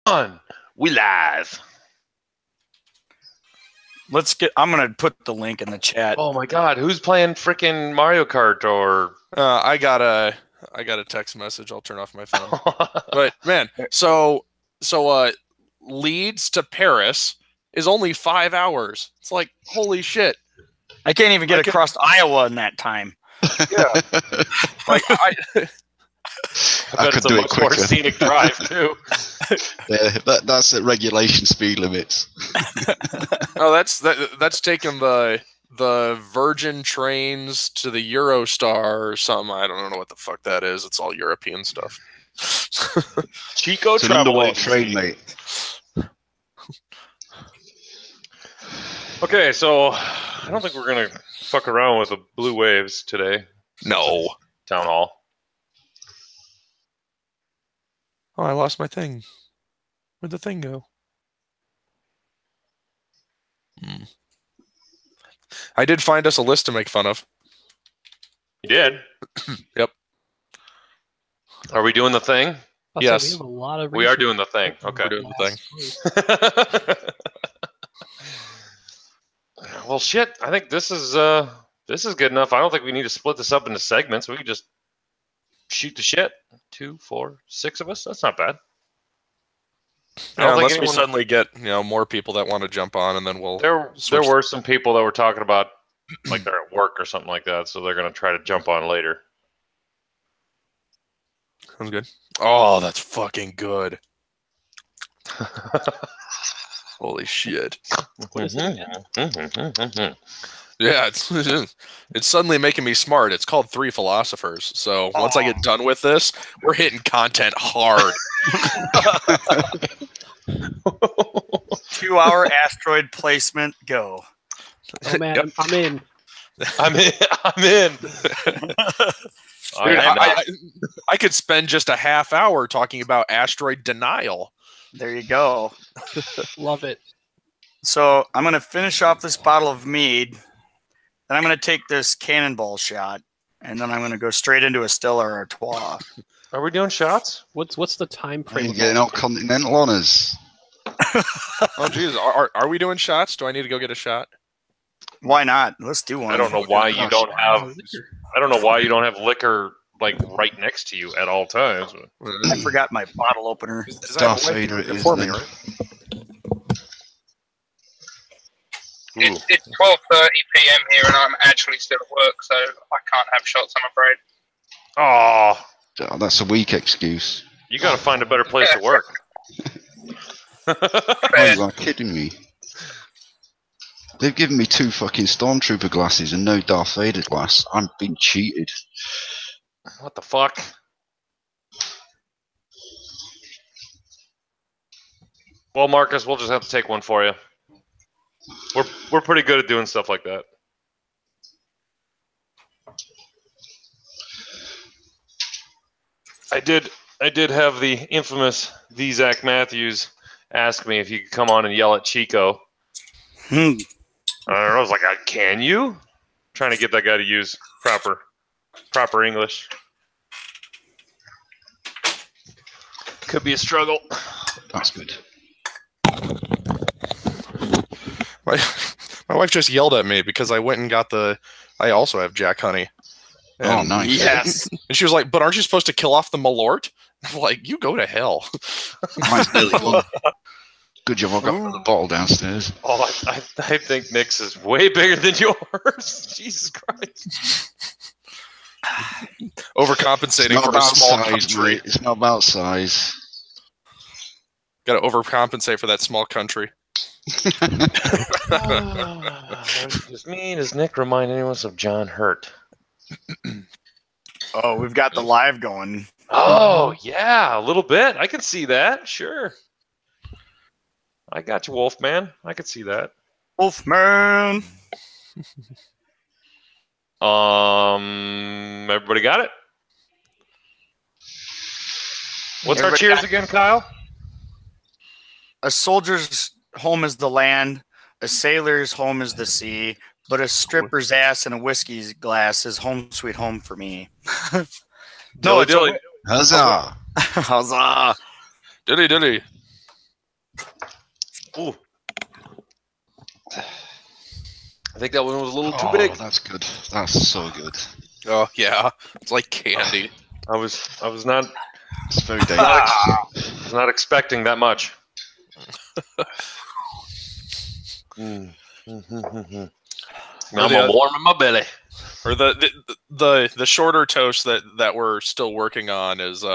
on. We live. I'm gonna put the link in the chat. Oh my god, who's playing freaking Mario Kart or I got a text message. I'll turn off my phone. But man, so Leeds to Paris is only 5 hours. It's like, holy shit. I can't even get across Iowa in that time. Yeah. Like I bet it's a much more scenic drive too. Yeah, that's at regulation speed limits. Oh, that's taking the Virgin trains to the Eurostar or something. I don't know what the fuck that is. It's all European stuff. Chico it's travel an underwater train, mate. Okay, so I don't think we're gonna fuck around with the blue waves today. No. Town hall. Oh, I lost my thing. Where'd the thing go? I did find us a list to make fun of. You did? Yep. Are we doing the thing? Yes. We have a lot of we are doing the thing. Okay. We're doing the thing. Well, shit. I think this is good enough. I don't think we need to split this up into segments. We can just shoot the shit. 2, 4, 6 of us. That's not bad. Yeah, unless we suddenly get more people that want to jump on, and then we'll. There were some people that were talking about like they're at work or something like that, so they're going to try to jump on later. Sounds good. Oh, that's fucking good. Holy shit. Yeah, it's suddenly making me smart. It's called Three Philosophers. So once I get done with this, we're hitting content hard. 2-hour asteroid placement, go. Oh man, yep. I'm in. I'm in. Dude, I could spend just a half hour talking about asteroid denial. There you go. Love it. So I'm going to finish off this bottle of mead. Then I'm going to take this cannonball shot. And then I'm going to go straight into a Stella Artois. Are we doing shots? What's the time frame? You're getting all continental on us. Oh, Jesus. Are we doing shots? Do I need to go get a shot? Why not? Let's do one. I don't know why you don't have. I don't know why you don't have liquor like right next to you at all times. I forgot my bottle opener. Darth Vader is for me, right? It's 12:30 p.m. here, and I'm actually still at work, so I can't have shots, I'm afraid. Oh, that's a weak excuse. You got to find a better place to work. Oh, you are kidding me. They've given me 2 fucking Stormtrooper glasses and no Darth Vader glass. I'm being cheated. What the fuck? Well, Marcus, we'll just have to take one for you. We're pretty good at doing stuff like that. I did have the infamous Zach Matthews ask me if you could come on and yell at Chico. I was like, can you? Trying to get that guy to use proper English. Could be a struggle. That's good. My wife just yelled at me because I went and got I also have Jack Honey. Oh, nice. Yes. And she was like, but aren't you supposed to kill off the Malort? I'm like, you go to hell. Mine's nearly done. Good job, I've got the bottle downstairs. Oh, I think Nick's is way bigger than yours. Jesus Christ. Overcompensating for a small country. Mate. It's not about size. Got to overcompensate for that small country. Does me does Nick remind anyone of John Hurt? Oh, we've got the live going. Oh, yeah, a little bit. I can see that. Sure. I got you, Wolfman. I could see that. Wolfman. Everybody got it? What's our cheers again, Kyle? A soldier's home is the land, a sailor's home is the sea, but a stripper's ass in a whiskey glass is home sweet home for me. No, dilly. Huzzah! Huzzah! Dilly dilly. Ooh. I think that one was a little too big. That's good. That's so good. Oh yeah, it's like candy. I was not It's very dangerous. expecting that much. Now I'm warm in my belly. Or the shorter toast that we're still working on is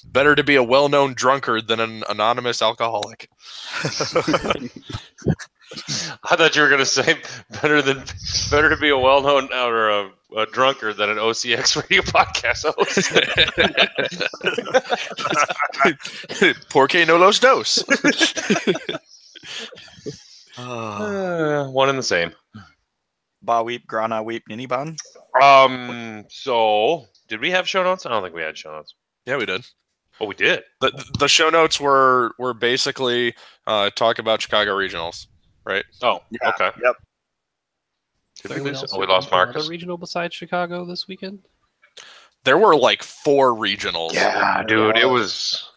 better to be a well-known drunkard than an anonymous alcoholic. I thought you were going to say better to be a well-known or a drunkard than an OCX radio podcast host. Porque no los dos. One and the same. Ba weep, grana weep, nini ban. So did we have show notes? I don't think we had show notes. Yeah, we did. Oh, we did. The show notes were basically talk about Chicago regionals, right? Oh, Yeah. okay. Yep. Did we Anyone lose? else Oh, we have lost another Marcus. regional besides Chicago this weekend? There were like 4 regionals. Yeah, dude, it was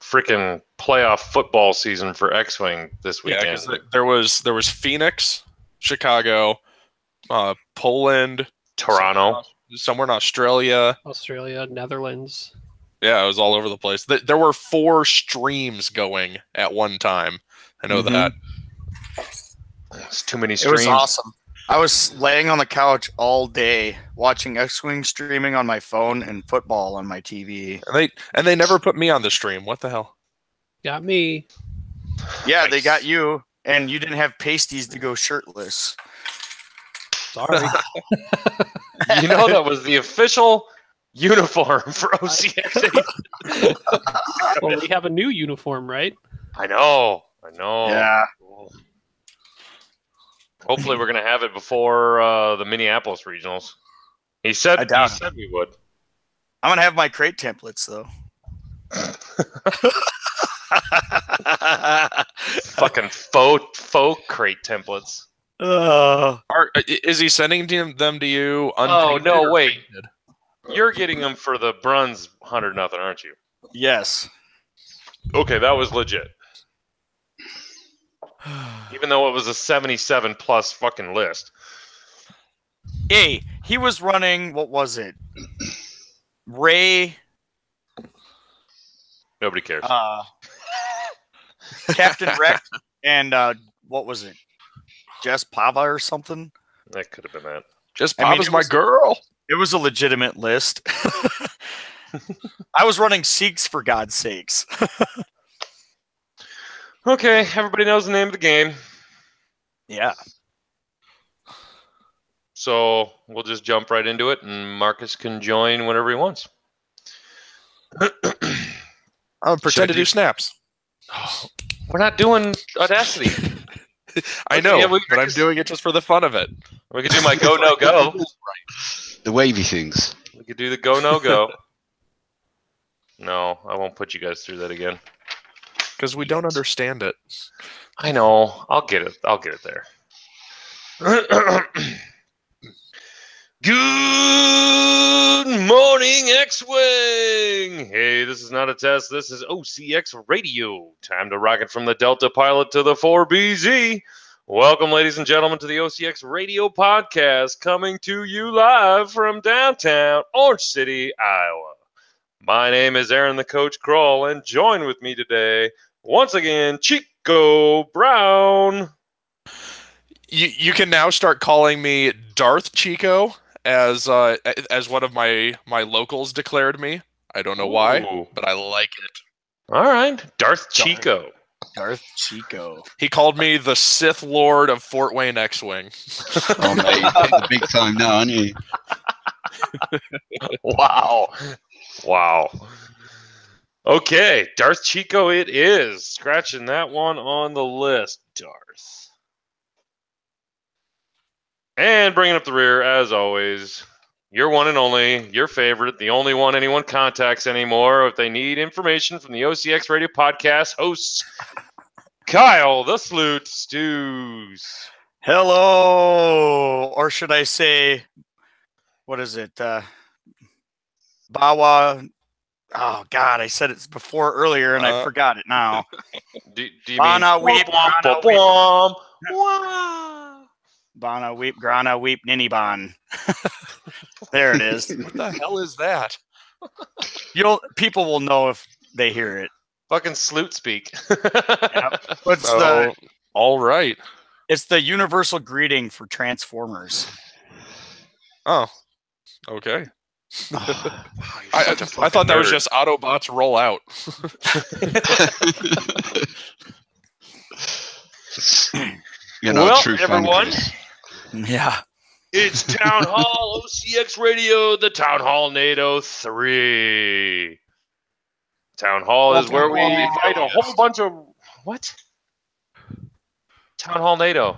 freaking playoff football season for X-Wing this Yeah, weekend. because there was Phoenix, Chicago, Poland, Toronto. somewhere in Australia. Australia, Netherlands. Yeah, it was all over the place. There were 4 streams going at one time. I know that. It's too many It streams. was awesome. I was laying on the couch all day watching X-Wing streaming on my phone and football on my TV. And they never put me on the stream. What the hell? Got me. Yeah, they got you, and you didn't have pasties to go shirtless. Sorry. You know that was the official uniform for OCX. Well, we have a new uniform, right? I know. Yeah. Hopefully, we're gonna have it before the Minneapolis regionals. He said we would. I'm gonna have my crate templates though. Fucking faux crate templates. Is he sending them to you? Oh, no, or wait. painted? You're getting them for the Bruns 100-0, aren't you? Yes. Okay, that was legit. Even though it was a 77 plus fucking list. Hey, he was running. What was it? Ray. Nobody cares. Captain Rex and what was it? Jess Pava or something? That could have been that. Just I mean, Papa's it my was- girl. It was a legitimate list. I was running Seeks for God's sakes. Okay, everybody knows the name of the game. Yeah. So we'll just jump right into it, and Marcus can join whenever he wants. I'll pretend to do snaps. We're not doing Audacity. I know, Yeah, but I'm doing it just for the fun of it. We could do my go, no, go. The wavy things. We could do the go, no, go. No, I won't put you guys through that again. Because we don't understand it. I know. I'll get it. I'll get it there. Good morning, X-Wing! Hey, this is not a test. This is OCX Radio. Time to rocket from the Delta Pilot to the 4BZ. Welcome, ladies and gentlemen, to the OCX Radio Podcast, coming to you live from downtown Orange City, Iowa. My name is Aaron the Coach Kroll, and join with me today, once again, Chico Brown. You can now start calling me Darth Chico, as one of my locals declared me. I don't know why, Ooh. but I like it. All right, Darth Chico. Darth Chico. He called me the Sith Lord of Fort Wayne X-Wing. Oh, mate, you're hitting the big time now, aren't you? Wow. Okay, Darth Chico it is. Scratching that one on the list, Darth. And bringing up the rear, as always, your one and only, your favorite, the only one anyone contacts anymore if they need information from the OCX Radio Podcast hosts, Kyle the Sloot Stews. Hello, or should I say, what is it? Bawa. Oh God, I said it before earlier and I forgot it now. Do you Bana mean weep, womp, grana womp, weep. womp, wah. Bana weep, grana weep, ninny bon. There it is. What the hell is that? People will know if they hear it. Fucking slute speak. What's All right. It's the universal greeting for Transformers. Oh, okay. Oh, I thought that was just Autobots roll out. Well, true everyone, Yeah. it's Town Hall OCX Radio, the TownHallnado 3. Town Hall is where we invite a whole bunch of... What? TownHallnado.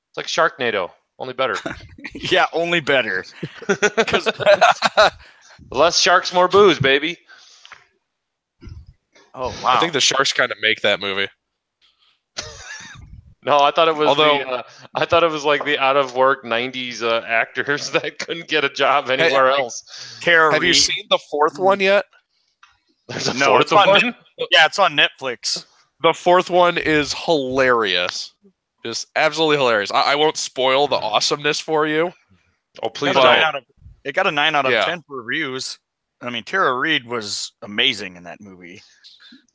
It's like Sharknado, only better. Yeah, only better. Less sharks, more booze, baby. Oh wow! I think the Sharks kind of make that movie. No, I thought it was Although- I thought it was like the out of work '90s actors that couldn't get a job anywhere else. Tara Have you Reid. seen the fourth one yet? There's a No, fourth it's on one. Yeah, it's on Netflix. The fourth one is hilarious. Just absolutely hilarious. I won't spoil the awesomeness for you. Oh, please It got a don't. 9 out of- It got a 9 out of Yeah. 10 for reviews. I mean, Tara Reid was amazing in that movie.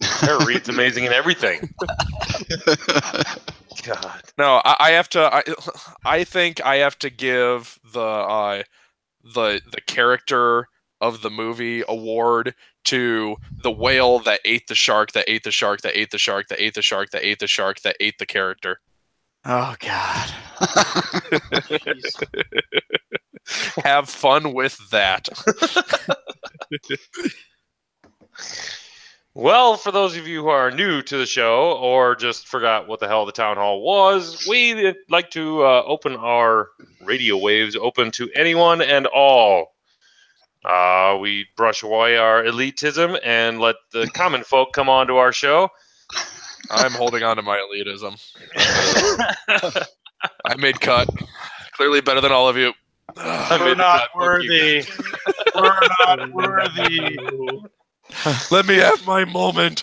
Tara Reid's amazing in everything. God. No, I have to. I think I have to give the character of the movie award to the whale that ate the shark, that ate the shark, that ate the shark, that ate the shark, that ate the shark, that ate the character. Oh God! Have fun with that. Well, for those of you who are new to the show or just forgot what the hell the town hall was, we like to open our radio waves open to anyone and all. We brush away our elitism and let the common folk come on to our show. I'm holding on to my elitism. I made cut. Clearly better than all of you. We're not worthy. We're not worthy. Let me have my moment.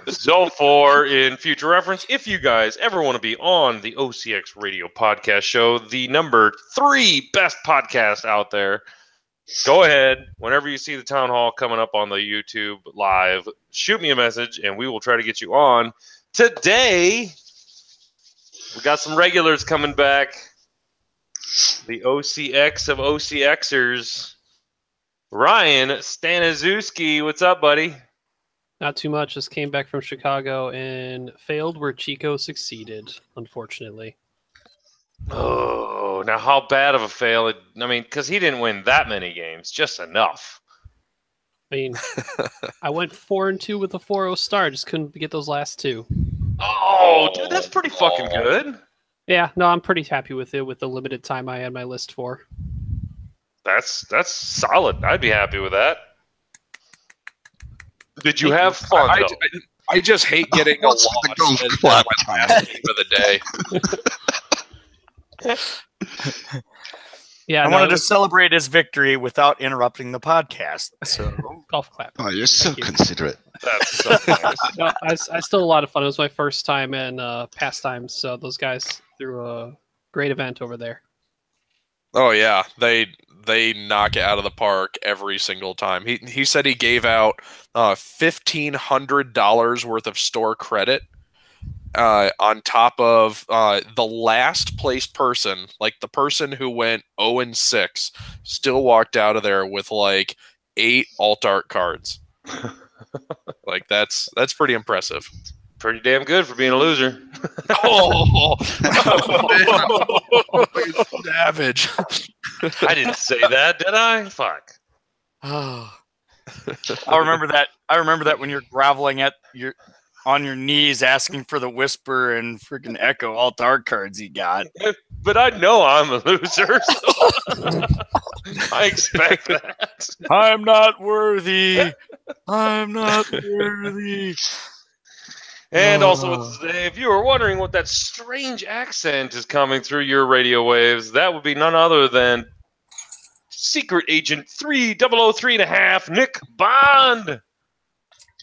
So in future reference, if you guys ever want to be on the OCX Radio Podcast Show, the number 3 best podcast out there, go ahead. Whenever you see the town hall coming up on the YouTube live, shoot me a message and we will try to get you on. Today, we got some regulars coming back. The OCX of OCXers. Ryan Staniszewski, what's up, buddy? Not too much. Just came back from Chicago and failed where Chico succeeded, unfortunately. Oh, now how bad of a fail? I mean, because he didn't win that many games, just enough. I mean, I went 4-2 with a 4-0 start. Just couldn't get those last 2. Oh, dude, that's pretty fucking good. Yeah, no, I'm pretty happy with it with the limited time I had my list for. That's solid. I'd be happy with that. Did you have fun, though? I just hate getting a What's loss with the golf as clap my last game of the day. Yeah, I no, wanted it to was celebrate his victory without interrupting the podcast. So golf clap. Oh, you're so Thank you. considerate. That's so nice. No, I still had a lot of fun. It was my first time in pastimes, so those guys threw a great event over there. Oh yeah, they knock it out of the park every single time. He said he gave out $1,500 worth of store credit on top of the last placed person, like the person who went 0-6, still walked out of there with like 8 alt art cards. Like that's pretty impressive. Pretty damn good for being a loser. Oh, savage! I didn't say that, did I? Fuck. I remember that. I remember that when you're groveling on your knees asking for the whisper and freaking echo all dark cards he got. But I know I'm a loser, so I expect that. I'm not worthy. I'm not worthy. And also with us today, if you were wondering what that strange accent is coming through your radio waves, that would be none other than Secret Agent 3003.5, Nick Bond.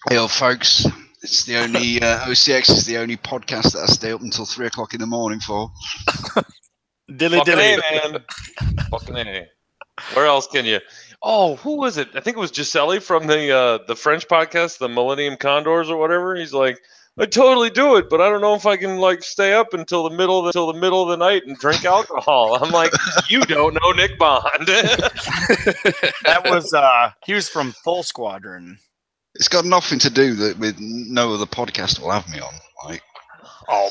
Hey, old folks. It's the only OCX is the only podcast that I stay up until 3 o'clock in the morning for. Dilly Fucking dilly. A, man. Fucking A. Where else can you? Oh, who was it? I think it was Giuseppe from the French podcast, the Millennium Condors or whatever. He's like, I totally do it, but I don't know if I can like stay up until the middle of the night and drink alcohol. I'm like, you don't know Nick Bond. That was he was from Full Squadron. It's got nothing to do with no other podcast will have me on. Like, Oh,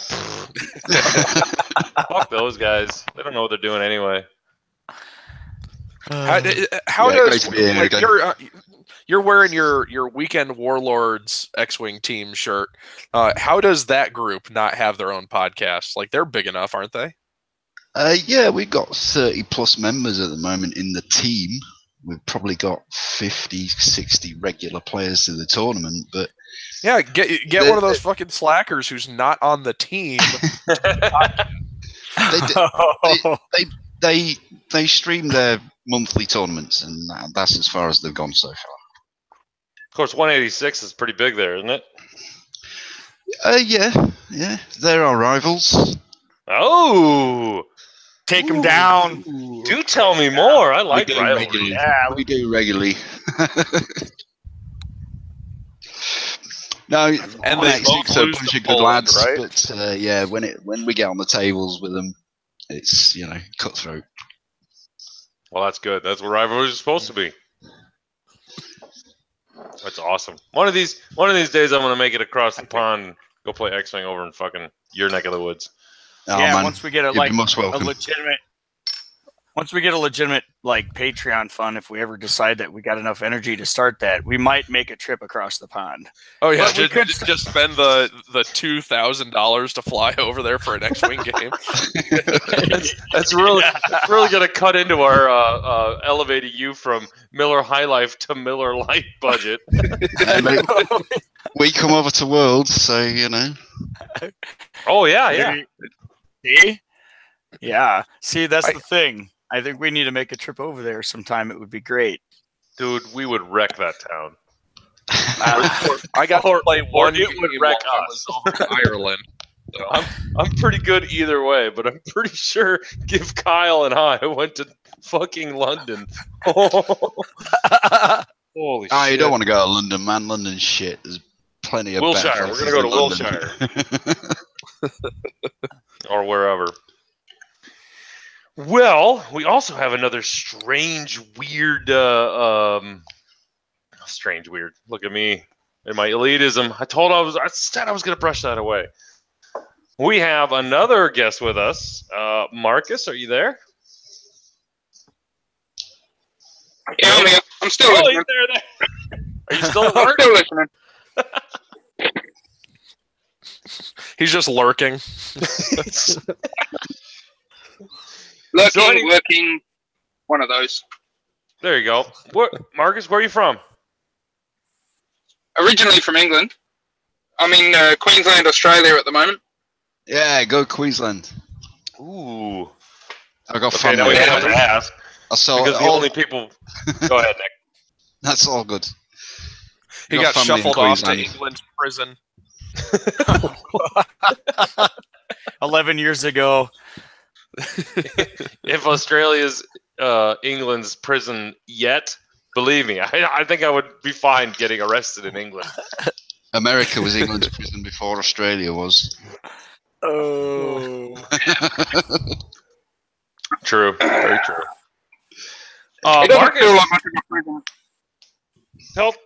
fuck those guys. They don't know what they're doing anyway. How Yeah, does great to be here like, again. you're wearing your Weekend Warlords X-Wing team shirt? How does that group not have their own podcast? Like, they're big enough, aren't they? Yeah, we've got 30 plus members at the moment in the team. We've probably got 50, 60 regular players to the tournament, but Yeah, get one of those fucking slackers who's not on the team. they stream their monthly tournaments, and that's as far as they've gone so far. Of course, 186 is pretty big there, isn't it? Yeah, they're our rivals. Oh, Take him down. do tell me more. I like we do rivalry. regularly. Yeah, We do regularly. No, And they they both are a lose bunch to of good Poland, lads, right? but yeah, when we get on the tables with them, it's cutthroat. Well, that's good. That's what rivalry is supposed to be. That's awesome. One of these days, I'm gonna make it across the pond, and go play X-Wing over in fucking your neck of the woods. Oh, yeah, man, once we get you'd be most welcome. Once we get a legitimate like Patreon fund, if we ever decide that we got enough energy to start that, we might make a trip across the pond. Oh yeah, But we could- just spend the $2,000 to fly over there for an X-Wing game. That's really gonna cut into our elevating you from Miller High Life to Miller Light budget. And we come over to Worlds, so Oh yeah. See? Yeah. See, that's the thing. I think we need to make a trip over there sometime. It would be great. Dude, we would wreck that town. I got to play one it game would while wreck I us. was over in Ireland. So. I'm pretty good either way, but I'm pretty sure if Kyle and I went to fucking London. Holy shit. you don't want to go to London, man. London's shit. There's plenty of Wilshire. better We're places gonna go to than London. or wherever. Well, we also have another strange, weird. Look at me and my elitism. I said I was going to brush that away. We have another guest with us. Marcus, are you there? Yeah, I'm still Oh, listening. you're there. Are you still at I'm work? still listening. He's just lurking. Lurking, working, one of those. There you go. Marcus, where are you from? Originally from England. I'm in Queensland, Australia at the moment. Yeah, go Queensland. Ooh. I got Okay, family. now we have to ask. I saw Because the only people... Go ahead, Nick. That's all good. He I got family in shuffled off to Queensland. England's prison. 11 years ago. If Australia's England's prison yet, believe me, I think I would be fine getting arrested in England. America was England's prison before Australia was. Oh. True. Very true. It doesn't Marcus, feel like much of a prison.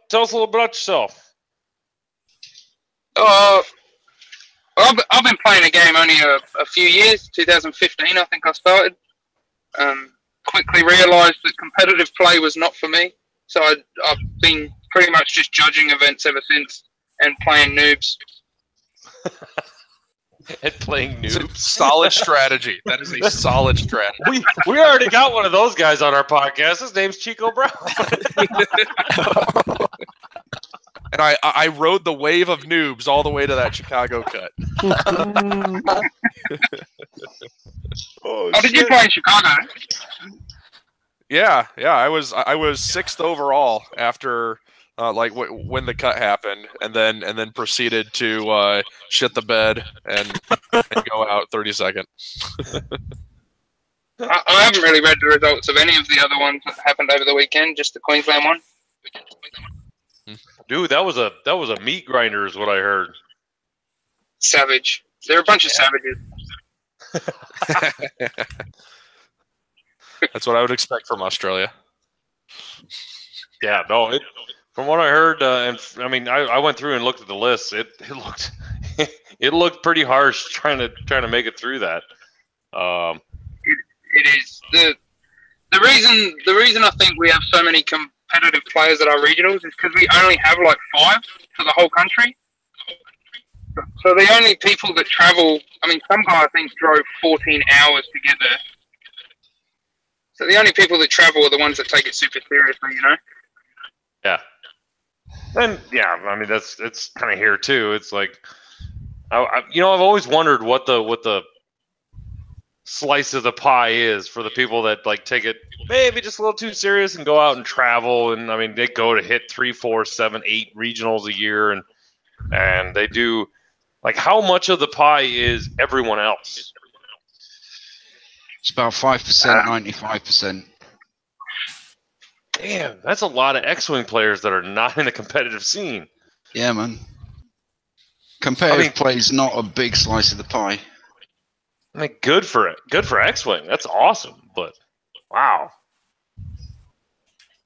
tell us a little about yourself. I've been playing the game only a few years. 2015, I think I started. Quickly realised that competitive play was not for me, so I've been pretty much just judging events ever since and playing noobs. And playing noobs. Solid strategy. That is a solid strategy. We already got one of those guys on our podcast. His name's Chico Brown. And I rode the wave of noobs all the way to that Chicago cut. Oh, did you play in Chicago? Yeah. I was sixth overall after when the cut happened, and then proceeded to shit the bed and go out 32nd. I haven't really read the results of any of the other ones that happened over the weekend, just the Queensland one. Dude, that was a meat grinder, is what I heard. Savage. They're a bunch of savages. That's what I would expect from Australia. Yeah, no. From what I heard, and I mean, I went through and looked at the list. It looked it looked pretty harsh trying to make it through that. It is the reason I think we have so many competitive players at our regionals is because we only have like 5 for the whole country. So the only people that travel, I mean, some guy I think drove 14 hours to get there. So the only people that travel are the ones that take it super seriously, you know. Yeah. And yeah, I mean it's kind of here too. It's like, I've always wondered what the slice of the pie is for the people that like take it maybe just a little too serious and go out and travel. And I mean, they go to hit 3, 4, 7, 8 regionals a year, and they do like, how much of the pie is everyone else? It's about 5%, 95%. Damn, that's a lot of X-Wing players that are not in the competitive scene. Yeah, man. Competitive play is not a big slice of the pie. I mean, good for it. Good for X-Wing. That's awesome. But wow,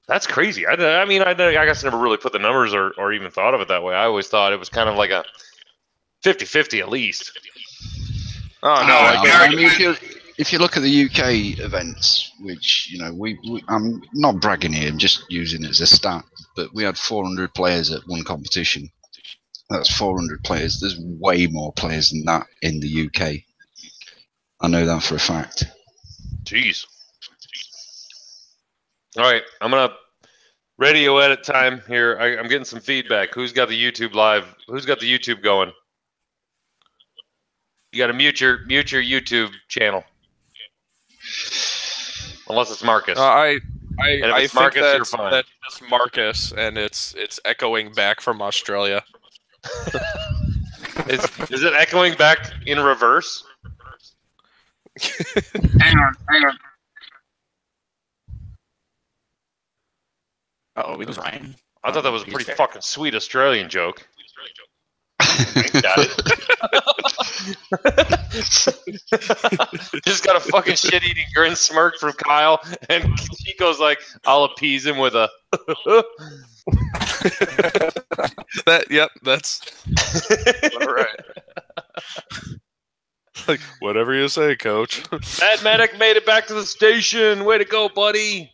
that's crazy. I guess I never really put the numbers or even thought of it that way. I always thought it was kind of like a 50-50 at least. Oh no! I mean, if you look at the UK events, which I'm not bragging here, I'm just using it as a stat, but we had 400 players at one competition. That's 400 players. There's way more players than that in the UK. I know that for a fact. Jeez. All right, I'm gonna radio edit time here. I'm getting some feedback. Who's got the YouTube live? Who's got the YouTube going? You got to mute your YouTube channel, unless it's Marcus. I think Marcus, you're fine. that's just Marcus, and it's echoing back from Australia. Is it echoing back in reverse? Hang on. Uh-oh, we lose Ryan. I thought that was a pretty fucking sweet Australian joke. Got it. Just got a fucking shit-eating grin smirk from Kyle, and Chico's like, I'll appease him with a. That's all right. Like, whatever you say, Coach. That medic made it back to the station. Way to go, buddy.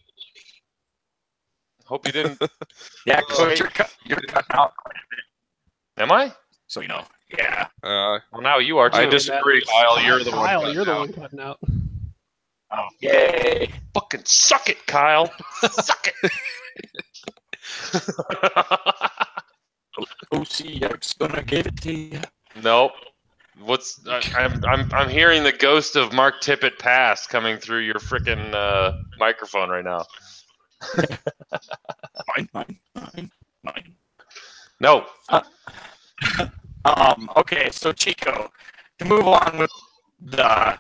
Hope you didn't. Yeah, Coach, you're cutting out. Am I? So yeah. Well, now you are too. I disagree, Kyle. You're the Kyle, one. you're the one cutting out. Oh, yay! Fucking suck it, Kyle. Suck it. OCX gonna give it to you. Nope. I'm hearing the ghost of Mark Tippett past coming through your freaking microphone right now. Mine. No. Okay, so Chico, to move on with the,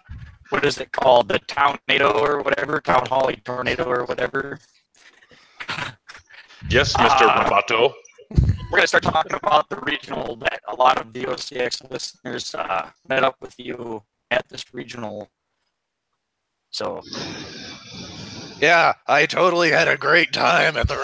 what is it called, the TownHallnado or whatever, TownHallnado or whatever. Yes, Mr. Roboto. We're going to start talking about the regional that a lot of the OCX listeners met up with you at this regional. So, Yeah, I totally had a great time at the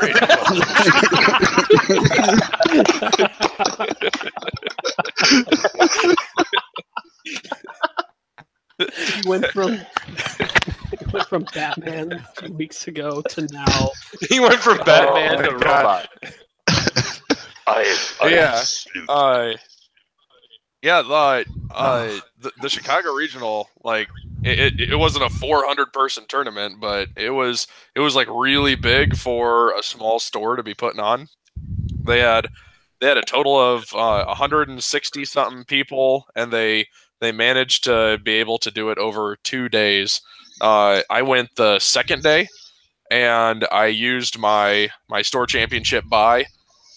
He went from Batman 2 weeks ago to now. He went from Batman to robot. The Chicago Regional, like it wasn't a 400 person tournament, but it was like really big for a small store to be putting on. They had a total of 160 something people, and they managed to be able to do it over 2 days. I went the second day, and I used my store championship buy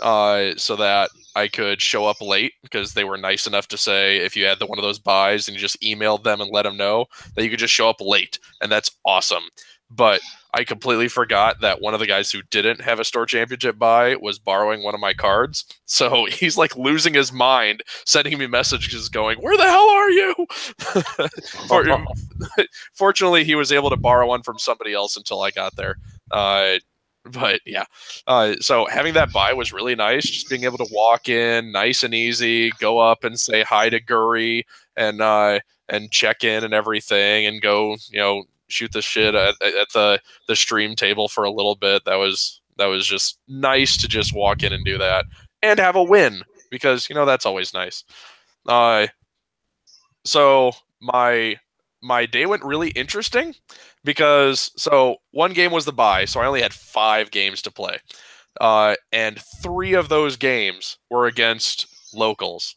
so that I could show up late, because they were nice enough to say if you had one of those buys and you just emailed them and let them know that you could just show up late, and that's awesome. But I completely forgot that one of the guys who didn't have a store championship buy was borrowing one of my cards. So he's like losing his mind, sending me messages going, "Where the hell are you?" Fortunately, he was able to borrow one from somebody else until I got there. But yeah, so having that buy was really nice. Just being able to walk in nice and easy, go up and say hi to Guri and check in and everything, and go, shoot the shit at the stream table for a little bit. That was just nice to just walk in and do that and have a win, because that's always nice. So my day went really interesting, because one game was the bye, so I only had 5 games to play, and 3 of those games were against locals.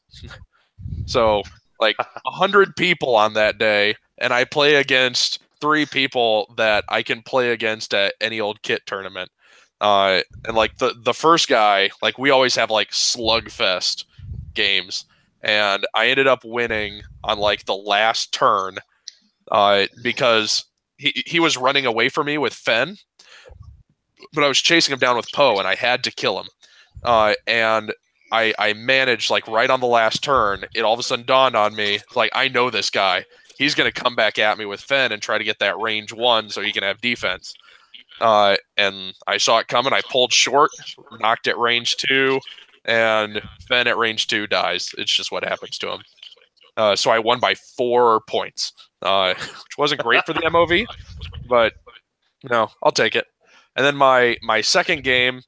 So like 100 people on that day, and I play against 3 people that I can play against at any old kit tournament. And like the first guy, like we always have like slugfest games, and I ended up winning on like the last turn, because he was running away from me with Fen, but I was chasing him down with Poe, and I had to kill him. And I managed, like right on the last turn, it all of a sudden dawned on me, like, I know this guy. He's going to come back at me with Fen and try to get that range 1 so he can have defense. And I saw it coming. I pulled short, knocked at range 2, and Fen at range 2 dies. It's just what happens to him. So I won by 4 points, which wasn't great for the MOV, but I'll take it. And then my second game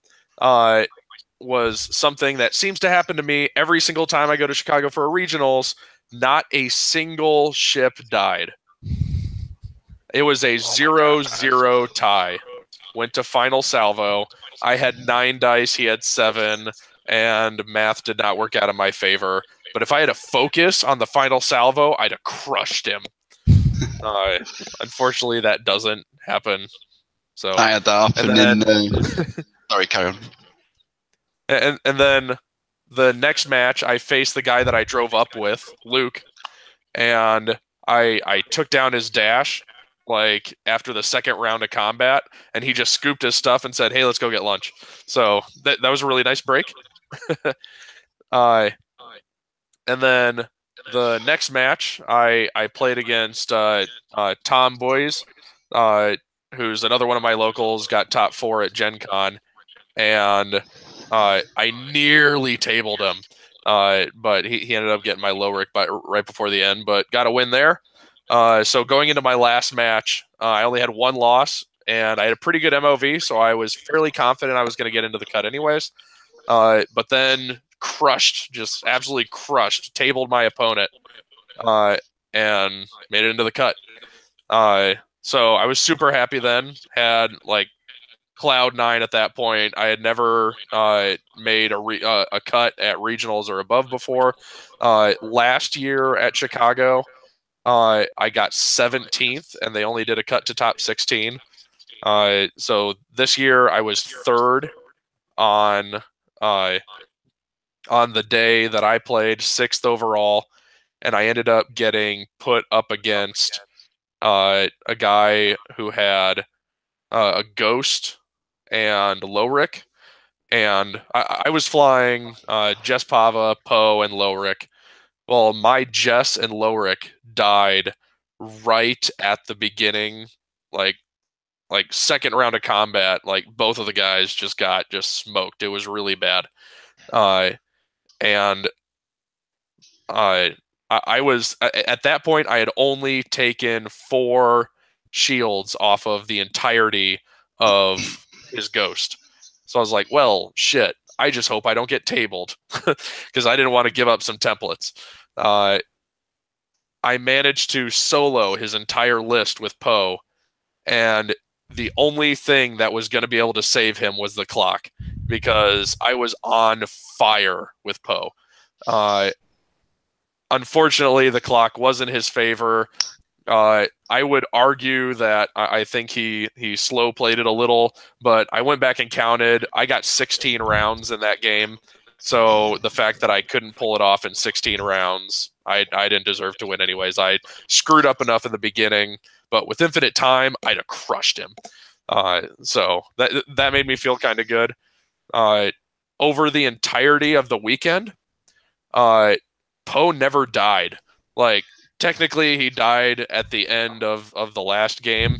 was something that seems to happen to me every single time I go to Chicago for regionals. Not a single ship died. It was a 0-0 tie. Went to final salvo. I had 9 dice, he had 7, and math did not work out in my favor. But if I had a focus on the final salvo, I'd have crushed him. Unfortunately, that doesn't happen. So I had that happen in... Sorry, carry on. And then the next match, I faced the guy that I drove up with, Luke, and I took down his dash like after the second round of combat, and he just scooped his stuff and said, "Hey, let's go get lunch." So that was a really nice break. And then the next match, I played against Tom Boys, who's another one of my locals, got top 4 at Gen Con, and I nearly tabled him, but he ended up getting my Lowrick right before the end, but got a win there. So going into my last match, I only had 1 loss, and I had a pretty good MOV, so I was fairly confident I was going to get into the cut anyways. But then just absolutely crushed, tabled my opponent, and made it into the cut. So I was super happy then, had like Cloud 9 at that point. I had never made a cut at regionals or above before. Last year at Chicago, I got 17th, and they only did a cut to top 16. So this year I was 3rd on the day that I played, 6th overall, and I ended up getting put up against a guy who had a Ghost and Lowrick, and I was flying Jess Pava, Poe, and Lowrick. Well, my Jess and Lowrick died right at the beginning, like second round of combat. Like both of the guys just got smoked. It was really bad. And I was at that point, I had only taken 4 shields off of the entirety of his Ghost. So I was like, well, shit, I just hope I don't get tabled, because I didn't want to give up some templates. I managed to solo his entire list with Poe, and the only thing that was going to be able to save him was the clock, because I was on fire with Poe. Unfortunately, the clock was in his favor. I would argue that I think he slow played it a little, but I went back and counted. I got 16 rounds in that game. So the fact that I couldn't pull it off in 16 rounds, I didn't deserve to win anyways. I screwed up enough in the beginning, but with infinite time, I'd have crushed him. So that made me feel kind of good. Over the entirety of the weekend, Poe never died. Like, technically, he died at the end of the last game,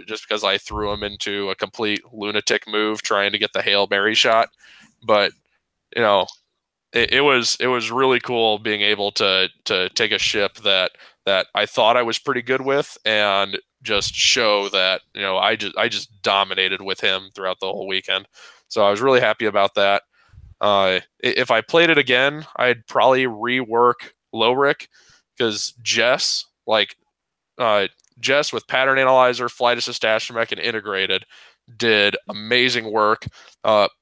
just because I threw him into a complete lunatic move trying to get the Hail Mary shot. But you know, it was really cool being able to take a ship that I thought I was pretty good with and just show that I just dominated with him throughout the whole weekend. So I was really happy about that. If I played it again, I'd probably rework Lowrick, because Jess with Pattern Analyzer, Flight Assist Astromech, and Integrated did amazing work.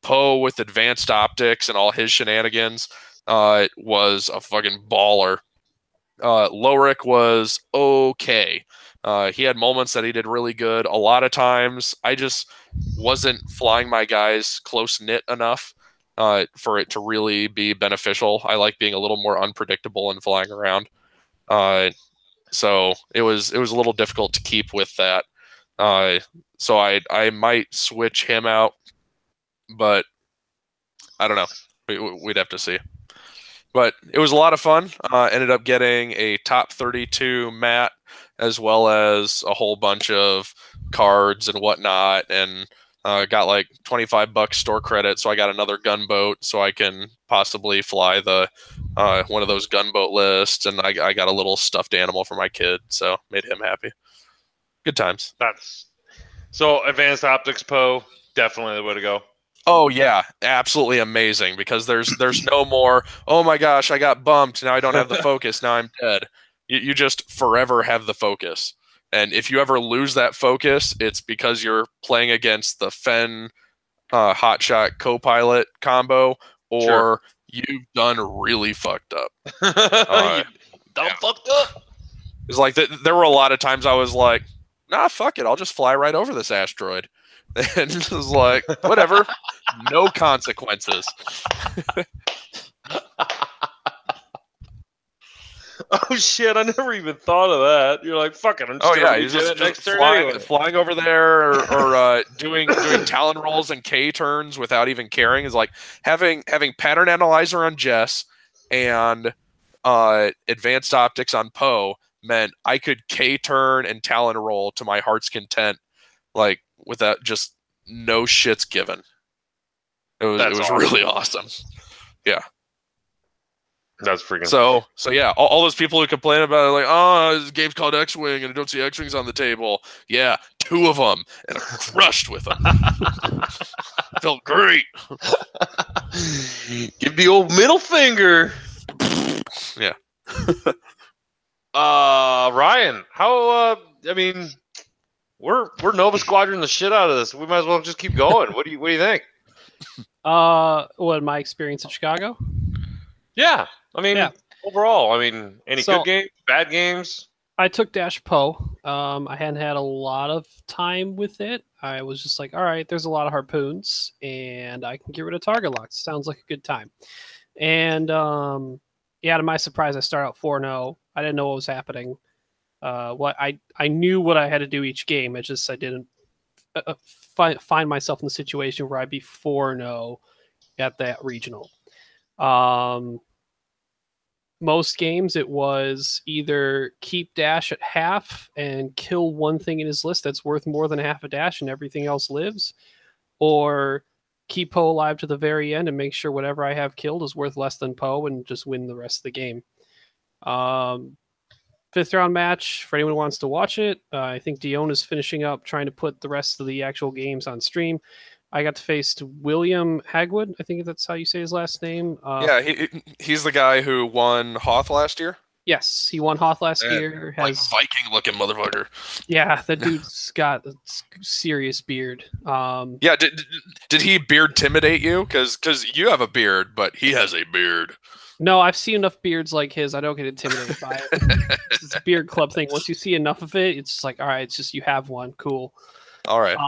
Poe with Advanced Optics and all his shenanigans was a fucking baller. Lowrick was okay. He had moments that he did really good. A lot of times I just wasn't flying my guys close-knit enough for it to really be beneficial. I like being a little more unpredictable and flying around. So it was a little difficult to keep with that. So I might switch him out, but I don't know. We'd have to see. But it was a lot of fun. Ended up getting a top 32 mat, as well as a whole bunch of cards and whatnot, and got like $25 store credit. So I got another gunboat, so I can possibly fly the one of those gunboat lists, and I got a little stuffed animal for my kid, so made him happy. Good times. So Advanced Optics Poe, definitely the way to go. Oh yeah, absolutely amazing, because there's no more, oh my gosh, I got bumped, now I don't have the focus, now I'm dead. You just forever have the focus. And if you ever lose that focus, it's because you're playing against the Fen Hotshot Copilot combo, or Sure. you've done really fucked up. Fucked up. It's like there were a lot of times I was like, nah, fuck it, I'll just fly right over this asteroid. And it was like, whatever, no consequences. Oh shit! I never even thought of that. You're like, fuck it. I'm just he's just flying over there, or doing Talon rolls and K turns without even caring. Is like having Pattern Analyzer on Jess and Advanced Optics on Poe meant I could K turn and Talon roll to my heart's content, like without just no shits given. It was awesome. Really awesome. Yeah. That's freaking. So yeah, all those people who complain about it, like, oh, this game's called X-Wing and I don't see X-Wings on the table. Yeah, 2 of them, and I'm crushed with them. Felt great. Give the old middle finger. Yeah. Ryan, how? I mean, we're Nova Squadron the shit out of this. We might as well just keep going. What do you think? What, my experience in Chicago? Yeah, I mean, Yeah. Overall, I mean, any So- good games, bad games? I took Dash Poe. I hadn't had a lot of time with it. I was just like, all right, there's a lot of harpoons, and I can get rid of target locks. Sounds like a good time. And yeah, to my surprise, I start out 4-0. I didn't know what was happening. I knew what I had to do each game. I didn't find myself in the situation where I'd be 4-0 at that regional. Most games it was either keep Dash at half and kill one thing in his list that's worth more than half a dash and everything else lives, or keep Poe alive to the very end and make sure whatever I have killed is worth less than Poe and just win the rest of the game. 5th round match, for anyone who wants to watch it, I think Dion is finishing up trying to put the rest of the actual games on stream. I got to face William Hagwood. I think that's how you say his last name. Yeah, he's the guy who won Hoth last year. Yes, he won Hoth last year. Like Viking-looking motherfucker. Yeah, that dude's got a serious beard. Yeah, did he beard intimidate you? Because you have a beard, but he has a beard. No, I've seen enough beards like his. I don't get intimidated by it. It's a beard club thing. Once you see enough of it, it's just like, all right, it's just you have one. Cool. All right.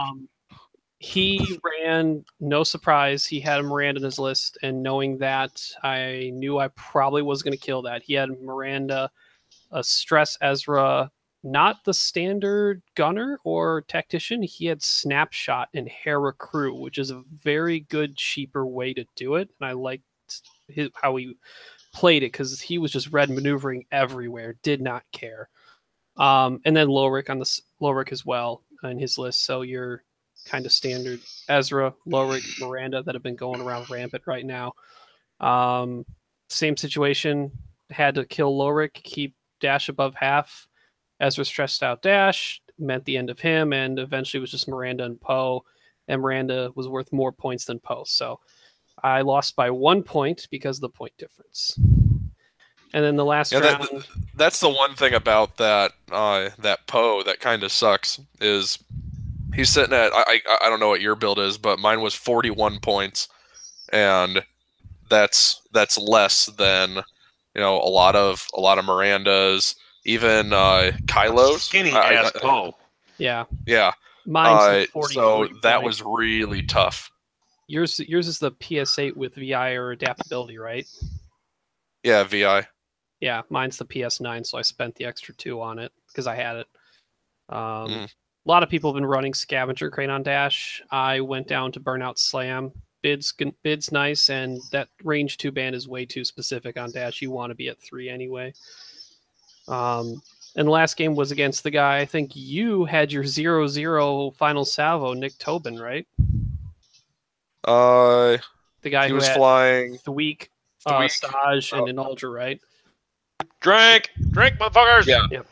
He ran, no surprise. He had a Miranda in his list, and knowing that, I knew I probably was going to kill that. He had Miranda, a Stress Ezra, not the standard gunner or tactician. He had Snapshot and Hera Crew, which is a very good, cheaper way to do it. And I liked how he played it because he was just red maneuvering everywhere, did not care. And then Lorik as well in his list. So you're kind of standard Ezra, Lorik, Miranda that have been going around rampant right now. Same situation. Had to kill Lorik, keep Dash above half. Ezra stressed out Dash, meant the end of him, and eventually it was just Miranda and Poe. And Miranda was worth more points than Poe. So I lost by 1 point because of the point difference. And then the last round. That's the one thing about that Poe that kind of sucks is he's sitting at I don't know what your build is, but mine was 41 points, and that's less than a lot of Mirandas, even Kylo's. Skinny ass Poe. Yeah. Yeah. Mine's 40. So that was really tough. Yours is the PS8 with VI or adaptability, right? Yeah, VI. Yeah, mine's the PS9, so I spent the extra 2 on it because I had it. A lot of people have been running Scavenger Crane on Dash. I went down to Burnout Slam. Bid's nice, and that range 2 band is way too specific on Dash. You want to be at 3 anyway. And the last game was against the guy. I think you had your 0-0 final salvo, Nick Tobin, right? The guy he who was had flying Thweek, Saj, and an Ultra, right? Drink, motherfuckers. Yeah, Yep.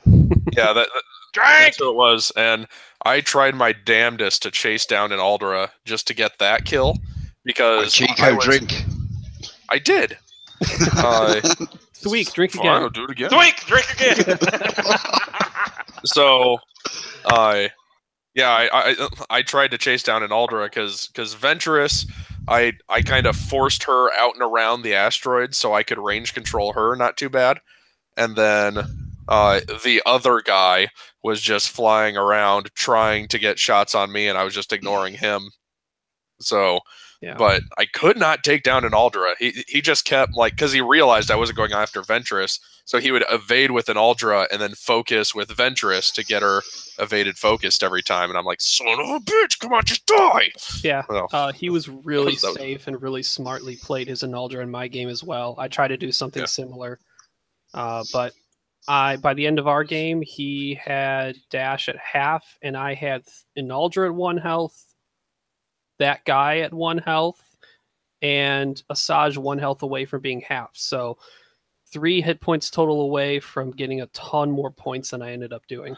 Yeah. Drink. That's who it was, and I tried my damnedest to chase down an Aldra just to get that kill because Chico drink. I did. Thweek, drink Fine, again. I'll do it again. Thweek, drink again. So, I tried to chase down an Aldra because Venturous, I kind of forced her out and around the asteroid so I could range control her not too bad, and then the other guy was just flying around trying to get shots on me, and I was just ignoring him. So, Yeah. but I could not take down an Aldra. He just kept because he realized I wasn't going after Venturous, so he would evade with an Aldra and then focus with Venturous to get her evaded focused every time. And I'm like, son of a bitch, come on, just die. Yeah, Well, he was really that was- safe and really smartly played his Analdra in my game as well. I tried to do something similar, but by the end of our game, he had Dash at half, and I had Analdra at 1 health, that guy at 1 health, and Asajj 1 health away from being half. So 3 hit points total away from getting a ton more points than I ended up doing.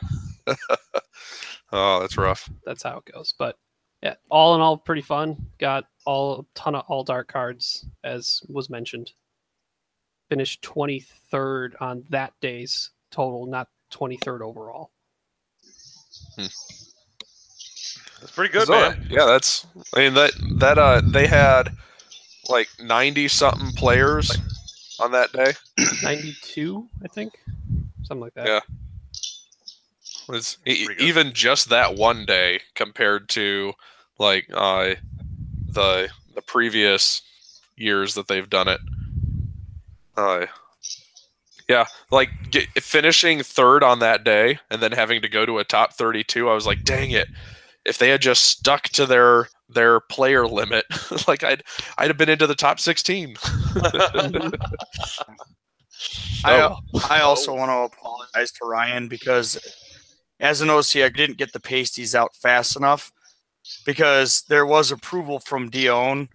Oh, that's rough. That's how it goes. But yeah, all in all, pretty fun. Got a ton of all dark cards, as was mentioned. Finished 23rd on that day's total, not 23rd overall. That's pretty good, So, man. Yeah, that they had like 90 something players on that day. 92, I think, something like that. Yeah. Was even just that one day compared to like the previous years that they've done it. Yeah, like finishing 3rd on that day and then having to go to a top 32, I was like, dang it. If they had just stuck to their player limit, like I'd have been into the top 16. I also want to apologize to Ryan because as an OCX, I didn't get the pasties out fast enough because there was approval from Dion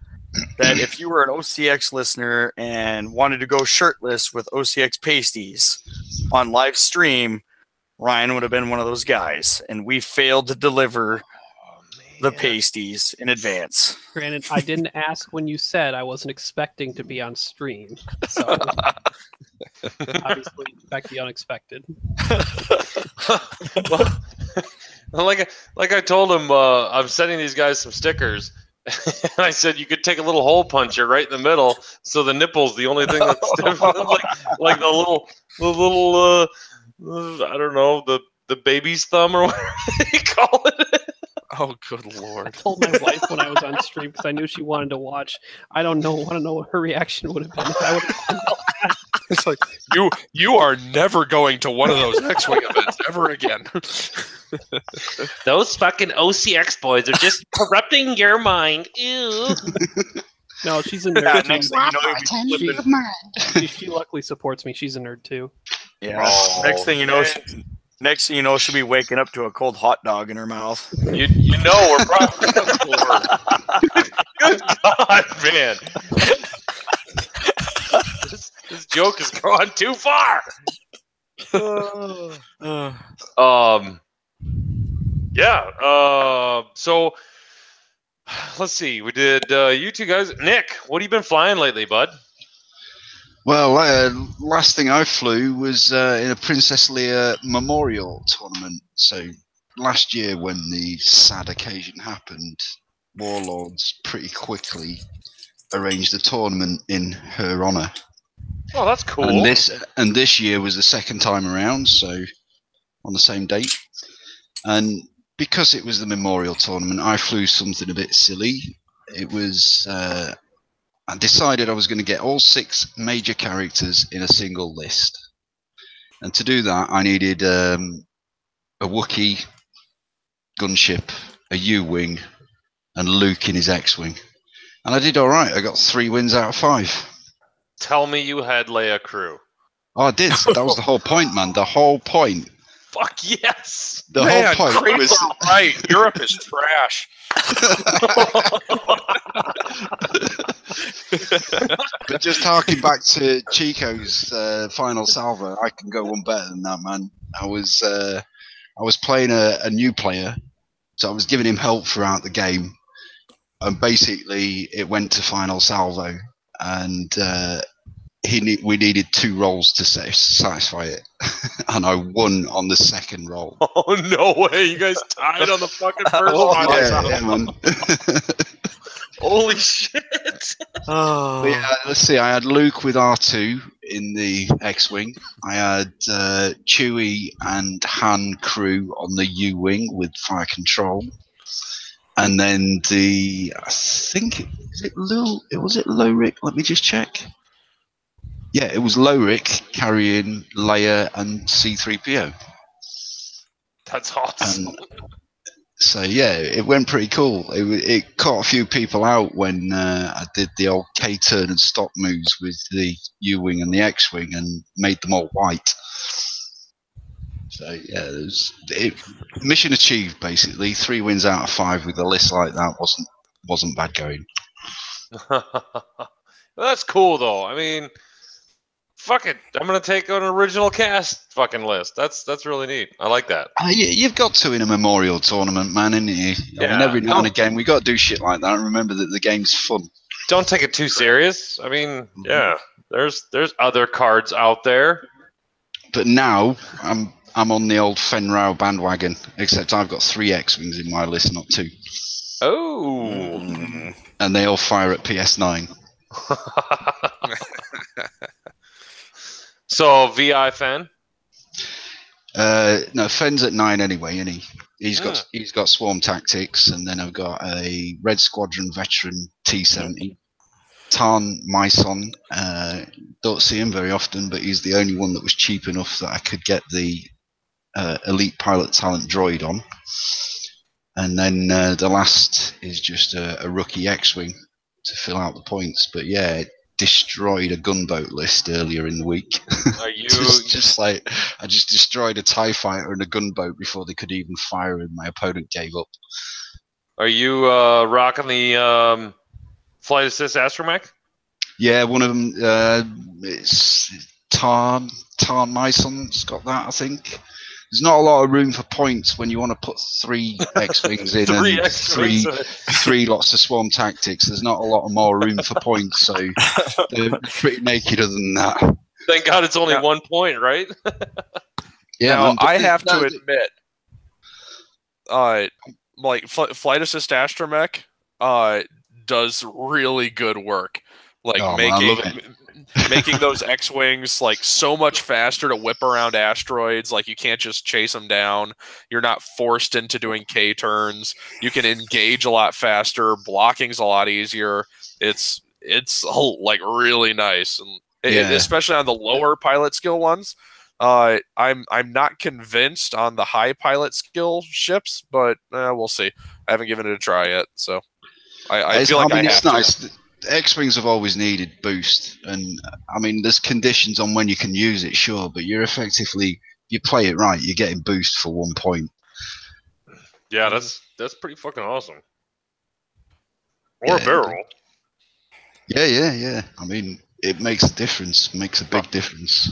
that if you were an OCX listener and wanted to go shirtless with OCX pasties on live stream, Ryan would have been one of those guys, and we failed to deliver the pasties in advance. Granted, I didn't ask when you said I wasn't expecting to be on stream. So obviously expect the unexpected. Well, like I told him, I'm sending these guys some stickers, And I said you could take a little hole puncher right in the middle, so the nipple's the only thing that's different. like the little I don't know, the baby's thumb or whatever you call it. Oh, good lord! I told my wife when I was on stream because I knew she wanted to watch. I want to know what her reaction would have been if I would have. It's like you are never going to one of those X-Wing events ever again. Those fucking OCX boys are just corrupting your mind. Ew. No, she's a nerd. Next thing you know, She luckily supports me. She's a nerd too. yeah. Next thing you know, she'll be waking up to a cold hot dog in her mouth. You know we're probably Good God, man. This joke has gone too far. So let's see. We did you two guys. Nick, what have you been flying lately, bud? Well, last thing I flew was in a Princess Leia Memorial tournament. So last year, when the sad occasion happened, Warlords pretty quickly arranged a tournament in her honour. Oh, that's cool. And this year was the second time around, so on the same date. And because it was the Memorial tournament, I flew something a bit silly. It was I decided I was going to get all 6 major characters in a single list. And to do that, I needed a Wookiee, gunship, a U-Wing, and Luke in his X-Wing. And I did all right. I got 3 wins out of 5. Tell me you had Leia crew. Oh, I did. That was the whole point, man. The whole point. Fuck yes. The whole point was right. Europe is trash. But just harking back to Chico's final salvo, I can go one better than that, man. I was playing a new player, so I was giving him help throughout the game, and basically it went to final salvo, and we needed 2 rolls to satisfy it, and I won on the second roll. Oh no way! You guys tied on the fucking first one. Yeah, man. Holy shit! But yeah, let's see. I had Luke with R2 in the X-wing. I had Chewie and Han crew on the U-wing with fire control, and then I think was it Lowrick? Let me just check. Yeah, it was Lowrick carrying Leia and C-3PO. That's awesome. So yeah, it went pretty cool. It caught a few people out when I did the old K-turn and stop moves with the U-wing and the X-wing and made them all white. So yeah, mission achieved basically. 3 wins out of 5 with a list like that wasn't bad going. That's cool though. I mean, fuck it. I'm gonna take an original cast fucking list. That's really neat. I like that. You've got to in a Memorial tournament, man, innit you? Yeah. I mean, every now and again we got to do shit like that. And remember that the game's fun. Don't take it too serious. I mean, yeah, there's other cards out there. But now I'm on the old Fenrau bandwagon. Except I've got 3 X-wings in my list, not 2. Oh. And they all fire at PS9. So VI Fen? No, Fen's at 9 anyway, and he's got swarm tactics, and then I've got a Red Squadron veteran T-70. Tarn Myson, don't see him very often, but he's the only one that was cheap enough that I could get the elite pilot talent droid on. And then the last is just a rookie X-wing to fill out the points. But yeah, it destroyed a gunboat list earlier in the week. Are you just like I just destroyed a TIE fighter and a gunboat before they could even fire, and my opponent gave up. Are you rocking the flight assist astromech? Yeah, one of them. It's Tarn Myson's got that, I think. There's not a lot of room for points when you want to put 3 X-wings in and three lots of swarm tactics. There's not a lot more room for points, so they're pretty naked other than that. Thank God it's only 1 point, right? Yeah, now, man, I have to admit, like flight assist astromech, does really good work. Like Oh, man, I love it. making those X-Wings like so much faster to whip around asteroids. Like you can't just chase them down. You're not forced into doing K-turns. You can engage a lot faster. Blocking's a lot easier. It's like really nice, and especially on the lower pilot skill ones. I'm not convinced on the high pilot skill ships, but we'll see. I haven't given it a try yet, so I feel like I have to. X-Wings have always needed boost, and I mean, there's conditions on when you can use it, sure, but you're effectively, you play it right, you're getting boost for 1 point. Yeah, that's pretty fucking awesome. Or a barrel. Yeah. I mean, it makes a difference, makes a big difference.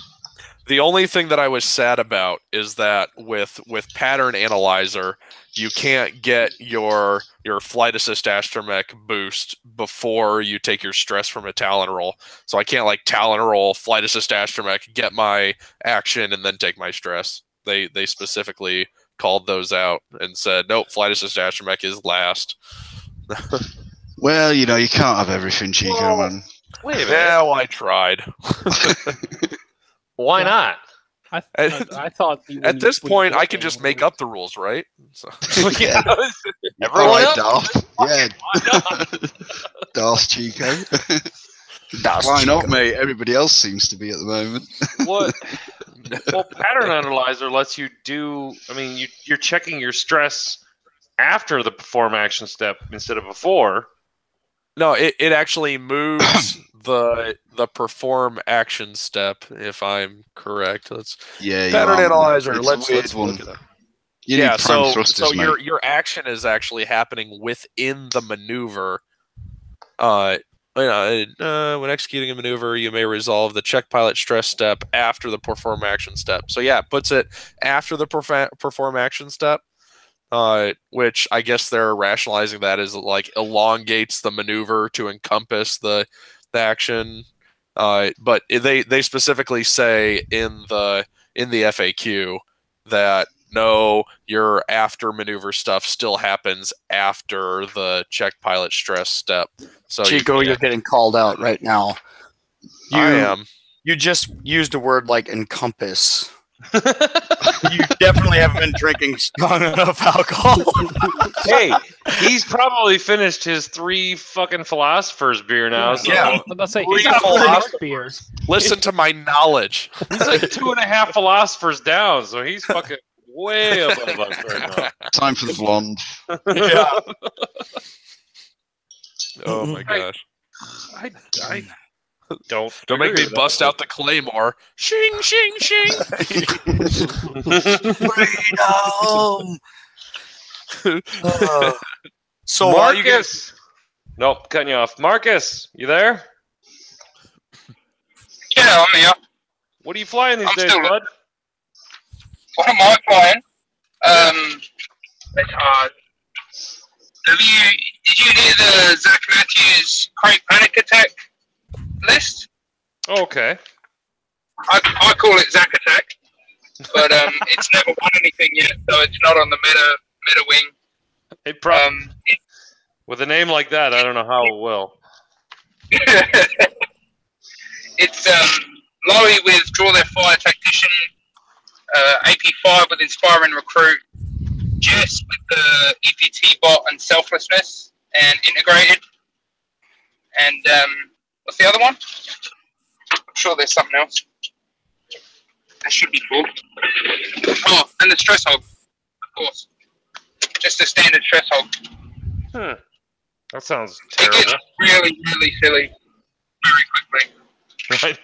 The only thing that I was sad about is that with Pattern Analyzer, you can't get your Flight Assist Astromech boost before you take your stress from a Talon roll. So I can't like Talon roll, Flight Assist Astromech, get my action, and then take my stress. They specifically called those out and said, nope, Flight Assist Astromech is last. Well, you know, you can't have everything, Chico, man. Wait a minute. Yeah, well, I tried. Why not? I thought at this point I can just make up the rules, right? So. Yeah. Everyone right, else? Darth. Yeah. Darth Chico. Why not, mate? Everybody else seems to be at the moment. What? Well, Pattern Analyzer lets you do. I mean, you're checking your stress after the perform action step instead of before. No, it actually moves the perform action step, if I'm correct. Pattern Analyzer. Let's look at that. So your action is actually happening within the maneuver. When executing a maneuver, you may resolve the check pilot stress step after the perform action step. So yeah, it puts it after the perform action step. Which I guess they're rationalizing that as like elongates the maneuver to encompass the action. But they specifically say in the FAQ that no, your after maneuver stuff still happens after the check pilot stress step. So Chico, you're getting called out right now. I am. You just used a word like encompass. You definitely haven't been drinking strong enough alcohol. Hey, he's probably finished his 3 fucking philosophers beer now. So yeah, let's say he's got 4 beers. Listen to my knowledge. He's like 2.5 philosophers down, so he's fucking way above us right now. Time for the blonde. Yeah. Oh my gosh. I don't make me bust out the claymore. Shing, shing, shing. Freedom. So Marcus. Nope, cutting you off. Marcus, you there? Yeah, I'm here. What are you flying these days, bud? What am I flying? It's hard. Did you hear the Zach Matthews Crate Panic Attack list? Okay. I call it Zach Attack, but it's never won anything yet, so it's not on the meta wing. It probably with a name like that, I don't know how it will. It's Lowy with Draw Their Fire Tactician, AP5 with Inspiring Recruit, Jess with the EPT bot and Selflessness and Integrated, and what's the other one? I'm sure there's something else. That should be cool. Oh, and the Stress Hog, of course. Just a standard Stress Hog. That sounds It terrible. gets really, really silly very quickly. Right?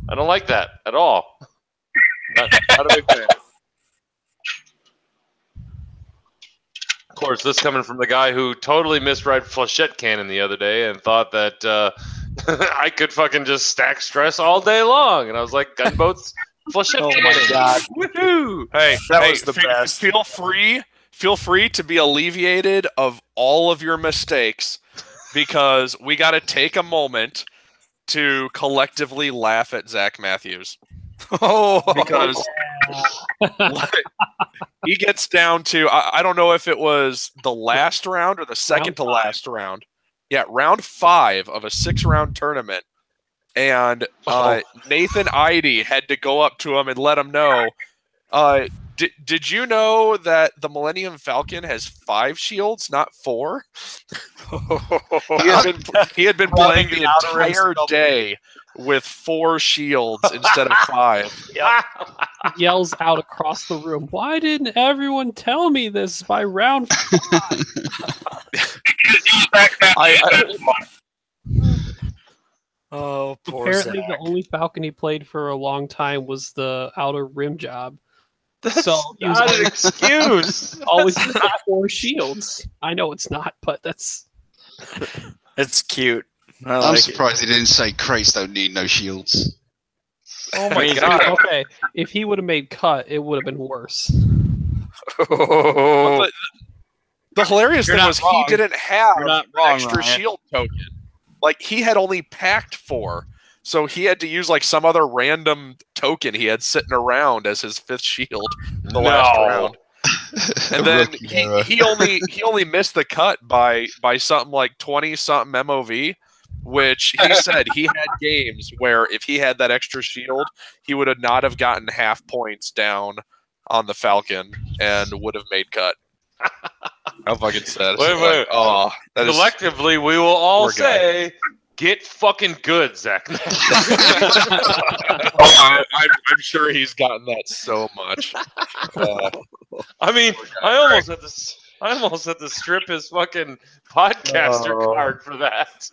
I don't like that at all. Not a big fan. Of course, this coming from the guy who totally misread Flechette Cannon the other day and thought that I could fucking just stack stress all day long. And I was like, gunboats, Flechette Cannon. Oh my god. Woohoo! Hey, That was the best. Feel free to be alleviated of all of your mistakes, because we got to take a moment to collectively laugh at Zach Matthews. Oh, Because He gets down to, I don't know if it was the last round or the second to last round. Yeah, round 5 of a 6-round tournament. And Nathan Idy had to go up to him and let him know, did you know that the Millennium Falcon has 5 shields, not 4? he had been playing the entire day with 4 shields instead of 5. Yep. He yells out across the room, "Why didn't everyone tell me this by round 5?" Oh, poor Apparently, Zach. the only Falcon he played for a long time was the outer rim job. So he was not an excuse. always 4 shields. I know it's not, but that's It's cute. I'm surprised he didn't say crates don't need no shields. Oh my god. okay. If he would have made cut, it would have been worse. The hilarious thing was he didn't have an extra Ryan. shield token. Like, he had only packed 4. So he had to use like some other random token he had sitting around as his 5th shield in the last round. And then he only missed the cut by something like 20-something MOV, which he said he had games where if he had that extra shield, he would have not have gotten half points down on the Falcon and would have made cut. How fucking sad. Wait. Oh, that is, collectively, we will all say, get fucking good, Zach. I'm sure he's gotten that so much. I mean, I almost had to strip his fucking podcaster card for that.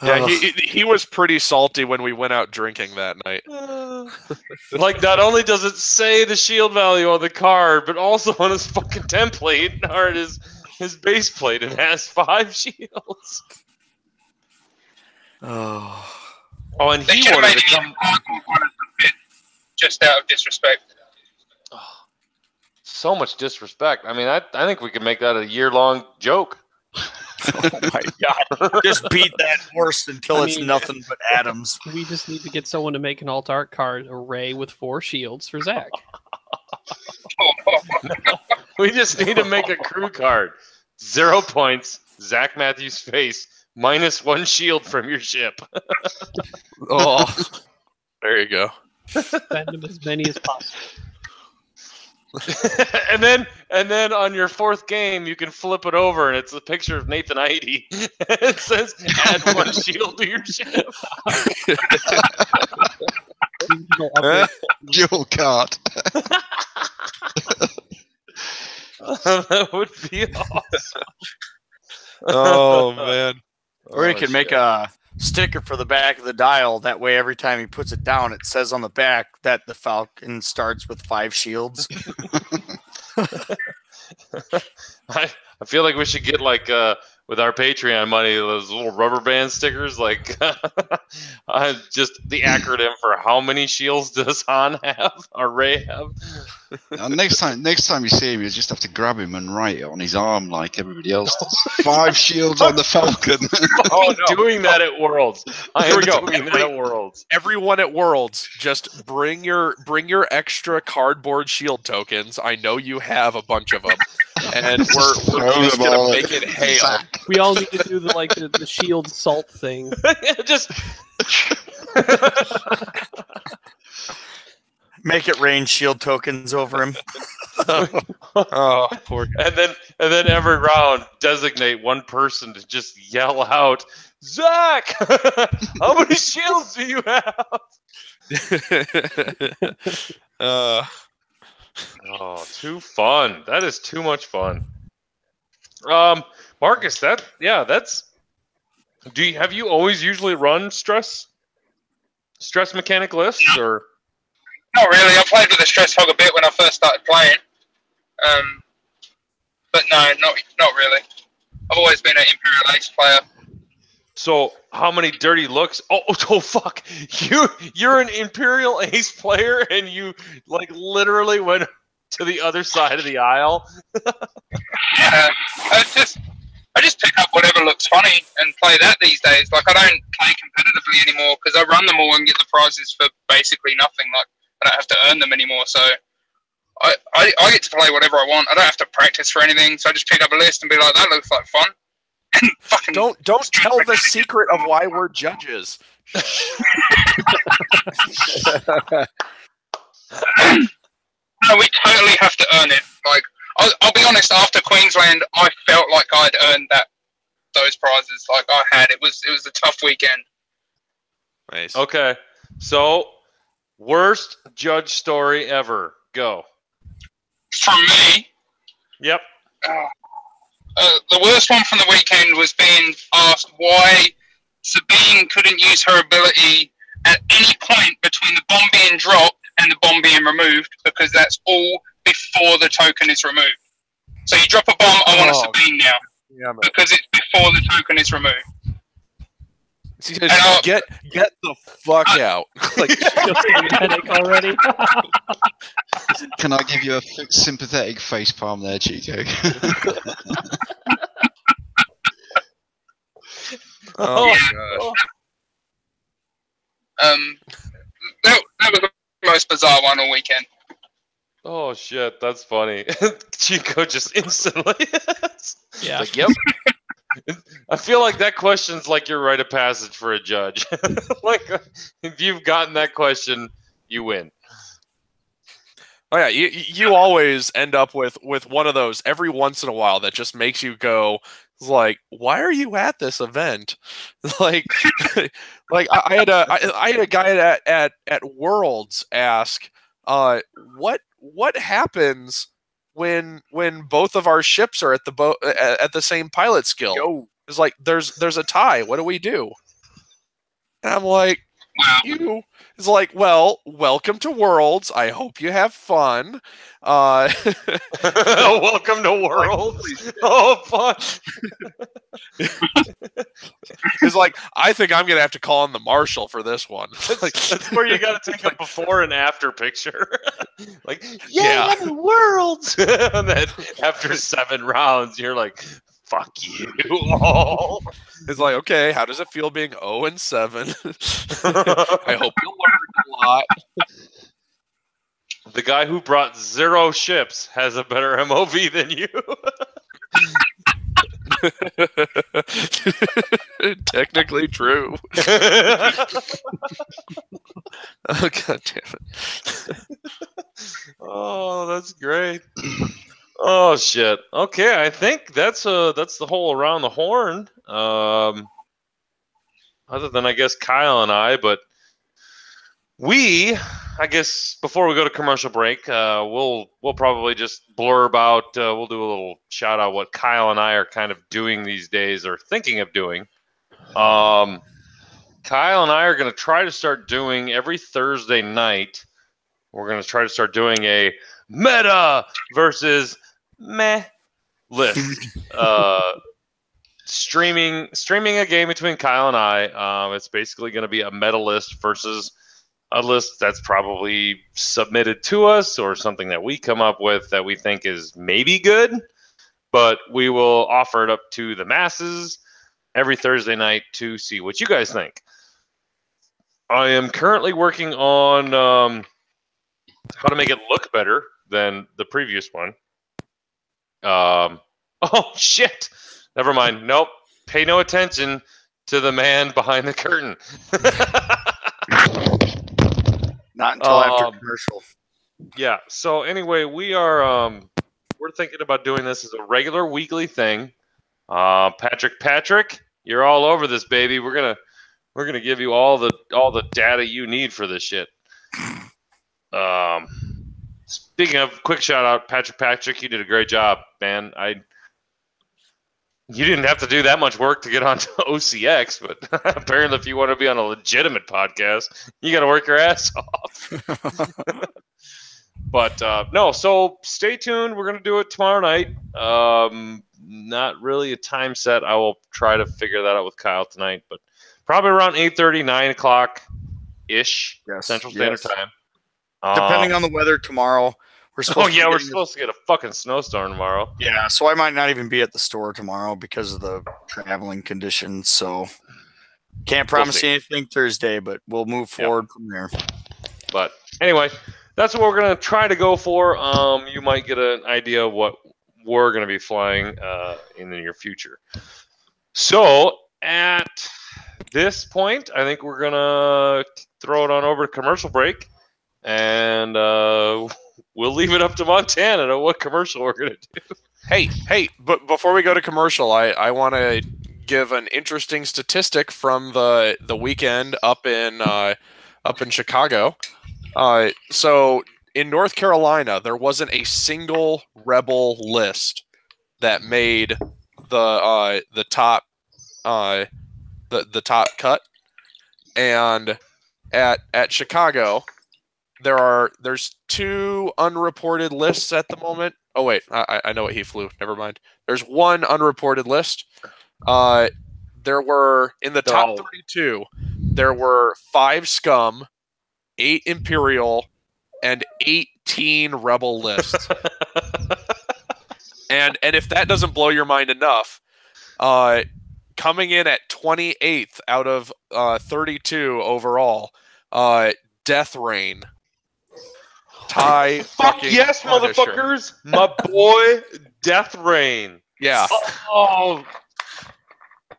Yeah, he was pretty salty when we went out drinking that night. Like, not only does it say the shield value on the card, but also on his fucking template or his base plate, it has 5 shields. Oh, and he wanted to come just out of disrespect. So much disrespect. I mean, I think we could make that a year-long joke. oh my god! Just beat that horse until it's nothing but atoms. We just need to get someone to make an alt art card array with 4 shields for Zach. We just need to make a crew card. 0 points. Zach Matthews' face. -1 shield from your ship. Oh, there you go. Send him as many as possible. and then on your 4th game, you can flip it over, and it's a picture of Nathan Idy. It says, "Add 1 shield to your ship." Dual card. That would be awesome. Oh man. Or you could make a sticker for the back of the dial. That way, every time he puts it down, it says on the back that the Falcon starts with 5 shields. I feel like we should get like with our Patreon money those little rubber band stickers, like just the acronym for how many shields does Han have or Ray have. Next time you see him, you just have to grab him and write it on his arm like everybody else does. 5 shields on the Falcon. Doing that at Worlds. Here we go. Doing that at Worlds. Everyone at Worlds, just bring your extra cardboard shield tokens. I know you have a bunch of them, and we're just gonna make it hail. We all need to do the shield salt thing. Just Make it rain shield tokens over him. Oh, poor guy. and then every round designate one person to just yell out, "Zach, how many shields do you have?" Oh, too fun. That is too much fun. Marcus, that's. Have you always usually run stress mechanic lists or? Not really. I played with the Stress Hog a bit when I first started playing. But no, not really. I've always been an Imperial Ace player. So how many dirty looks? Oh fuck! You're an Imperial Ace player, and you like literally went to the other side of the aisle. It's just I just pick up whatever looks funny and play that these days. Like, I don't play competitively anymore because I run them all and get the prizes for basically nothing. Like, I don't have to earn them anymore. So I get to play whatever I want. I don't have to practice for anything. So I just pick up a list and be like, that looks like fun. And fucking don't tell the secret of why we're judges. No, we totally have to earn it. Like, I'll be honest. After Queensland, I felt like I'd earned those prizes. Like I had. It was a tough weekend. Nice. Okay, so worst judge story ever. Go. From me. Yep. The worst one from the weekend was being asked why Sabine couldn't use her ability at any point between the bomb being dropped and the bomb being removed, because that's all before the token is removed. So you drop a bomb, I want a Sabine now. Yeah, man. Because it's before the token is removed. Get the fuck out. Like, headache already. Can I give you a sympathetic face palm there, Chico? oh Yeah. gosh. That was the most bizarre one all weekend. Oh shit, that's funny. Chico just instantly. Yeah. Like, yep. I feel like that question's like your rite of passage for a judge. Like, if you've gotten that question, you win. Oh yeah, you always end up with one of those every once in a while that just makes you go like, why are you at this event? Like, I had a guy at Worlds ask, what happens when both of our ships are at the same pilot skill? Yo. It's like there's a tie. What do we do? And I'm like, it's like, well, welcome to Worlds. I hope you have fun. Welcome to Worlds. Oh, fun. It's like, I think I'm gonna have to call in the marshal for this one. That's where you got to take a before and after picture. Like, Yeah. Worlds. And then after 7 rounds, you're like, fuck you all. It's like, okay, how does it feel being 0-7? I hope you learned a lot. The guy who brought 0 ships has a better MOV than you. Technically true. Oh, god damn it. Oh, that's great. Oh shit. Okay, I think that's the whole around the horn. Other than I guess Kyle and I, but I guess before we go to commercial break, we'll probably just blurb out. We'll do a little shout out what Kyle and I are kind of doing these days or thinking of doing. Kyle and I are going to try to start doing every Thursday night. We're going to try to start doing a meta versus meh list. Streaming a game between Kyle and I. It's basically going to be a meta list versus a list that's probably submitted to us or something that we come up with that we think is maybe good, but we will offer it up to the masses every Thursday night to see what you guys think. I am currently working on how to make it look better than the previous one. Oh, shit. Never mind. Nope. Pay no attention to the man behind the curtain. Not until after commercial. Yeah. So anyway, we're thinking about doing this as a regular weekly thing. Patrick, you're all over this, baby. We're gonna give you all the data you need for this shit. Speaking of, quick shout out, Patrick, you did a great job, man. You didn't have to do that much work to get onto OCX, but apparently if you want to be on a legitimate podcast, you got to work your ass off. But no, so stay tuned. We're going to do it tomorrow night. Not really a time set. I will try to figure that out with Kyle tonight, but probably around 8:30, 9 o'clock-ish Central Standard Time. Depending on the weather tomorrow, We're supposed we're supposed to get a fucking snowstorm tomorrow. Yeah, so I might not even be at the store tomorrow because of the traveling conditions. So can't promise you anything Thursday, but we'll move forward from there. But anyway, that's what we're gonna try to go for. You might get an idea of what we're gonna be flying in the near future. So at this point, I think we're gonna throw it on over to commercial break, and we'll leave it up to Montana to what commercial we're gonna do. Hey! But before we go to commercial, I want to give an interesting statistic from the weekend up in Chicago. So in North Carolina, there wasn't a single Rebel list that made the top the top cut, and at Chicago there's 2 unreported lists at the moment. Oh wait, I know what he flew. Never mind. There's 1 unreported list. There were in the top 32. There were 5 Scum, 8 Imperial, and 18 Rebel lists. and if that doesn't blow your mind enough, coming in at 28th out of 32 overall, Death Rain. Fuck yes, Punisher. Motherfuckers! My boy, Death Rain. Yeah. Oh.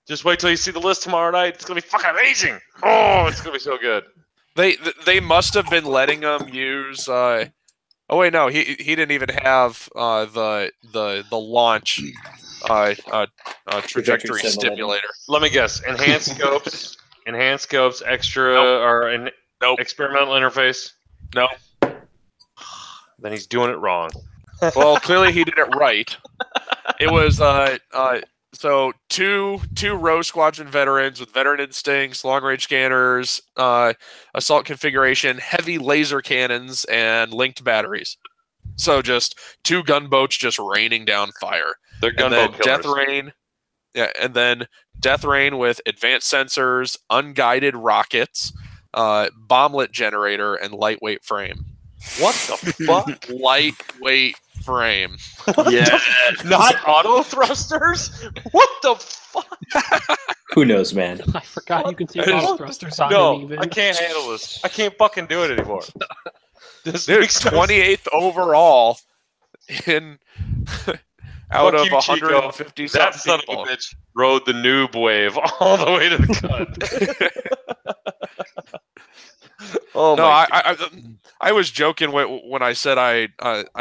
Just wait till you see the list tomorrow night. It's gonna be fucking amazing. Oh, it's gonna be so good. They must have been letting him use. Oh wait, no, he didn't even have the launch trajectory stimulator. Let me guess. Enhanced scopes, extra Nope. Experimental interface. No. Then he's doing it wrong. Well, clearly he did it right. It was so two row squadron veterans with veteran instincts, long range scanners, assault configuration, heavy laser cannons, and linked batteries. So just 2 gunboats just raining down fire. They're gunboat killers. Death Rain. Yeah, and then Death Rain with advanced sensors, unguided rockets, bomblet generator, and lightweight frame. What the fuck? Lightweight frame. Yeah. Not auto thrusters? What the fuck? Who knows, man? I forgot you can take auto thrusters on No, even. I can't handle this. I can't fucking do it anymore. This Dude, makes no 28th overall in out Fuck of you, 150 Chico. That son people. of a bitch rode the noob wave all the way to the cut. Oh No, my I was joking when I said I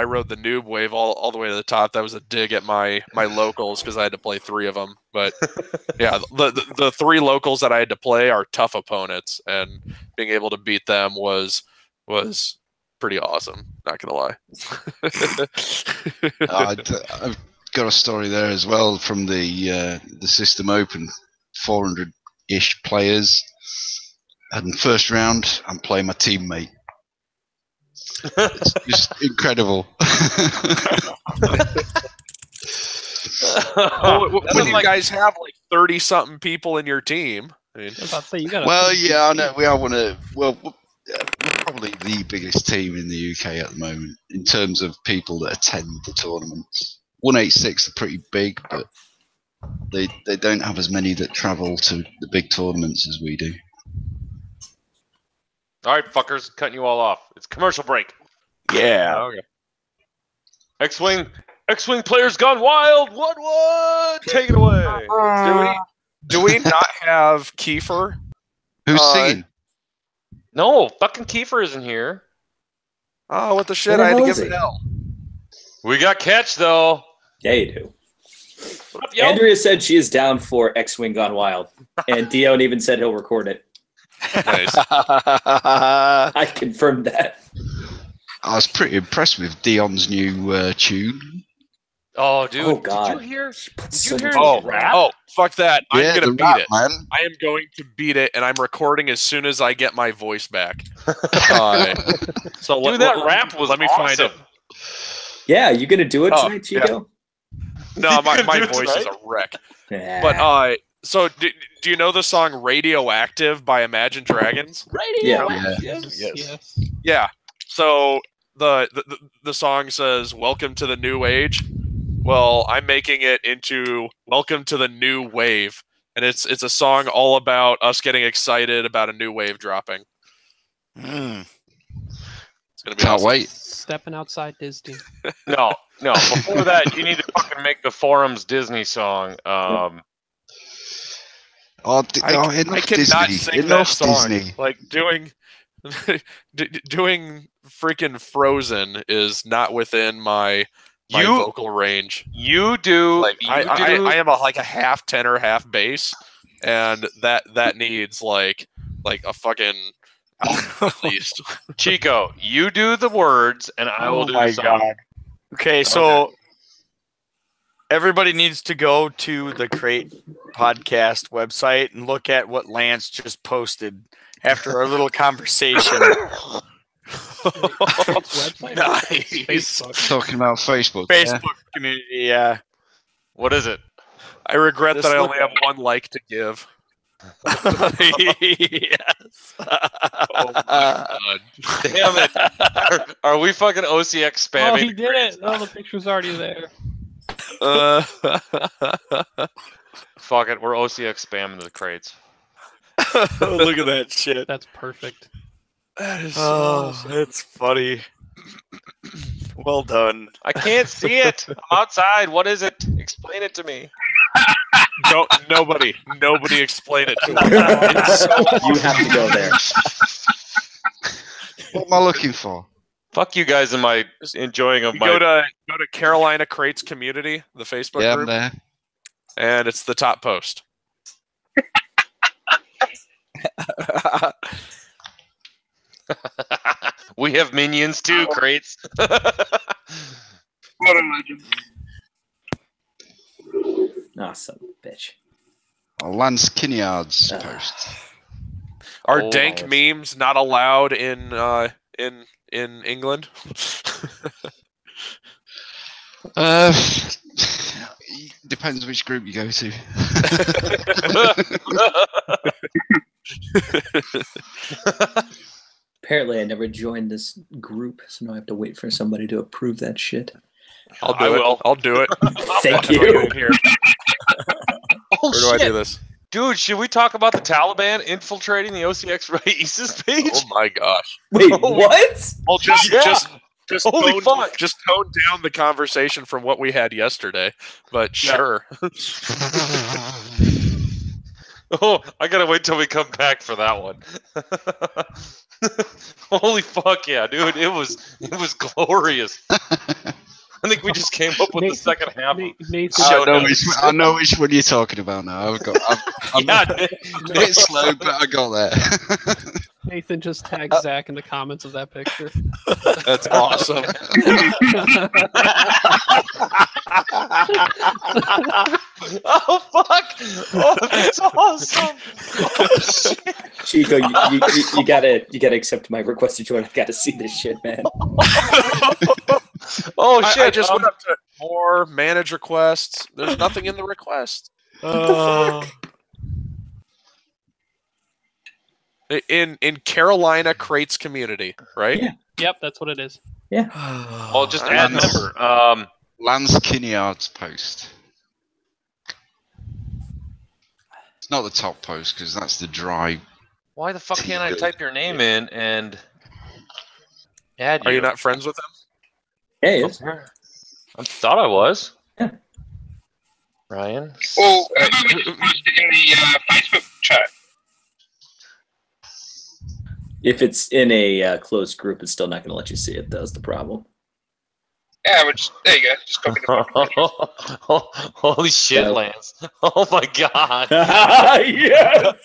rode the noob wave all the way to the top. That was a dig at my locals because I had to play 3 of them. But yeah, the 3 locals that I had to play are tough opponents, and being able to beat them was pretty awesome. Not gonna lie. I've got a story there as well from the System Open, 400-ish players. And first round, I'm playing my teammate. It's just incredible. When you guys have like 30-something people in your team, I mean, I was about to say, you gotta. Well, yeah, I know. We are we're probably the biggest team in the UK at the moment in terms of people that attend the tournaments. 186 are pretty big, but they don't have as many that travel to the big tournaments as we do. All right, fuckers, cutting you all off. It's commercial break. Yeah. okay. X-Wing players gone wild. What? Take it away. Do we not have Kiefer? Who's singing? No, fucking Kiefer isn't here. Oh, what the shit! Where I had the to hell give is it L. We got Catch though. Yeah, you do. What up, yo? Andrea said she is down for X-Wing Gone Wild, and Dion even said he'll record it. Nice. I confirmed that. I was pretty impressed with Dion's new tune. Oh, dude. Oh, God. Did you hear? Did you hear Oh, the rap? oh, fuck that! I'm Yeah, gonna the beat rap, it. man. I am going to beat it, and I'm recording as soon as I get my voice back. So Dude, that rap was Let me find awesome. it. Yeah, you gonna do it Oh, tonight, Chico? No, my gonna do it voice is tonight? a wreck. Yeah. But so do you know the song "Radioactive" by Imagine Dragons? Yeah. Yes. Yeah. So the song says "Welcome to the New Age." Well, I'm making it into "Welcome to the New Wave," and it's a song all about us getting excited about a new wave dropping. It's gonna be Can't awesome. wait. Stepping outside Disney. No. Before that, you need to fucking make the Forum's Disney song. I Enough cannot Disney. sing that Enough song. Disney. Like doing freaking Frozen is not within my vocal range. You do. Like I am like a half tenor, half bass, and that needs like a fucking album at least. Chico, you do the words, and I will do the song. God. Okay, so everybody needs to go to the Crate Podcast website and look at what Lance just posted after our little conversation. Website? Nice. Talking about Facebook. Facebook community, yeah. What is it? I regret Just that I look only have one like to give. Yes. Oh my God. Damn it! Are we fucking OCX spamming? Oh, he did it! Oh, the picture's already there. Fuck it, we're OCX spamming the crates. Look at that shit. That's perfect. That is That's funny. Well done. I can't see it. I'm outside. What is it? Explain it to me. Nobody explain it to me. You have to go there. What am I looking for? Fuck you guys and my enjoying of You my. go to Carolina Crates Community, the Facebook Yeah, I'm group, there. and it's the top post. We have minions too, crates. What a legend. Ah, son of a bitch. Lance Kinyard's post. Are Oh, dank nice. memes not allowed in England? Depends which group you go to. Apparently, I never joined this group, so now I have to wait for somebody to approve that shit. I'll do it. I'll do it. Thank How do I you. get in here? Oh, Where do I shit. do this? Dude, should we talk about the Taliban infiltrating the OCX Races page? Oh my gosh! Wait, what? Well, just Holy fuck. Just tone down the conversation from what we had yesterday. But sure. Oh, I gotta wait till we come back for that one. Holy fuck yeah, dude! It was glorious. I think we just came up with the second half. Nathan, I know which one you're talking about now. I'm Yeah, a bit slow, but I got there. Nathan just tagged Zach in the comments of that picture. That's awesome. Oh fuck! Oh, that's awesome! Oh, shit. Chico, you gotta accept my request to join. I gotta see this shit, man. Oh shit! I just went up to more manage requests. There's nothing in the request. In Carolina Crates Community, right? Yeah. Yep, that's what it is. Yeah. I'll just add number. Lance Kinyard's post. It's not the top post because that's the dry. Why the fuck can't I type your name in and add you? Are you not friends with him? Yeah, he is. I thought I was. Yeah. Ryan. Well, how about we just post it in the Facebook chat? If it's in a closed group, it's still not going to let you see it. That's the problem. Yeah, there you go. Just copy the Holy shit, Yeah. Lance. Oh my god. Yes!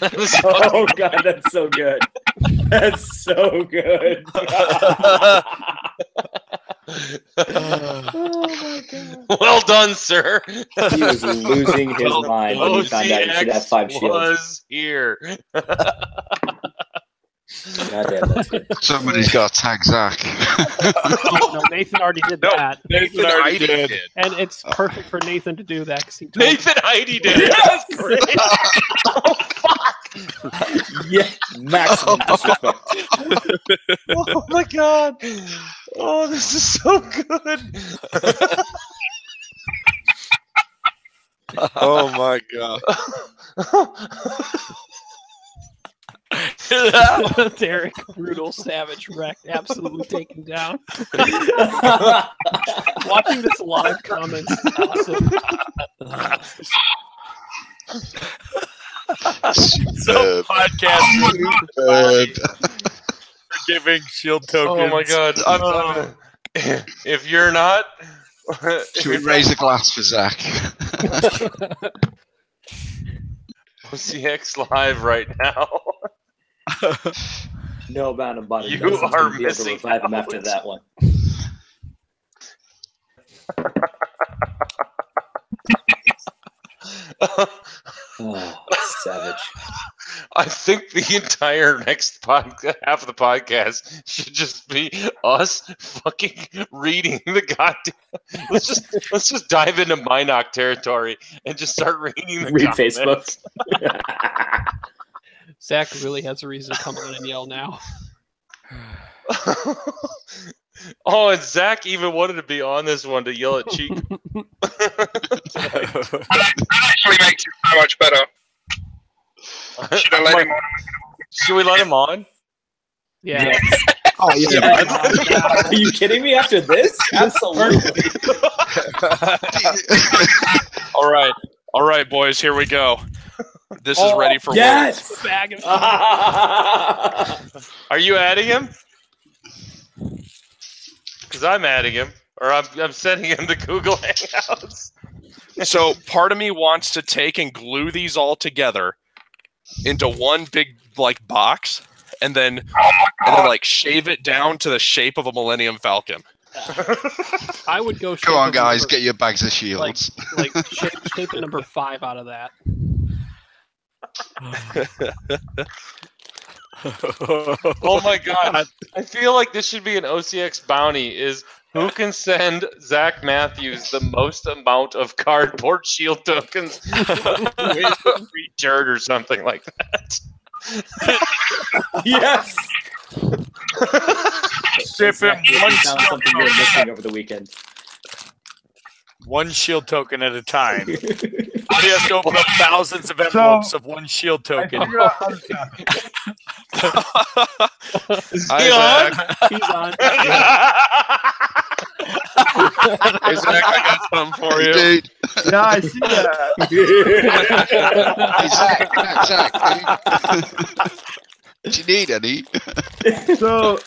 That was Oh, God, that's so good. That's so good. Oh, my God. well done, sir. He was losing his mind when he found out he should have 5 shields. was here. Goddamn, that's good. Somebody's got to tag Zach. No, Nathan already did that. Nathan already did. And it's perfect for Nathan to do that. 'Cause he told Nathan Heidi did it. Yes! Great. Oh, fuck. Yeah, maximum disrespect. Oh my god! Oh, this is so good. Oh my god. Derek, brutal, savage, wrecked, absolutely taken down. Watching this live comments is awesome. So podcast for giving shield tokens. Oh my god! If you're not, Should we raise a glass for Zach? OCX live right now. No amount of money. You Dustin's are gonna be able to missing revive him out. after that one. Oh, savage. I think the entire next half of the podcast should just be us fucking reading the goddamn. Let's just dive into Minoc territory and just start reading the Read comments. Facebook. Zach really has a reason to come on and yell now. Oh, and Zach even wanted to be on this one to yell at Cheek. That actually makes it so much better. Should I let him on? Should we let him on? Yeah. Oh yeah. Are you kidding me after this? Absolutely. All right, boys, here we go. This is ready for yes! Bag of Are you adding him? Because I'm adding him, or I'm sending him to Google Hangouts. So part of me wants to take and glue these all together into one big box, and then like shave it down to the shape of a Millennium Falcon. I would go. Come on, guys, get your bags of shields. Like shape a number 5 out of that. Oh my god! I feel like this should be an OCX bounty. Is who can send Zach Matthews the most amount of cardboard shield tokens with free shirt or something like that? Yes! Ship him one Found something you were missing over the weekend. one shield token at a time. He has to open up thousands of envelopes of one shield token. Is he on? He's on. Hey, Zach, I got something for you. Dude. Yeah, I see that. Hey, Zach. Do you need any? So,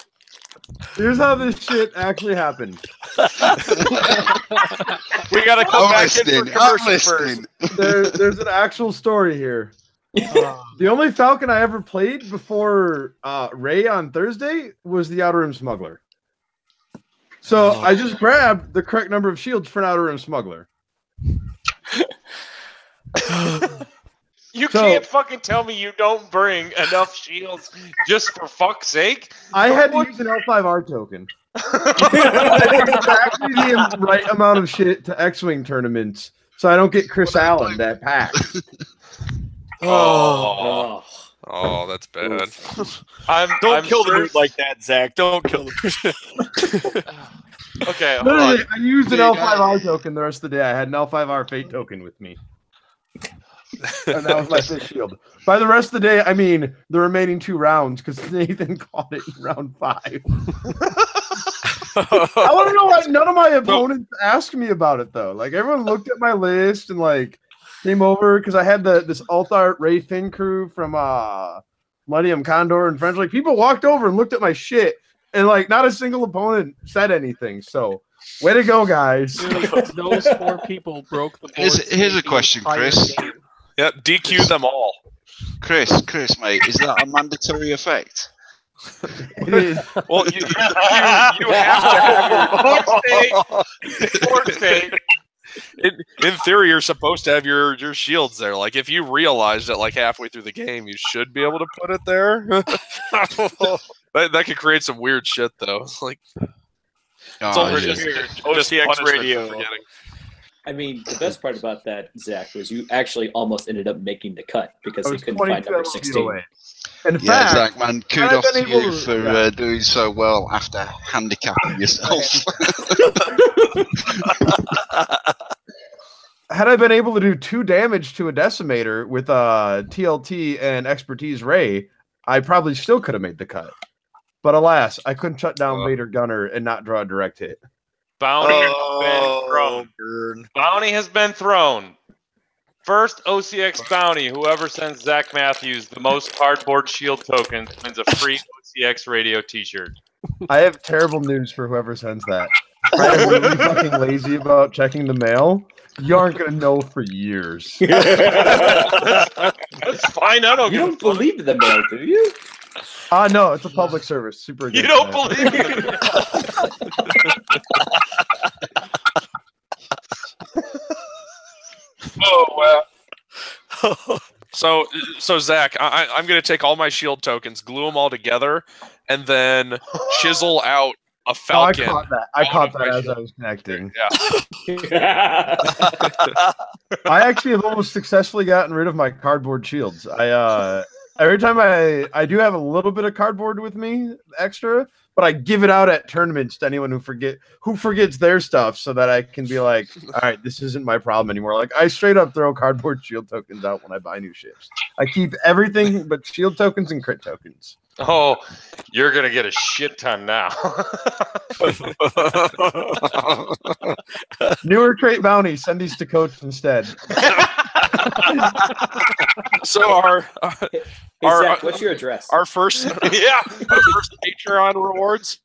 here's how this shit actually happened. We gotta come back in for commercial listening. first. There's an actual story here. The only Falcon I ever played before Ray on Thursday was the Outer Rim Smuggler. So I just grabbed the correct number of shields for an Outer Rim Smuggler. You can't fucking tell me you don't bring enough shields just for fuck's sake. I had to use an L5R token. It's actually the right amount of shit to X-Wing tournaments, so I don't get Chris Allen that pack. Oh, that's bad. Don't kill the root like that, Zach. Don't kill the Okay, hold Literally, on. I used an L5R token the rest of the day. I had an L5R Fate token with me. And that was my fifth shield. By the rest of the day, I mean the remaining 2 rounds, because Nathan caught it in round 5. I want to know why none of my opponents asked me about it, though. Like, everyone looked at my list and, like, came over, because I had this alt-art Ray Finn crew from Millennium Condor and French. Like, people walked over and looked at my shit, and, like, not a single opponent said anything. So, way to go, guys. Those 4 people broke the board. Here's a question, Chris. Yep, DQ them all. Chris, mate, is that a mandatory effect? It is. Well, you have to have your in theory, you're supposed to have your shields there. Like, if you realized it like halfway through the game, you should be able to put it there. That could create some weird shit, though. Like, it's all just OCX punishment for radio. forgetting. I mean, the best part about that, Zach, was you actually almost ended up making the cut because I you was couldn't find 22 number feet 16. away. In Yeah, fact, Zach, man, kudos I've to been you able for doing so well after handicapping yourself. had I been able to do 2 damage to a decimator with TLT and expertise Ray, I probably still could have made the cut. But alas, I couldn't shut down Vader Gunner and not draw a direct hit. Bounty has been thrown. Bounty has been thrown. First OCX bounty, whoever sends Zach Matthews the most cardboard shield tokens wins a free OCX radio t-shirt. I have terrible news for whoever sends that. I am really fucking lazy about checking the mail. You aren't going to know for years. That's fine. I don't You don't believe the mail, do you? No, it's a public service. Super. You don't believe it. Oh wow. So Zach, I'm going to take all my shield tokens, glue them all together, and then chisel out a falcon. I caught that as I was connecting. Yeah. I actually have almost successfully gotten rid of my cardboard shields. Every time I do have a little bit of cardboard with me extra, but I give it out at tournaments to anyone who forgets their stuff, so that I can be like, all right, this isn't my problem anymore. Like, I straight up throw cardboard shield tokens out when I buy new ships. I keep everything but shield tokens and crit tokens. Oh, you're gonna get a shit ton now. Newer trait bounty. Send these to coach instead. So Zach, what's your address? Our first Patreon rewards.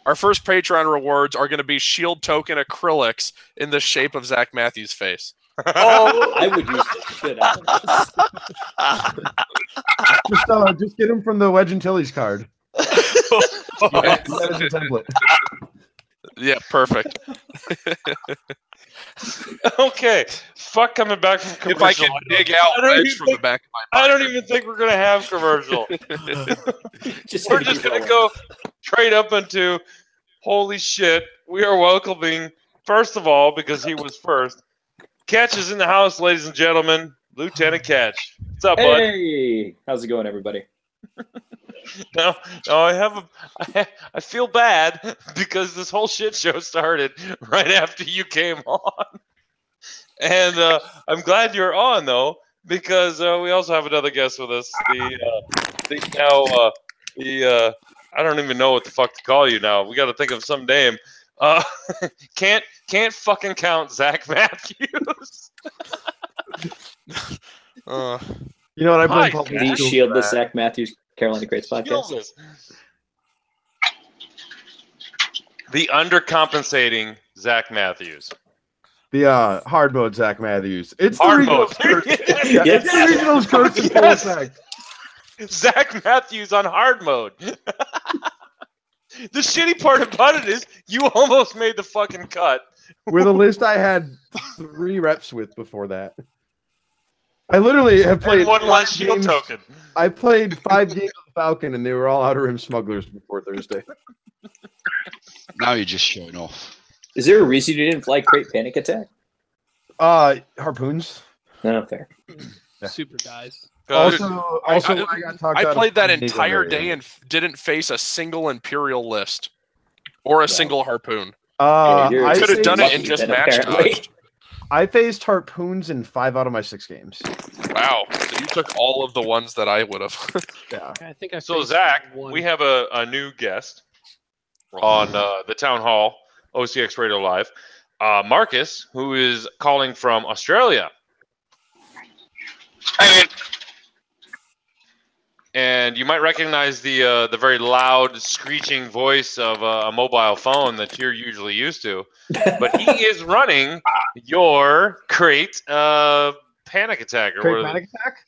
Our first Patreon rewards are going to be shield token acrylics in the shape of Zach Matthews' face. Oh, I would use the shit out of this. Just get him from the Wedge Antilles card. That is a template. Yeah, perfect. Okay, fuck coming back from commercial. If I can dig out Wedge from the back of my I don't even think we're gonna have commercial. We're just gonna go straight up into holy shit. We are welcoming, first of all, because he was first. Catch is in the house, ladies and gentlemen. Lieutenant Catch. What's up, bud? Hey, how's it going, everybody? No, I feel bad because this whole shit show started right after you came on, and I'm glad you're on though because we also have another guest with us. I don't even know what the fuck to call you now. We got to think of some name. Can't fucking count Zach Matthews. You know what? I blame the Shieldless Zach Matthews Carolina Greats podcast. The undercompensating Zach Matthews. The hard mode Zach Matthews. It's hard the mode. It's the regional's curse in full effect. Zach Matthews on hard mode. The shitty part about it is you almost made the fucking cut. With a list I had 3 reps with before that. I literally have played one less shield token. I played 5 games of Falcon, and they were all Outer Rim smugglers before Thursday. Now you're just showing off. Is there a reason you didn't fly Crate Panic Attack? Harpoons. No, fair. Yeah. Super guys. Also, I played that entire day and didn't face a single Imperial list or a single Harpoon. I could have done it in just match dodge. I faced Harpoons in 5 out of my 6 games. Wow. So you took all of the ones that I would have. Yeah. I think I So, Zach, we have a new guest on the Town Hall OCX Radio Live. Marcus, who is calling from Australia. And you might recognize the very loud, screeching voice of a mobile phone that you're usually used to. But he is running your Crate Panic Attack. Crate Panic Attack?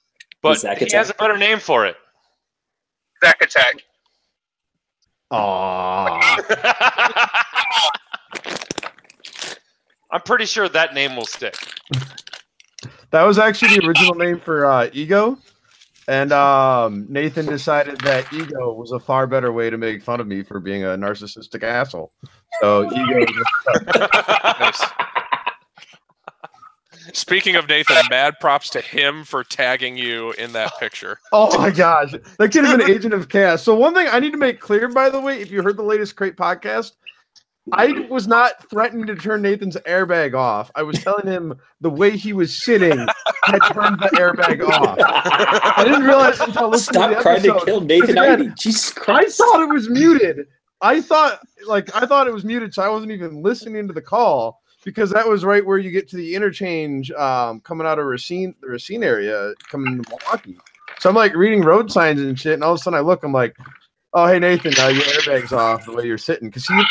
But he has a better name for it. Zach Attack. Aww. I'm pretty sure that name will stick. That was actually the original name for Ego. And Nathan decided that Ego was a far better way to make fun of me for being a narcissistic asshole. So Ego. Nice. Speaking of Nathan, mad props to him for tagging you in that picture. Oh my gosh, that kid is an agent of chaos. So one thing I need to make clear, by the way, if you heard the latest Crate podcast, I was not threatening to turn Nathan's airbag off. I was telling him the way he was sitting had turned the airbag off. I didn't realize until listening to the trying episode. to kill Nathan Again, Jesus I Christ. thought it was muted. I thought it was muted, so I wasn't even listening to the call because that was right where you get to the interchange coming out of the Racine area coming to Milwaukee. So I'm like reading road signs and shit, and all of a sudden I look, I'm like, oh, hey, Nathan, your airbag's off the way you're sitting. Because he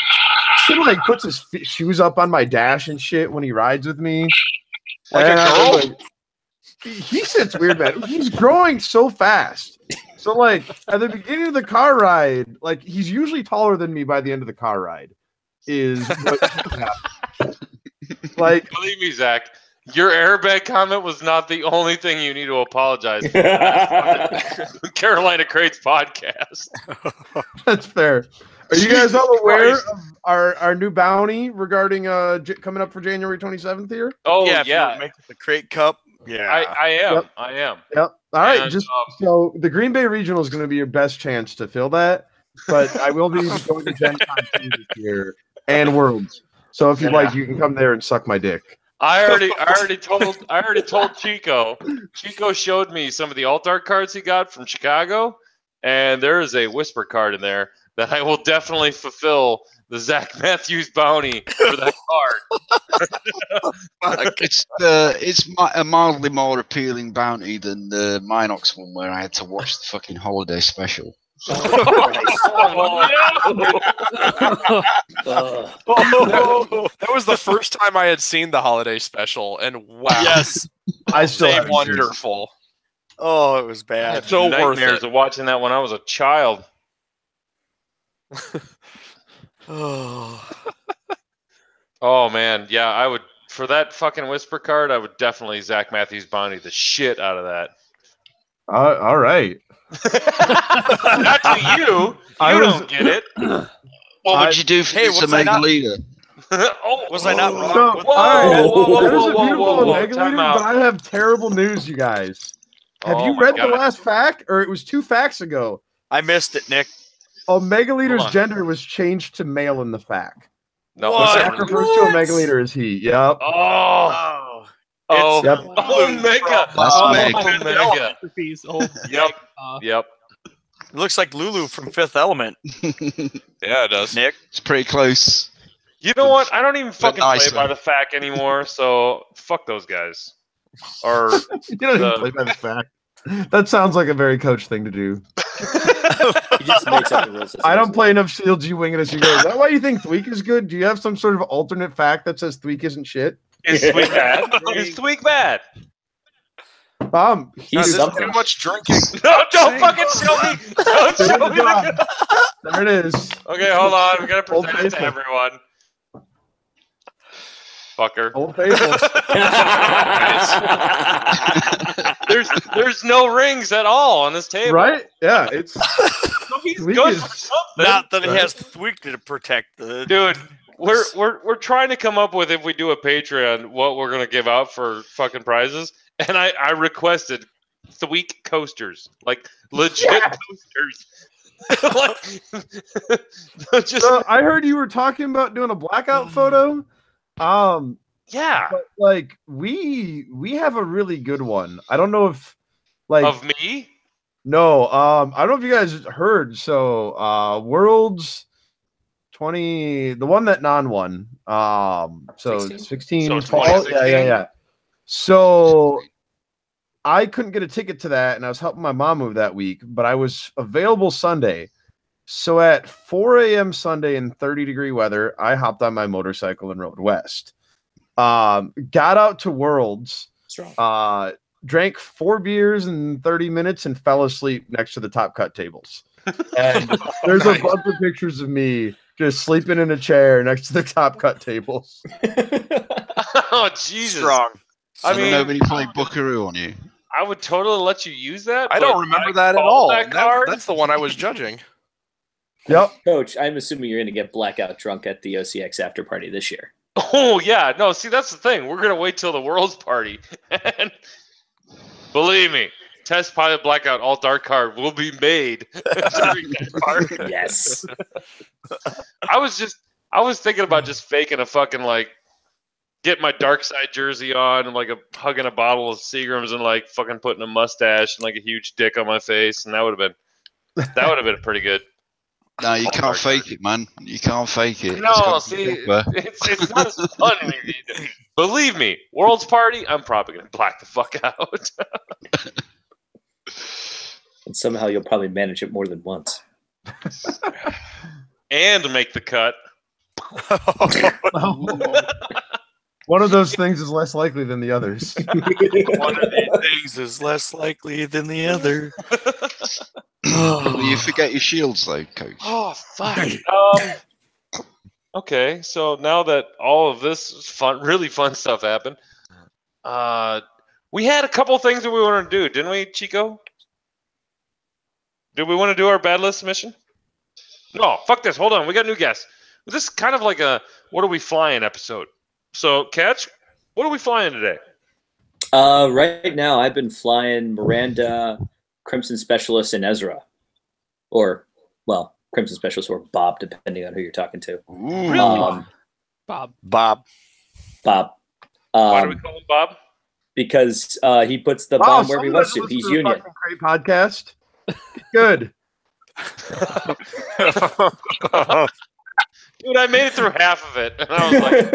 like puts his shoes up on my dash and shit when he rides with me. Like a girl? Like, he sits weird, man. He's growing so fast. So, like, at the beginning of the car ride, like, he's usually taller than me by the end of the car ride. Is what happens. Like, believe me, Zach, your airbag comment was not the only thing you need to apologize for. Carolina Crates podcast. That's fair. Are you guys all aware of our new bounty regarding coming up for January 27th here? Oh yeah, yeah. Make the Crate Cup. Yeah, I am. Yep. I am. Yep. All right. And, So the Green Bay Regional is going to be your best chance to fill that, but I will be going to Gen Con this year and Worlds. So if you'd like, you can come there and suck my dick. I already told Chico. Chico showed me some of the alt art cards he got from Chicago, and there is a Whisper card in there that I will definitely fulfill the Zach Matthews bounty for that card. It's a mildly more appealing bounty than the Minox one where I had to watch the fucking holiday special. That was the first time I had seen the holiday special, and wow, yes, I still they have wonderful. Oh, it was bad. So worth nightmares it. of watching that when I was a child. Oh man, yeah, I would for that fucking Whisper card. I would definitely Zach Matthews bounty the shit out of that. All right. Not to you. You don't get it. What would you do for this Omega Leader? Was I not wrong? So, there's a beautiful whoa, Omega time Leader, out. but I have terrible news, you guys. Have Oh you my read the God. last fact, or it was 2 facts ago? I missed it, Nick. Omega Leader's Hold on. gender was changed to male in the fact. No, What? Zach refers to Omega Leader as he. Yep. Oh, Oh, Yep. Omega. That's Meg. Omega. Oh, Yep. Yep. it looks like Lulu from Fifth Element. Yeah, it does. Nick, It's pretty close. You know what? I don't even fucking nice play by one. the fact anymore. So fuck those guys. Or You don't even play by the fact. That sounds like a very coach thing to do. He just makes up the rules. I don't play enough CLG wing it as you go. Is that why you think Thweek is good? Do you have some sort of alternate fact that says Thweek isn't shit? is Tweak bad? Is Tweak bad? He's There's something. too much drinking. No, don't fucking show me. Don't show me. The... There it is. Okay, hold on. We gotta Old present it to faithful. everyone. Fucker. Old faithful. There's no rings at all on this table. Right? Yeah, it's So he's Tweak good is- for something. not that it has Thweek to protect the Dude, we're trying to come up with, if we do a Patreon, what we're gonna give out for fucking prizes. And I requested Thweek coasters, like legit coasters. Like, just So I heard you were talking about doing a blackout photo. yeah, But like we have a really good one. I don't know if like of me. no, I don't know if you guys heard. So Worlds 20, the one that Non won. So 16 So fall. 2016? Yeah. So I couldn't get a ticket to that, and I was helping my mom move that week, but I was available Sunday. So at 4 a.m. Sunday in 30-degree weather, I hopped on my motorcycle and rode west. Got out to Worlds, drank 4 beers in 30 minutes, and fell asleep next to the top cut tables. And there's a bunch of pictures of me just sleeping in a chair next to the top cut tables. Oh Jesus! strong. I mean, nobody played Buckaroo on you. I would totally let you use that. I but don't remember that at called all. that card. That's the one I was judging. Yep. Coach, I'm assuming you're going to get blackout drunk at the OCX after party this year. Oh yeah, no. See, that's the thing. We're gonna wait till the World's Party, and believe me, Test Pilot Blackout Alt Dark card will be made. Yes. I was thinking about just faking a fucking like, get my Dark Side jersey on and like hugging a bottle of Seagrams and like fucking putting a mustache and like a huge dick on my face, and that would have been pretty good. No, you can't fake it, man. You can't fake it. No, see, it's not as fun. Believe me, World's Party, I'm probably gonna black the fuck out. And somehow you'll probably manage it more than once. And make the cut. One of those things is less likely than the others. One of these things is less likely than the other. You forget your shields, though, Coach. Oh, fuck. Okay, so now that all of this really fun stuff happened, we had a couple things that we wanted to do, didn't we, Chico? Did we want to do our bad list mission? No, fuck this. Hold on. We got new guests. This is kind of like a what are we flying episode. So, Catch, what are we flying today? Right now, I've been flying Miranda, Crimson Specialist, and Ezra. Or, well, Crimson Specialist or Bob, depending on who you're talking to. Really? Bob. Bob. Why do we call him Bob? Because he puts the bomb wherever he wants to. He's Union. Great podcast. Good. Dude, I made it through half of it, and I was like,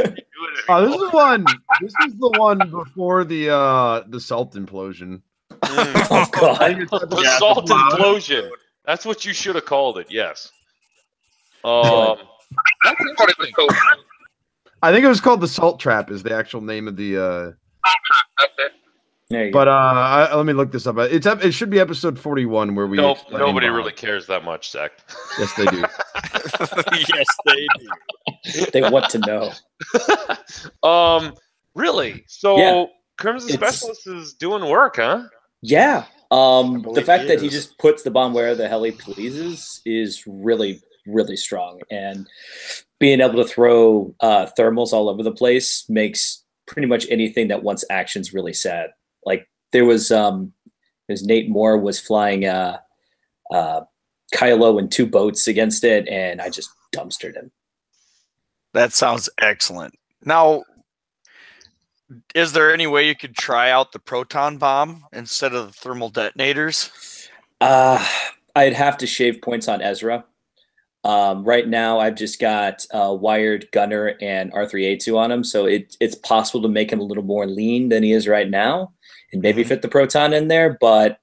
This is the one before the salt implosion. Oh god. The salt implosion. That's what you should have called it, yes. That's what it was called. I think it was called the Salt Trap is the actual name of the That's it. There you but go. let me look this up. It should be episode 41 where we nobody really cares that much, Zach. Yes, they do. Yes, they do. They want to know. Really? So Yeah. Crimson Specialist is doing work, huh? Yeah. The believe fact he that he is. just puts the bomb where the hell he pleases is really, really strong. And being able to throw thermals all over the place makes pretty much anything that wants actions really sad. Like there was Nate Moore was flying Kylo in 2 boats against it, and I just dumpstered him. That sounds excellent. Now, is there any way you could try out the proton bomb instead of the thermal detonators? I'd have to shave points on Ezra. Right now, I've just got wired gunner and R3A2 on him, so it's possible to make him a little more lean than he is right now, and maybe fit the proton in there. But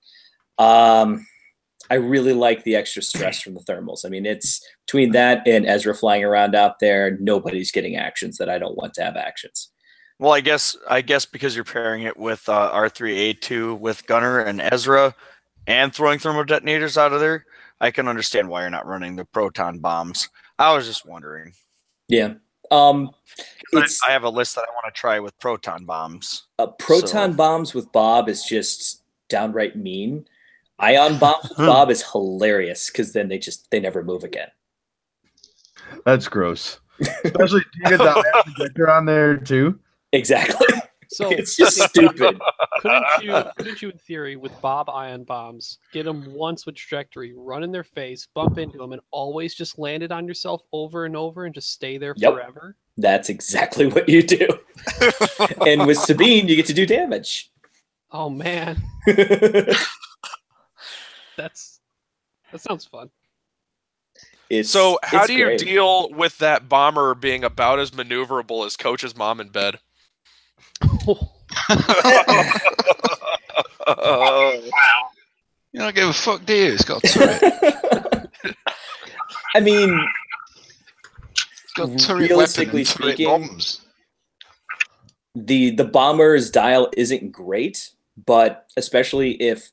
I really like the extra stress from the thermals. I mean, it's between that and Ezra flying around out there, nobody's getting actions that I don't want to have actions. Well, I guess because you're pairing it with R3A2 with gunner and Ezra, and throwing thermal detonators out of there, I can understand why you're not running the proton bombs. I was just wondering. Yeah. I have a list that I want to try with proton bombs. Proton bombs with Bob is just downright mean. Ion bombs with Bob is hilarious because then they never move again. That's gross. Especially do you get that projector on there too. Exactly. So It's just stupid. Couldn't you, in theory, with Bob ion bombs, get them once with trajectory, run in their face, bump into them, and always just land it on yourself over and over and just stay there Yep. forever? That's exactly what you do. And with Sabine, you get to do damage. Oh man, that sounds fun. So how do you great. deal with that bomber being about as maneuverable as Coach's mom in bed? You don't give a fuck, do you? It's got a turret. I mean, It's got a turret realistically weapon and turret speaking, bombs. the bomber's dial isn't great, but especially if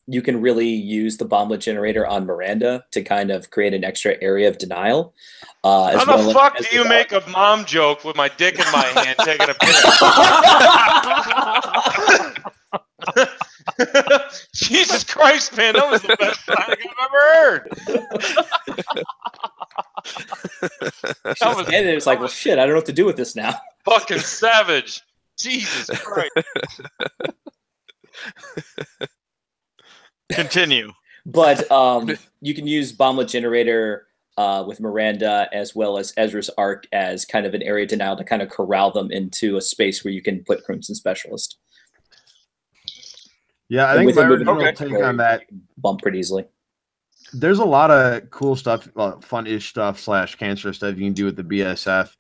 you can really use the bomblet generator on Miranda to kind of create an extra area of denial. How the fuck do you make a mom joke with my dick in my hand taking a piss? Jesus Christ, man, that was the best thing I've ever heard. And it's like, well, shit, I don't know what to do with this now. Fucking savage. Jesus Christ. Continue. But you can use Bomblet Generator with Miranda as well as Ezra's Arc as kind of an area denial to kind of corral them into a space where you can put Crimson Specialist. Yeah, I think my original take on that bump pretty easily. There's a lot of cool stuff, fun-ish stuff / cancerous stuff you can do with the BSF.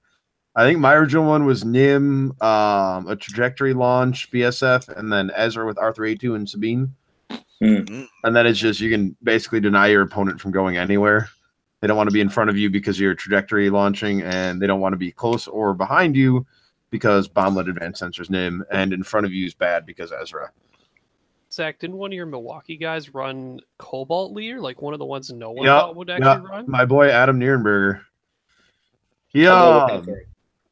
I think my original one was Nim, a trajectory launch BSF, and then Ezra with Arthur A2 and Sabine. Mm. And then it's just you can basically deny your opponent from going anywhere. They don't want to be in front of you because you're trajectory launching, and they don't want to be close or behind you because Bomblet Advanced Sensors Nim, and in front of you is bad because Ezra. Zach, didn't one of your Milwaukee guys run Cobalt Leader? Like one of the ones no one thought would actually run? My boy Adam Nierenberger.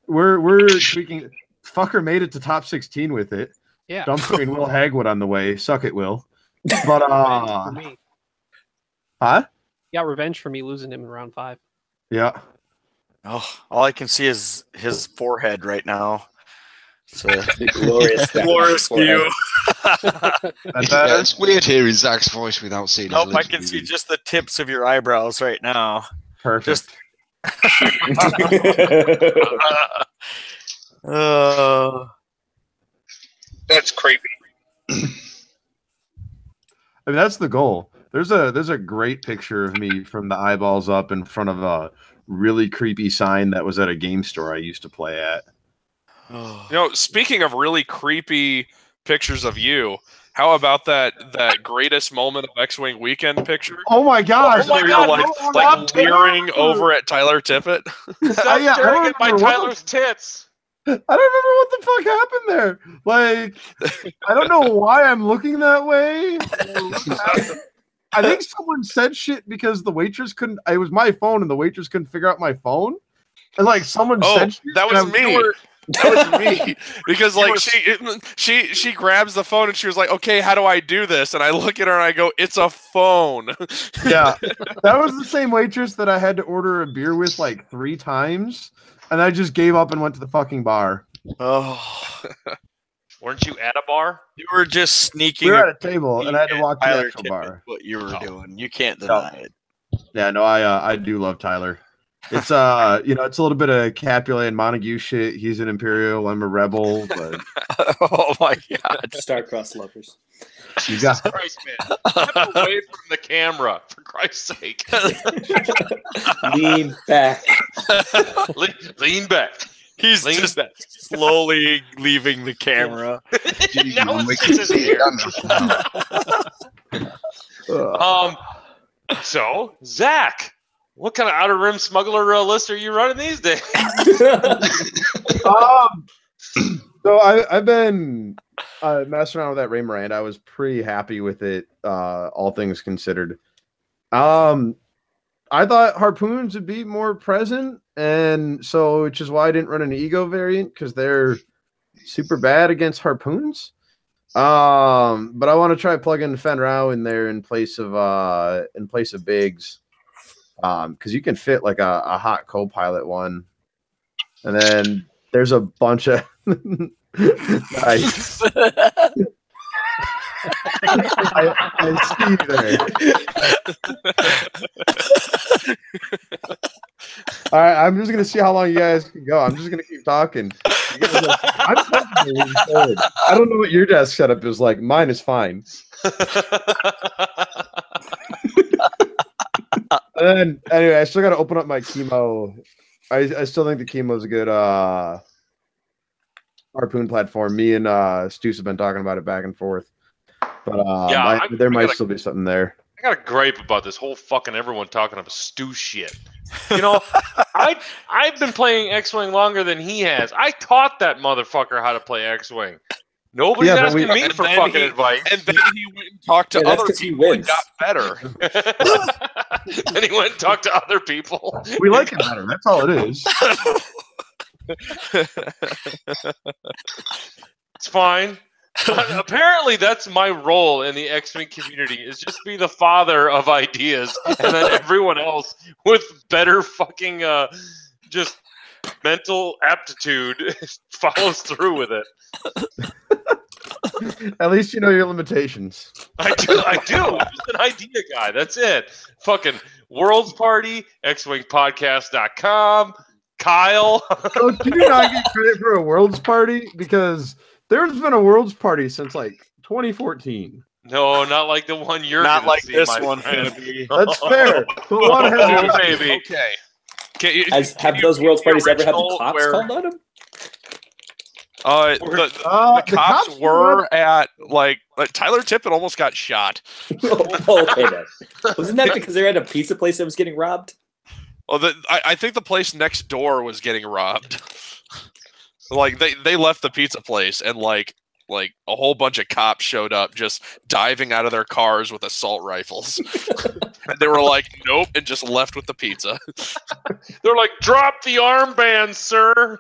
We're tweaking. Fucker made it to top 16 with it. Yeah. Dumpstering Will Hagwood on the way. Suck it, Will. But for me. Huh? Yeah, revenge for me losing him in round 5. Yeah. Oh, all I can see is his forehead right now. It's a glorious view. It's weird hearing Zach's voice without seeing. Nope, I can see just the tips of your eyebrows right now. Perfect. That's creepy. I mean, that's the goal. There's a great picture of me from the eyeballs up in front of a really creepy sign that was at a game store I used to play at. You know, speaking of really creepy pictures of you, how about that greatest moment of X-Wing weekend picture? Oh my gosh! Oh my God! Like leering over at Tyler Tippett. Stop staring at my Tyler's tits. I don't remember what the fuck happened there. Like, I don't know why I'm looking that way. I think someone said shit because the waitress couldn't. It was my phone, and the waitress couldn't figure out my phone. And like someone said shit. That was me. That was me. Because like she grabs the phone and she was like, "Okay, how do I do this?" And I look at her and I go, "It's a phone." Yeah, that was the same waitress that I had to order a beer with like 3 times, and I just gave up and went to the fucking bar. Oh. Weren't you at a bar? You were just sneaking. We were at a table, and I had to walk to the actual bar. What you were doing, you can't deny it. Yeah, no, I do love Tyler. It's it's a little bit of Capulet and Montague shit. He's an Imperial, I'm a rebel, but oh my God, star-crossed lovers. You got Christ, man. Step away from the camera, for Christ's sake. Lean back. Lean back. He's Lean just back. slowly leaving the camera. Now it's in here. So, Zach, what kind of Outer Rim smuggler list are you running these days? So I've been messing around with that Ray Miranda. I was pretty happy with it, all things considered. I thought harpoons would be more present, and so which is why I didn't run an ego variant because they're super bad against harpoons. But I want to try plugging Fen Rao in there in place of Biggs, because you can fit like a hot co-pilot one, and then there's a bunch of nice. I see you there. All right, I'm just gonna see how long you guys can go. I'm just gonna keep talking. I'm comfortable moving forward. I don't know what your desk setup is like. Mine is fine. And then, anyway, I still got to open up my chemo. I still think the chemo is a good harpoon platform. Me and Stu's have been talking about it back and forth. But there might still be something there. I got a gripe about this whole fucking everyone talking about Stu shit. You know, I've been playing X-Wing longer than he has. I taught that motherfucker how to play X-Wing. Nobody's asking me for fucking advice. And then he went and talked to other people and got better. Then he went and talked to other people. We like it better. That's all it is. It's fine. Apparently, that's my role in the X-Wing community, is just be the father of ideas, and then everyone else with better fucking just mental aptitude follows through with it. At least you know your limitations. I do. I'm just an idea guy. That's it. Fucking Worlds Party, xwingpodcast.com, Kyle. So do you not get credit for a Worlds Party? Because there's been a Worlds Party since like 2014. No, not like the one you're Not gonna like see, this my one. friend. That's fair. The one has Baby. Okay. Have those Worlds Parties ever had the cops called on them? The cops were at like Tyler Tippett almost got shot. Okay, then. Wasn't that because they were at a pizza place that was getting robbed? Well, I think the place next door was getting robbed. Like they left the pizza place and like a whole bunch of cops showed up just diving out of their cars with assault rifles. And they were like, nope, and just left with the pizza. They're like, drop the armband, sir.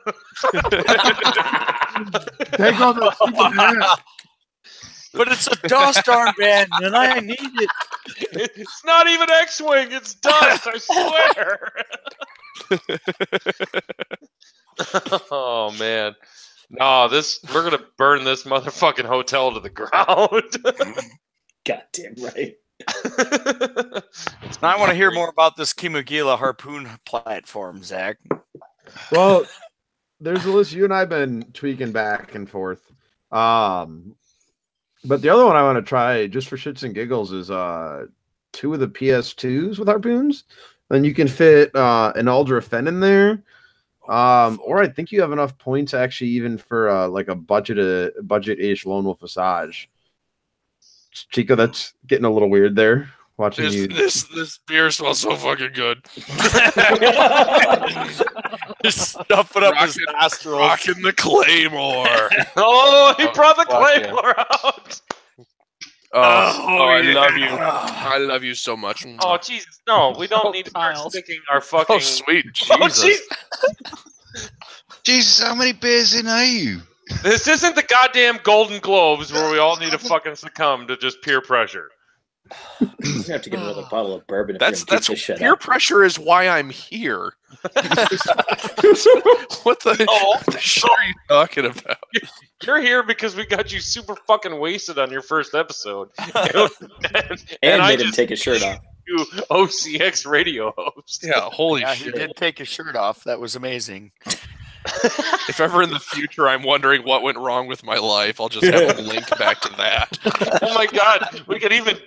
Take off that stupid hat. But it's a dust armband, and I need it. It's not even X-Wing. It's dust, I swear. Oh, man. No, we're going to burn this motherfucking hotel to the ground. Goddamn right. Now I want to hear more about this Kimugila harpoon platform, Zach. Well, there's a list you and I have been tweaking back and forth. But the other one I want to try just for shits and giggles is 2 of the PS2s with harpoons. Then you can fit an Aldra Fen in there. Or I think you have enough points actually even for like a budget-ish Lone Wolf Visage. Chico, that's getting a little weird there. Watching you. This beer smells so fucking good. Just stuff it up his nostrils. Rocking the Claymore. Oh, he brought the Claymore out. I love you. I love you so much. Oh, Jesus. No, we don't need to start sticking our fucking... Oh, sweet Jesus. Oh, Jesus, how many beers in are you? This isn't the goddamn Golden Globes where we all need to fucking succumb to just peer pressure. You're gonna have to get another bottle of bourbon. If That's you're gonna keep this shit peer up. pressure is why I'm here. What the shit are you talking about? You're here because we got you super fucking wasted on your first episode. And I made him just take his shirt off. You OCX radio host. Yeah, holy Yeah, shit. he did take his shirt off. That was amazing. If ever in the future I'm wondering what went wrong with my life, I'll just have a link back to that. Oh my god, we could even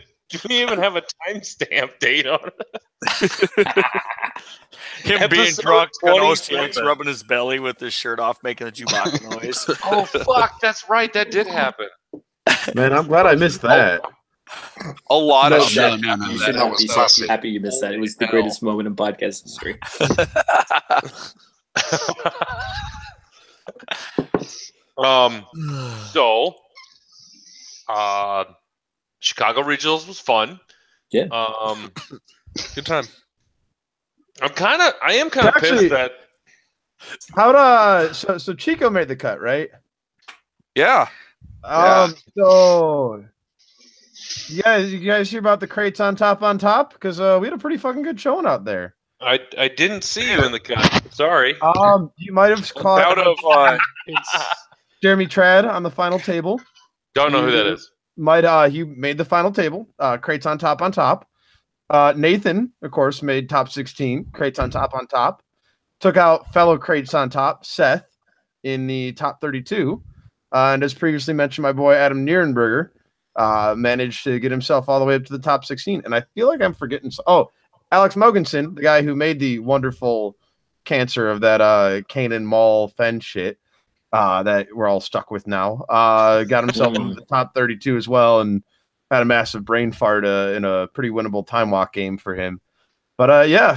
have a timestamp date on it. Him being drunk and OCX rubbing his belly with his shirt off, making a Chewbacca noise. Oh fuck, that's right, that did happen. Man, I'm glad I missed that. A lot of No, shit. no, You that should not was be so classic. happy you missed that. It was the Holy greatest moment in podcast history. So Chicago Regionals was fun. Yeah. Good time. I am kind of Actually- pissed that So Chico made the cut, right? Yeah. So you guys hear about the crates on top? Because we had a pretty fucking good showing out there. I didn't see you in the cut. Sorry. You might have caught Out of It's Jeremy Trad on the final table. Don't know who that is. He made the final table. Crates on top. Nathan, of course, made top 16. Crates on top. Took out fellow crates on top, Seth, in the top 32. And as previously mentioned, my boy Adam Nierenberger managed to get himself all the way up to the top 16. And I feel like I'm forgetting. Alex Mogensen, the guy who made the wonderful cancer of that Kanan Mall Fen shit that we're all stuck with now, got himself into the top 32 as well and had a massive brain fart in a pretty winnable time walk game for him. But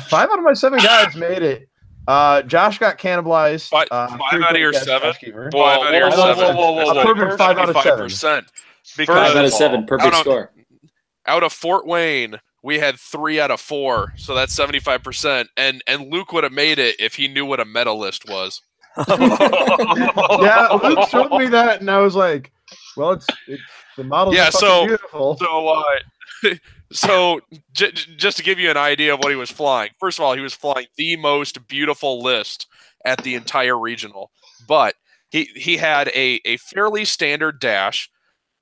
5 out of my 7 guys made it. Josh got cannibalized. 5 out of your 7. 5 Whoa, out of your 7. whoa. Perfect 5 out of 7. 75%. 5 out of 7, perfect out of- score. Out of Fort Wayne, we had 3 out of 4, so that's 75%. And Luke would have made it if he knew what a medalist was. Yeah, Luke showed me that, and I was like, Well, it's the models Yeah, are fucking beautiful. So just to give you an idea of what he was flying, first of all, he was flying the most beautiful list at the entire regional, but he had a fairly standard dash,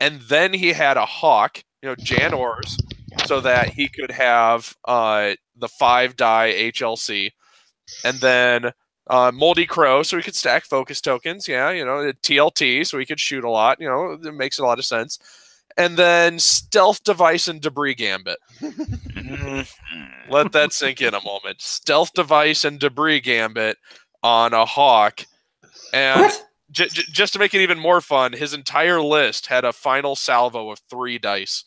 and then he had a hawk, Jan Ors, so that he could have the 5-die HLC, and then Moldy Crow, so he could stack focus tokens, TLT, so he could shoot a lot, it makes a lot of sense. And then Stealth Device and Debris Gambit. Let that sink in a moment. Stealth Device and Debris Gambit on a Hawk. And just to make it even more fun, his entire list had a final salvo of 3 dice.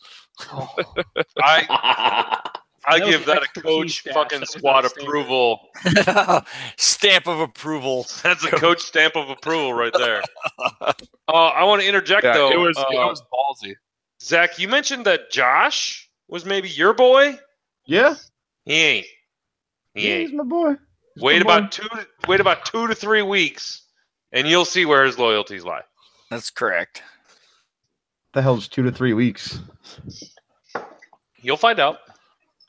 I give that a coach fucking squad approval. Stamp of approval. That's a coach stamp of approval right there. I want to interject, though. It was ballsy. Zach, you mentioned that Josh was maybe your boy? Yeah. He ain't. He's my boy. Wait about 2 to 3 weeks, and you'll see where his loyalties lie. That's correct. The hell's 2 to 3 weeks? You'll find out.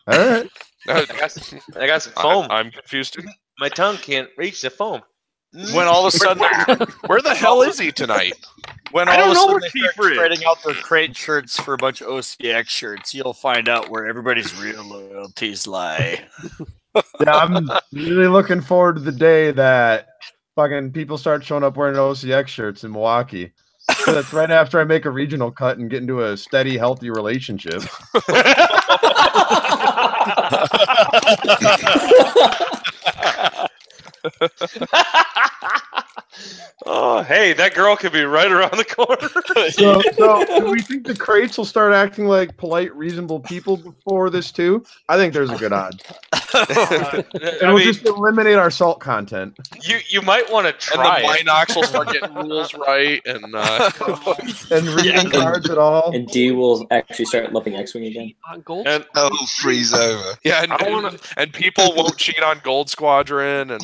All right. I got some foam. I'm confused too. My tongue can't reach the foam. When all of a sudden, where the hell is he tonight? When all of a sudden they start spreading out their crate shirts for a bunch of OCX shirts, you'll find out where everybody's real loyalties lie. Yeah, I'm really looking forward to the day that fucking people start showing up wearing OCX shirts in Milwaukee. So that's right after I make a regional cut and get into a steady, healthy relationship. Oh, hey, that girl could be right around the corner. So do we think the crates will start acting like polite, reasonable people before this too? I think there's a good odd. It'll just eliminate our salt content. You might want to try. And the Minox will start getting rules right, and reading cards at all. And D will actually start loving X-Wing again. On Gold? And it'll freeze over. Yeah, and people won't cheat on Gold Squadron. And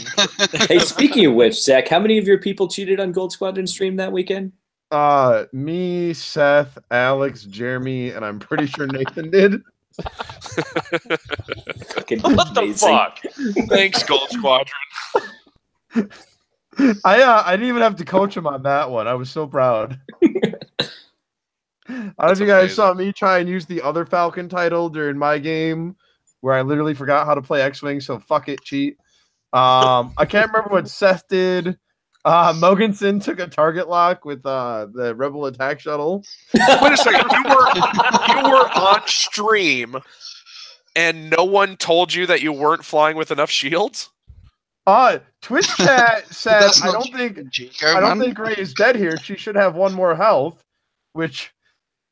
hey, speaking of which, Zach, how many of your people cheated on Gold Squadron stream that weekend? Me, Seth, Alex, Jeremy, and I'm pretty sure Nathan did. What the fuck? Thanks, Gold Squadron. I didn't even have to coach him on that one. I was so proud. I don't know if you guys saw me try and use the other Falcon title during my game where I literally forgot how to play X-Wing, so fuck it, cheat. I can't remember what Seth did. Mogensen took a target lock with the Rebel attack shuttle. Wait a second. You were on stream, and no one told you that you weren't flying with enough shields? Twitch chat said I don't think Ray is dead here. She should have 1 more health, which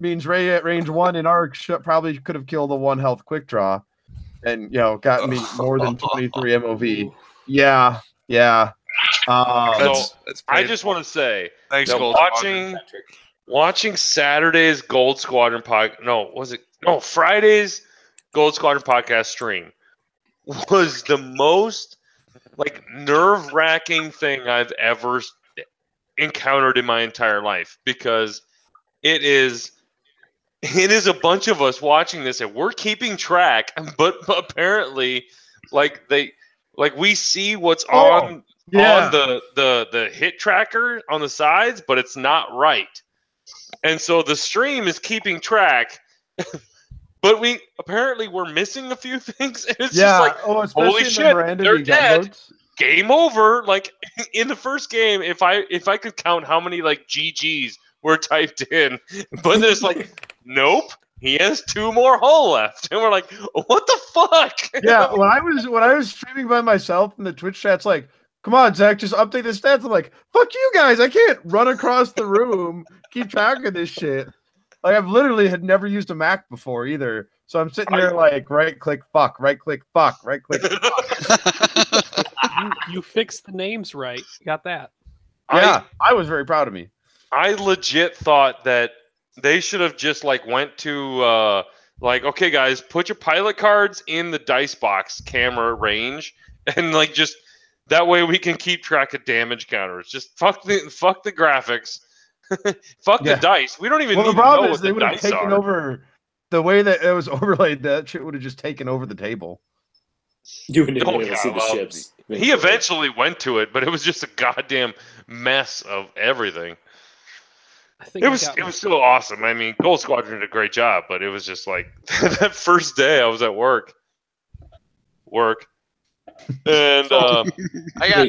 means Ray at range 1 in Arc probably could have killed a 1 health quick draw, and got me more than 23 MOV. Yeah. I just want to say thanks, that watching Saturday's Gold Squadron Friday's Gold Squadron podcast stream was the most nerve-wracking thing I've ever encountered in my entire life, because it is a bunch of us watching this and we're keeping track, but apparently we see what's on the hit tracker on the sides, but it's not right. And so the stream is keeping track, but we're missing a few things. And it's just holy shit, they're dead. Game over. In the first game, if I could count how many GGs were typed in, but there's nope. He has 2 more hull left, and we're like, "What the fuck?" Yeah, when I was streaming by myself, and the Twitch chat's like, "Come on, Zach, just update the stats." I'm like, "Fuck you guys! I can't run across the room, keep track of this shit." I've literally had never used a Mac before either, so I'm sitting there right click fuck, right click fuck, right click fuck. You fixed the names right. Got that? Yeah, I was very proud of me. I legit thought that they should have just went to okay guys, put your pilot cards in the dice box camera range, and just that way we can keep track of damage counters. Just fuck the graphics. Fuck the dice. We don't even need the to know problem is what they the would have dice taken are. over the way that it was overlaid. That shit would have just taken over the table. You wouldn't even Oh, be able to yeah, see the well, ships. He eventually went to it, but it was just a goddamn mess of everything. I think It was still awesome. I mean, Gold Squadron did a great job, but it was just like that first day I was at work, and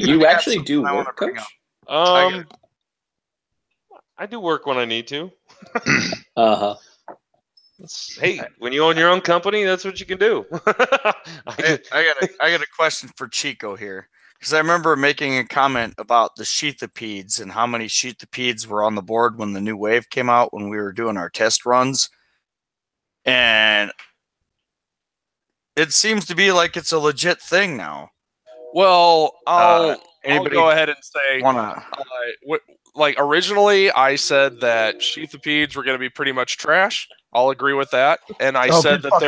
you actually do work, Coach? I do work when I need to. Hey, when you own your own company, that's what you can do. I got a question for Chico here, because I remember making a comment about the sheathopedes and how many sheathopedes were on the board when the new wave came out when we were doing our test runs, and it seems to be like it's a legit thing now. Well, I'll go ahead and say, like originally I said that sheathopedes were going to be pretty much trash. I'll agree with that, and I said that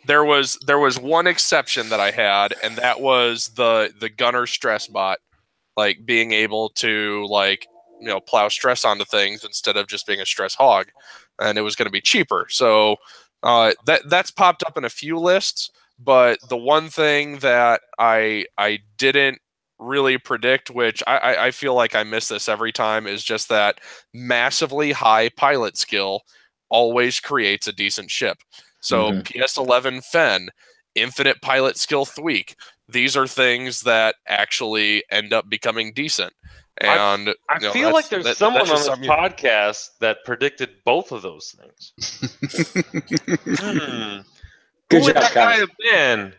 there was one exception that I had, and that was the gunner stress bot, like being able to plow stress onto things instead of just being a stress hog, and it was going to be cheaper. So that's popped up in a few lists, but the one thing that I didn't really predict, which I feel like I miss this every time, is just that massively high pilot skill always creates a decent ship. So PS11 Fen, infinite pilot skill Thweek, these are things that actually end up becoming decent. And I feel like there's someone on this podcast that predicted both of those things. Good Who would job, that guy have been?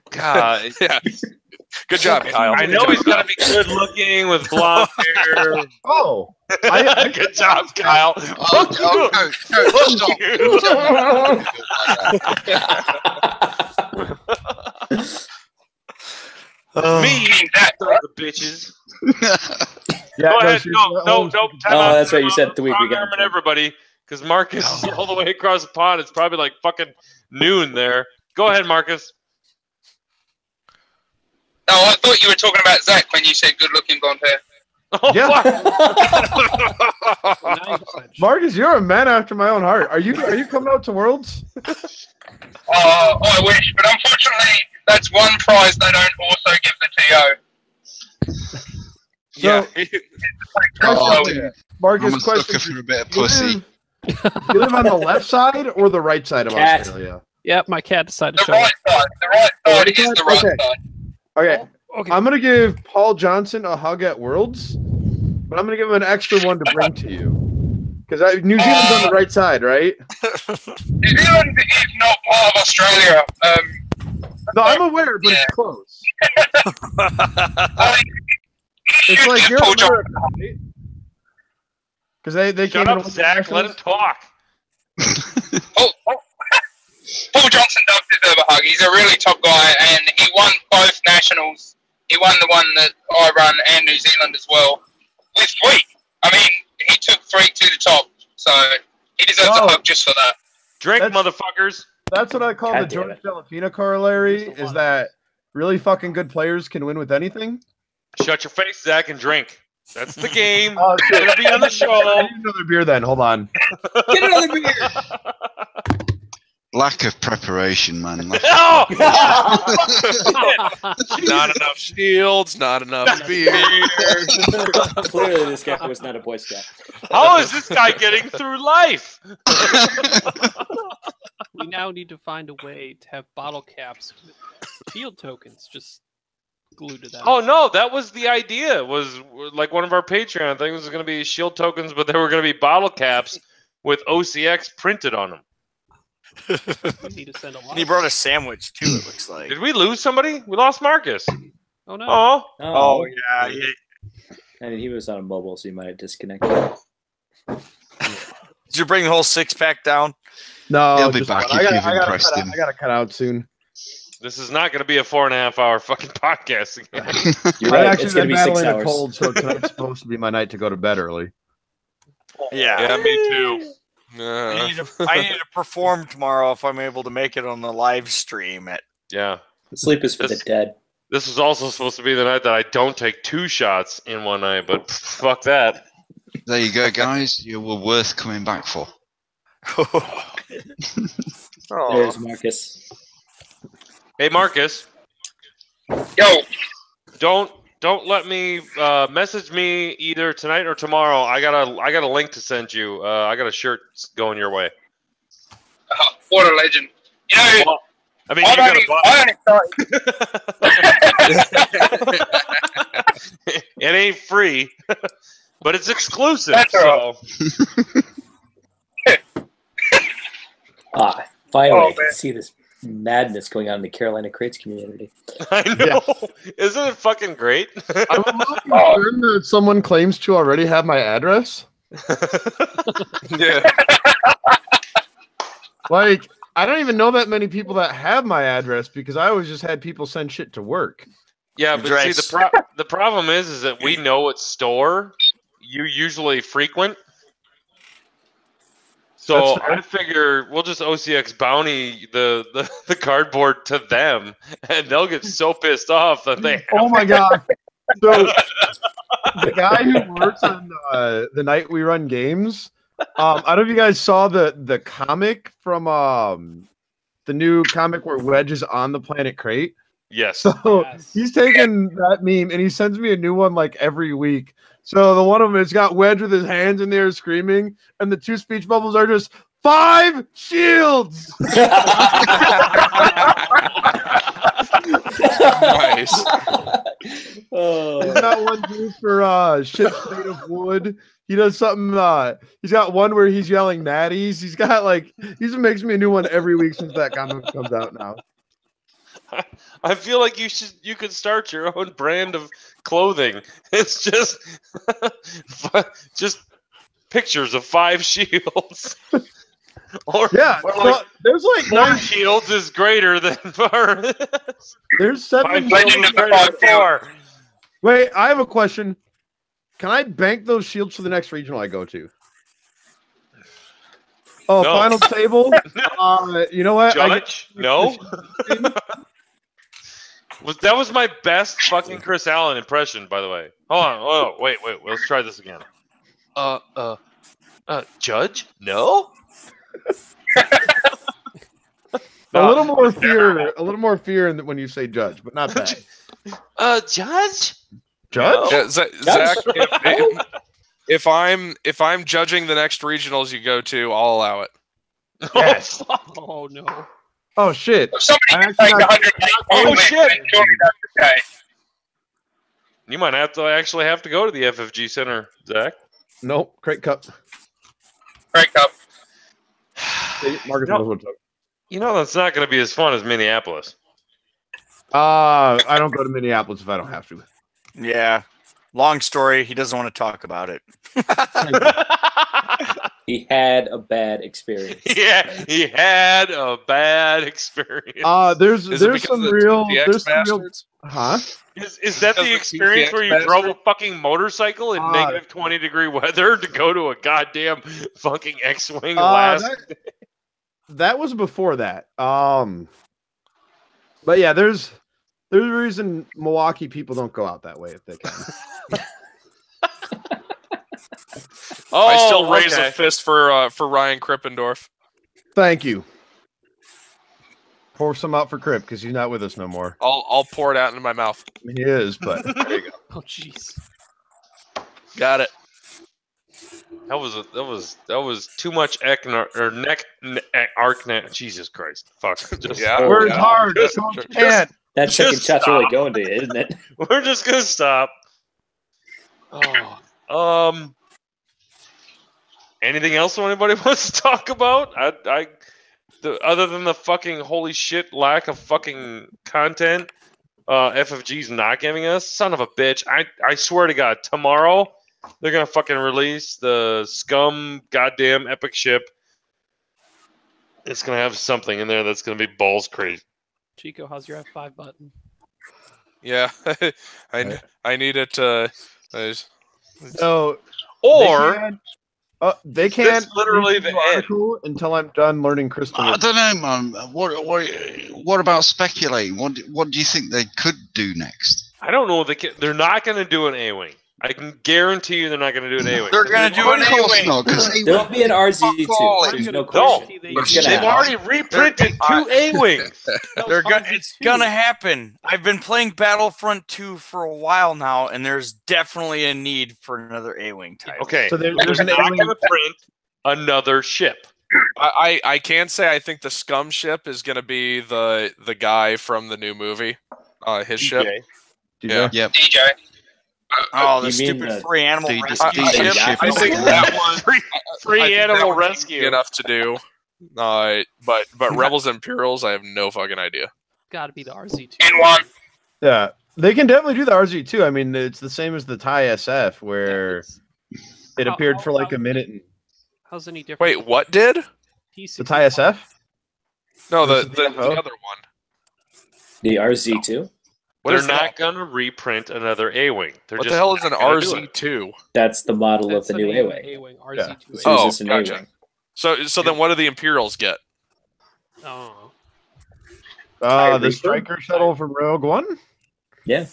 God, yeah. Good job, Kyle. I know he's got to be good looking with blonde hair. Oh, good job, Kyle. Me, that the bitches. Yeah, go ahead. No. Oh, that's right. You said the week we got everybody, because Marcus is all the way across the pond. It's probably like fucking noon there. Go ahead, Marcus. Oh, I thought you were talking about Zach when you said good-looking blonde hair. Oh, yeah. Marcus, you're a man after my own heart. Are you coming out to Worlds? I wish, but unfortunately, that's one prize they don't also give the TO. Yeah. Marcus, I'm question for a bit of pussy. You live on the left side or the right side of Australia? Yep, my cat decided to show up. The right side is the right side. Okay. I'm going to give Paul Johnson a hug at Worlds, but I'm going to give him an extra one to bring to you. Because New Zealand's on the right side, right? New Zealand is not part of Australia. No, I'm aware, but it's close. It's like you're America, right? Because they Shut came up, Zach. Let him talk. Paul Johnson does deserve a hug. He's a really top guy, and he won both nationals. He won the one that I run and New Zealand as well with Thweek. I mean, he took Thweek to the top, so he deserves a hug just for that. Drink, motherfuckers. That's what I call the George Delafina corollary, is that really fucking good players can win with anything. Shut your face, Zach, and drink. That's the game. It's going to be on the show. I need another beer then. Hold on. Get another beer. Lack of preparation, man. Not enough shields, not enough beer. Clearly, this guy was not a Boy Scout. How is this guy getting through life? We now need to find a way to have bottle caps with field tokens just glued to them. Oh no, that was the idea. Was like one of our Patreon things was going to be shield tokens, but they were going to be bottle caps with OCX printed on them. We need to send a lot. And he brought a sandwich too. It looks like. Did we lose somebody? We lost Marcus. Oh no. Oh yeah. I mean, he was on a mobile, so he might have disconnected. Did you bring the whole 6-pack down? No, he'll be back if you've impressed him. I gotta cut out soon. This is not going to be a 4.5-hour fucking podcast again. You're right. I've It's actually going to been be 6 battling a hours. cold, so tonight's supposed to be my night to go to bed early. Yeah, me too. I need to perform tomorrow if I'm able to make it on the live stream. Sleep is for the dead. This is also supposed to be the night that I don't take 2 shots in one night, but fuck that. There you go, guys. You were worth coming back for. There's Marcus. Hey, Marcus. Yo. Don't let me message me either tonight or tomorrow. I got a link to send you. I got a shirt going your way. What a legend! You know, Well, I mean, I only started. It ain't free, but it's exclusive. That's so. Finally, I can see this madness going on in the Carolina Crates community. I know. Yeah. Isn't it fucking great? I'm a little concerned that someone claims to already have my address. Yeah. Like, I don't even know that many people that have my address because I always just had people send shit to work. Yeah, but see, the problem is that we know what store you usually frequent. So I figure we'll just OCX bounty the cardboard to them, and they'll get so pissed off that they. Oh my god! So the guy who works on the night we run games, I don't know if you guys saw the comic from the new comic where Wedge is on the planet Crate. Yes. So he's taken that meme and he sends me a new one like every week. So the one of them, it's got Wedge with his hands in there screaming, and the two speech bubbles are just 5 shields. Nice. He's got one dude for ships made of wood. He does something. He's got one where he's yelling natties. He's got like he makes me a new one every week since that comic comes out now. I feel like you could start your own brand of clothing. It's just pictures of 5 shields. Or like, there's like 4 shields is greater than 4. There's 7 Legend of the 4. Wait, I have a question. Can I bank those shields for the next regional I go to? Oh, No. final table. You know what? Judge? No. That was my best fucking Chris Allen impression, by the way. Hold on. Oh, wait. Let's try this again. Judge? No. A little more fear when you say judge, but not bad. Judge? Judge? Yeah, Zach, if I'm judging the next regionals you go to, I'll allow it. Yes. Oh no. Oh shit. If somebody can take 108 points, shit. then surely that's okay. You might have to go to the FFG Center, Zach. Nope. Crate Cup. Break up. Marcus knows what's up. You know that's not going to be as fun as Minneapolis. I don't go to Minneapolis if I don't have to. Yeah. Long story. He doesn't want to talk about it. He had a bad experience. Yeah, he had a bad experience. There's some real. Huh? Is that the experience where you drove a fucking motorcycle in negative 20-degree weather to go to a goddamn fucking X-Wing last? That was before that. But yeah, there's a reason Milwaukee people don't go out that way if they can. I still raise a fist for Ryan Krippendorf. Thank you. Pour some out for Crip because he's not with us no more. I'll pour it out into my mouth. He is, but there you go. Oh jeez. Got it. That was too much arc. Jesus Christ! Fuck. Just, Yeah. Words hard. That second Just shot's stop. really going to you, isn't it? We're just gonna stop. Oh. Anything else anybody wants to talk about? Other than the fucking holy shit lack of fucking content, FFG's not giving us. Son of a bitch! I swear to God, tomorrow they're gonna fucking release the Scum goddamn epic ship. It's gonna have something in there that's gonna be balls crazy. Chico, how's your F5 button? Yeah, I need it to. So they can't literally the article until I'm done learning crystal. I don't know, man. What about speculating? What do you think they could do next? I don't know. They're not going to do an A-wing. I can guarantee you they're not going to do an A-wing. They're going to do an A-wing. There'll be an RZ2. There's no question. They've already reprinted 2 A-wings. It's going to happen. I've been playing Battlefront 2 for a while now, and there's definitely a need for another A-wing type. Okay, so there's an A-wing to print another ship. I can say I think the scum ship is going to be the guy from the new movie. His ship. DJ. Yeah. DJ. Oh, the stupid free animal rescue ship. I think that one free animal rescue enough to do. But Rebels and Imperials, I have no fucking idea. Got to be the RZ2. N1. Yeah, they can definitely do the RZ2. I mean, it's the same as the TIE SF, where it appeared for like a minute. And how's any different? Wait, what did? the TIE SF? No, the other one. The RZ2? They're not going to reprint another A-wing. What the hell is an RZ2? That's the model of the new A-wing. RZ2. Oh, gotcha. So then what do the Imperials get? Oh. The Striker shuttle from Rogue One? Yeah.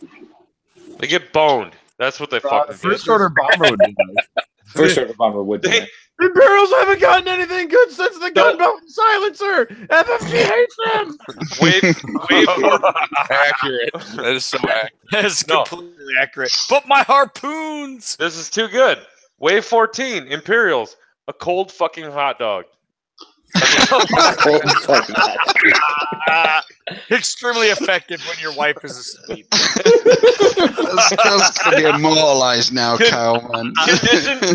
They get boned. That's what they fucking the First Order Bomber would be nice. First Order Bomber would be nice. The Imperials haven't gotten anything good since the gunboat and silencer. FFG hates them. Accurate. That is so accurate. That is completely accurate. But my harpoons. This is too good. Wave 14, Imperials, a cold fucking hot dog. Extremely effective when your wife is asleep. That's going to be immortalized now, Kyle, man.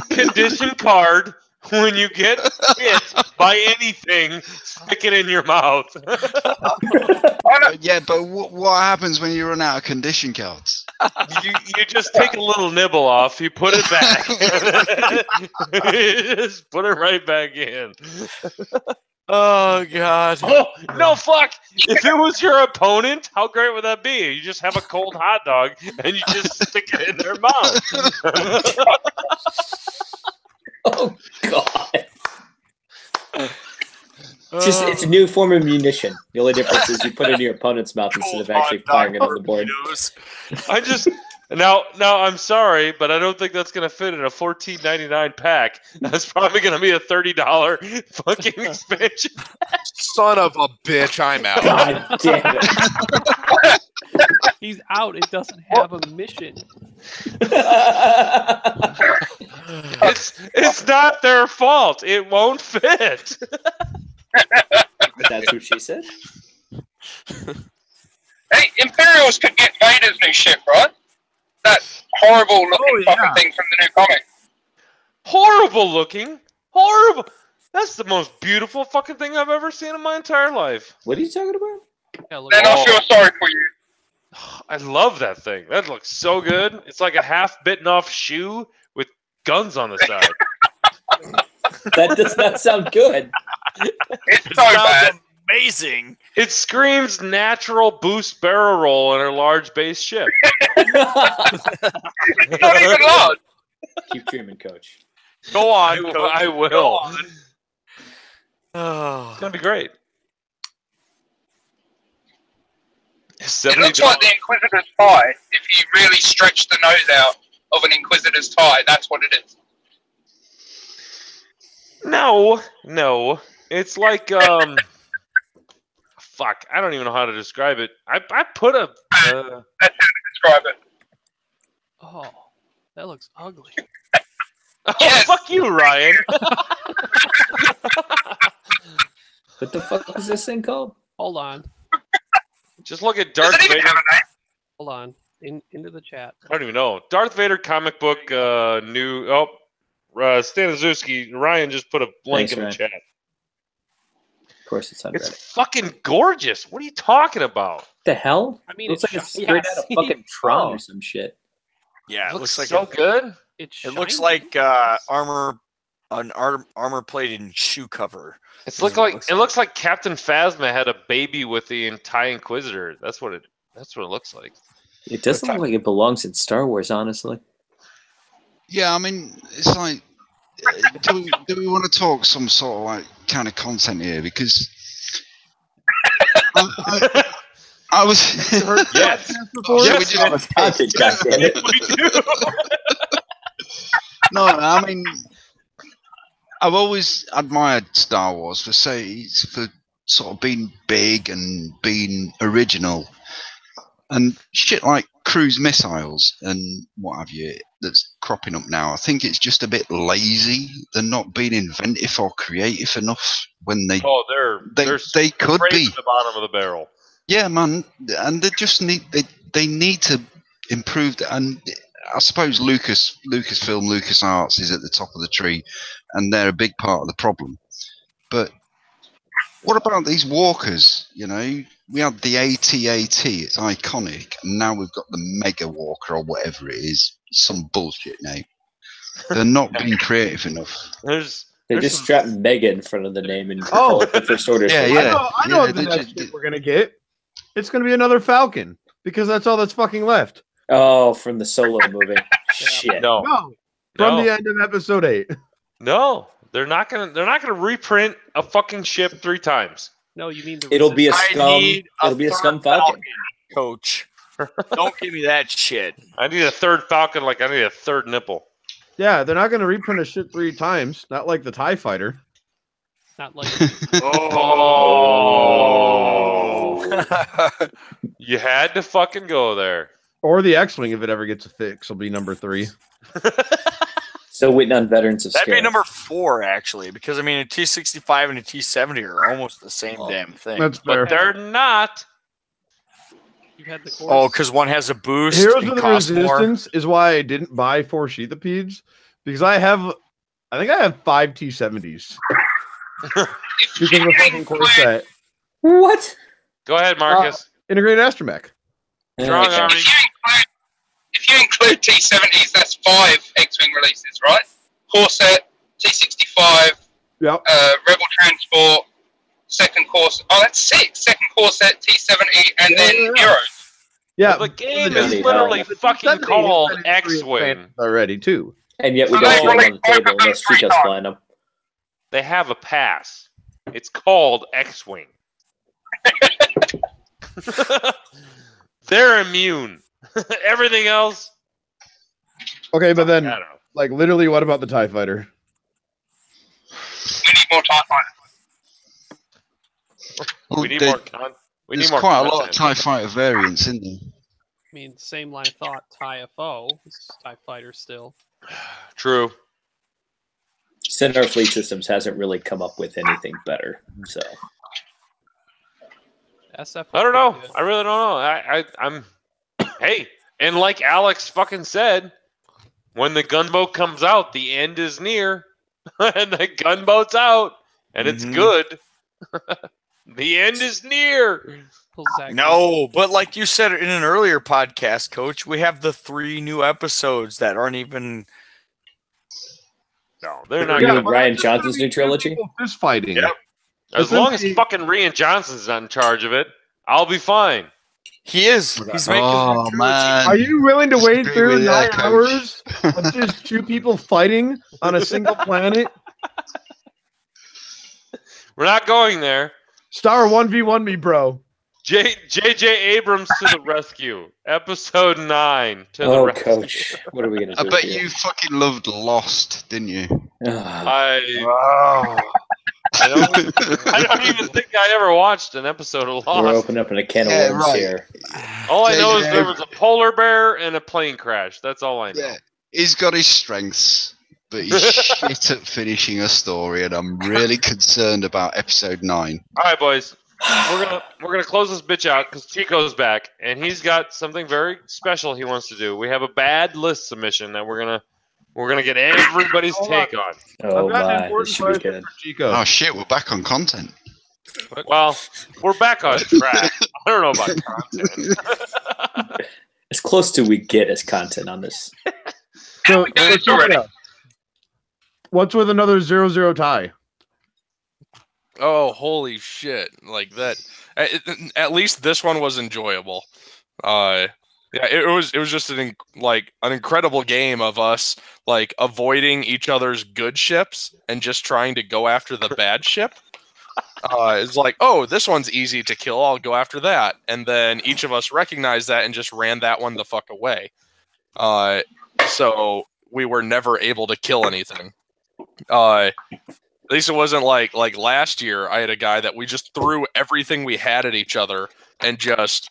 Condition card. When you get bit by anything, stick it in your mouth. Yeah, but what happens when you run out of condition cards? You just take a little nibble off, you put it back. Just put it right back in. Oh, God. Oh, no, fuck. If it was your opponent, how great would that be? You just have a cold hot dog, and you just stick it in their mouth. Oh, God. It's a new form of munition. The only difference is you put it in your opponent's mouth instead of actually firing it on the board. Now I'm sorry, but I don't think that's gonna fit in a $14.99 pack. That's probably gonna be a $30 fucking expansion. Son of a bitch, I'm out. God damn it. He's out. It doesn't have a mission. It's not their fault. It won't fit. That's what she said. Hey, Imperials could get Vader's new ship, right? That horrible looking fucking thing from the new comic. Horrible looking. Horrible. That's the most beautiful fucking thing I've ever seen in my entire life. What are you talking about? Then I'll feel sorry for you. I love that thing. That looks so good. It's like a half bitten off shoe with guns on the side. That does not sound good. It's so bad. Amazing. It screams natural boost barrel roll in a large base ship. It's not even large. Keep dreaming, Coach. Go on, Coach. I will. Go on. It's gonna be great. It looks like the Inquisitor's tie. If you really stretch the nose out of an Inquisitor's tie, that's what it is. No. It's like fuck. I don't even know how to describe it. I put a. That's how to describe it. Oh, that looks ugly. Oh, yes. Fuck you, Ryan. What the fuck is this thing called? Hold on. Just look at Darth Vader. Hold on. Into the chat. I don't even know. Darth Vader comic book new. Oh, Staniszewski. Ryan just put a link in the chat. Of course, it's on It's Reddit. fucking gorgeous. What are you talking about? The hell? I mean, It looks like it's shiny. straight out of fucking Tron Oh. or some shit. Yeah, it looks looks like so good. It looks shiny. like an armor-plated shoe cover. It looks like Captain Phasma had a baby with the TIE Inquisitor. That's what it looks like. It doesn't look like it belongs in Star Wars, honestly. Yeah, I mean, it's like, do we want to talk some sort of like kind of content here? Because I was Yes. Should we just- We do. No, I mean, I've always admired Star Wars for sort of being big and being original, and shit like cruise missiles and what have you that's cropping up now. I think it's just a bit lazy. They're not being inventive or creative enough when they could be at the bottom of the barrel. Yeah, man, and they need to improve that. And I suppose Lucasfilm, LucasArts is at the top of the tree, and they're a big part of the problem. But what about these walkers? You know, we had the AT-AT, it's iconic, and now we've got the Mega Walker or whatever it is, some bullshit name. They're not being creative enough. They just strap Mega in front of the name and call it the First Order. I know what the next shit we're gonna get. It's gonna be another Falcon because that's all that's fucking left. Oh, from the Solo movie. Shit. No. From the end of Episode 8. No, they're not gonna reprint a fucking ship 3 times. No, you mean it'll be a scum Falcon, Coach. Don't give me that shit. I need a third Falcon like I need a third nipple. Yeah, they're not gonna reprint a shit 3 times. Not like the TIE Fighter. Not like You had to fucking go there. Or the X-Wing, if it ever gets a fix, will be number 3. Still waiting on Veterans of That'd be number 4, actually, because I mean a T-65 and a T-70 are almost the same damn thing. That's fair. But they're not. You had the because one has a boost. Heroes of the Resistance is why I didn't buy 4 Sheathapeds, because I think I have 5 T-70s. Because of the fucking core set. What? Go ahead, Marcus. Integrated Astromech. Strong Army. If you include T-70s, that's 5 X-Wing releases, right? Corset, T-65, yep. Rebel Transport, second course. Oh, that's 6. Second Corset, T-70, and then Heroes. Yeah, well, the game is literally fucking called X-Wing already, too. And yet we don't see them on the table unless Chico's flying them. They have a pass. It's called X-Wing. They're immune. Everything else. Okay, but then, like, literally, what about the TIE Fighter? We need more TIE Fighter. There's quite a lot of TIE Fighter variants, isn't there? I mean, same line of thought. TIE FO. This is TIE Fighter still. True. Centaur Fleet Systems hasn't really come up with anything better, so. SF. I don't know. I really don't know. I'm. Hey, and like Alex fucking said, when the gunboat comes out, the end is near, and the gunboat's out, and it's good. The end is near. No, but like you said in an earlier podcast, Coach, we have the 3 new episodes that aren't even. No, they're not. Doing Ryan Johnson's new trilogy. Fist fighting. Yep. As long as fucking Rian Johnson's not in charge of it, I'll be fine. He is. He's making. Oh man! Are you willing to wait through 9 hours of just 2 people fighting on a single planet? We're not going there. Star 1v1 me, bro. J.J. Abrams to the rescue. Episode 9 to the rescue. Coach, what are we gonna do? I bet you fucking loved Lost, didn't you? I don't even think I ever watched an episode of Lost. We're opening up a can of worms here. All I know is there was a polar bear and a plane crash. That's all I know. Yeah, he's got his strengths, but he's shit at finishing a story, and I'm really concerned about episode 9. All right, boys. We're gonna close this bitch out because Chico's back, and he's got something very special he wants to do. We have a bad list submission that we're gonna get everybody's take on. Oh my! This should be good. Oh shit, we're back on content. Well, we're back on track. I don't know about content. As close to we get as content on this. So, what's with another 0-0 tie? Oh, holy shit. Like that. At least this one was enjoyable. Yeah, it was just an incredible game of us like avoiding each other's good ships and just trying to go after the bad ship. It's like, oh, this one's easy to kill. I'll go after that. And then each of us recognized that and just ran that one the fuck away. So we were never able to kill anything. At least it wasn't like last year. I had a guy that we just threw everything we had at each other and just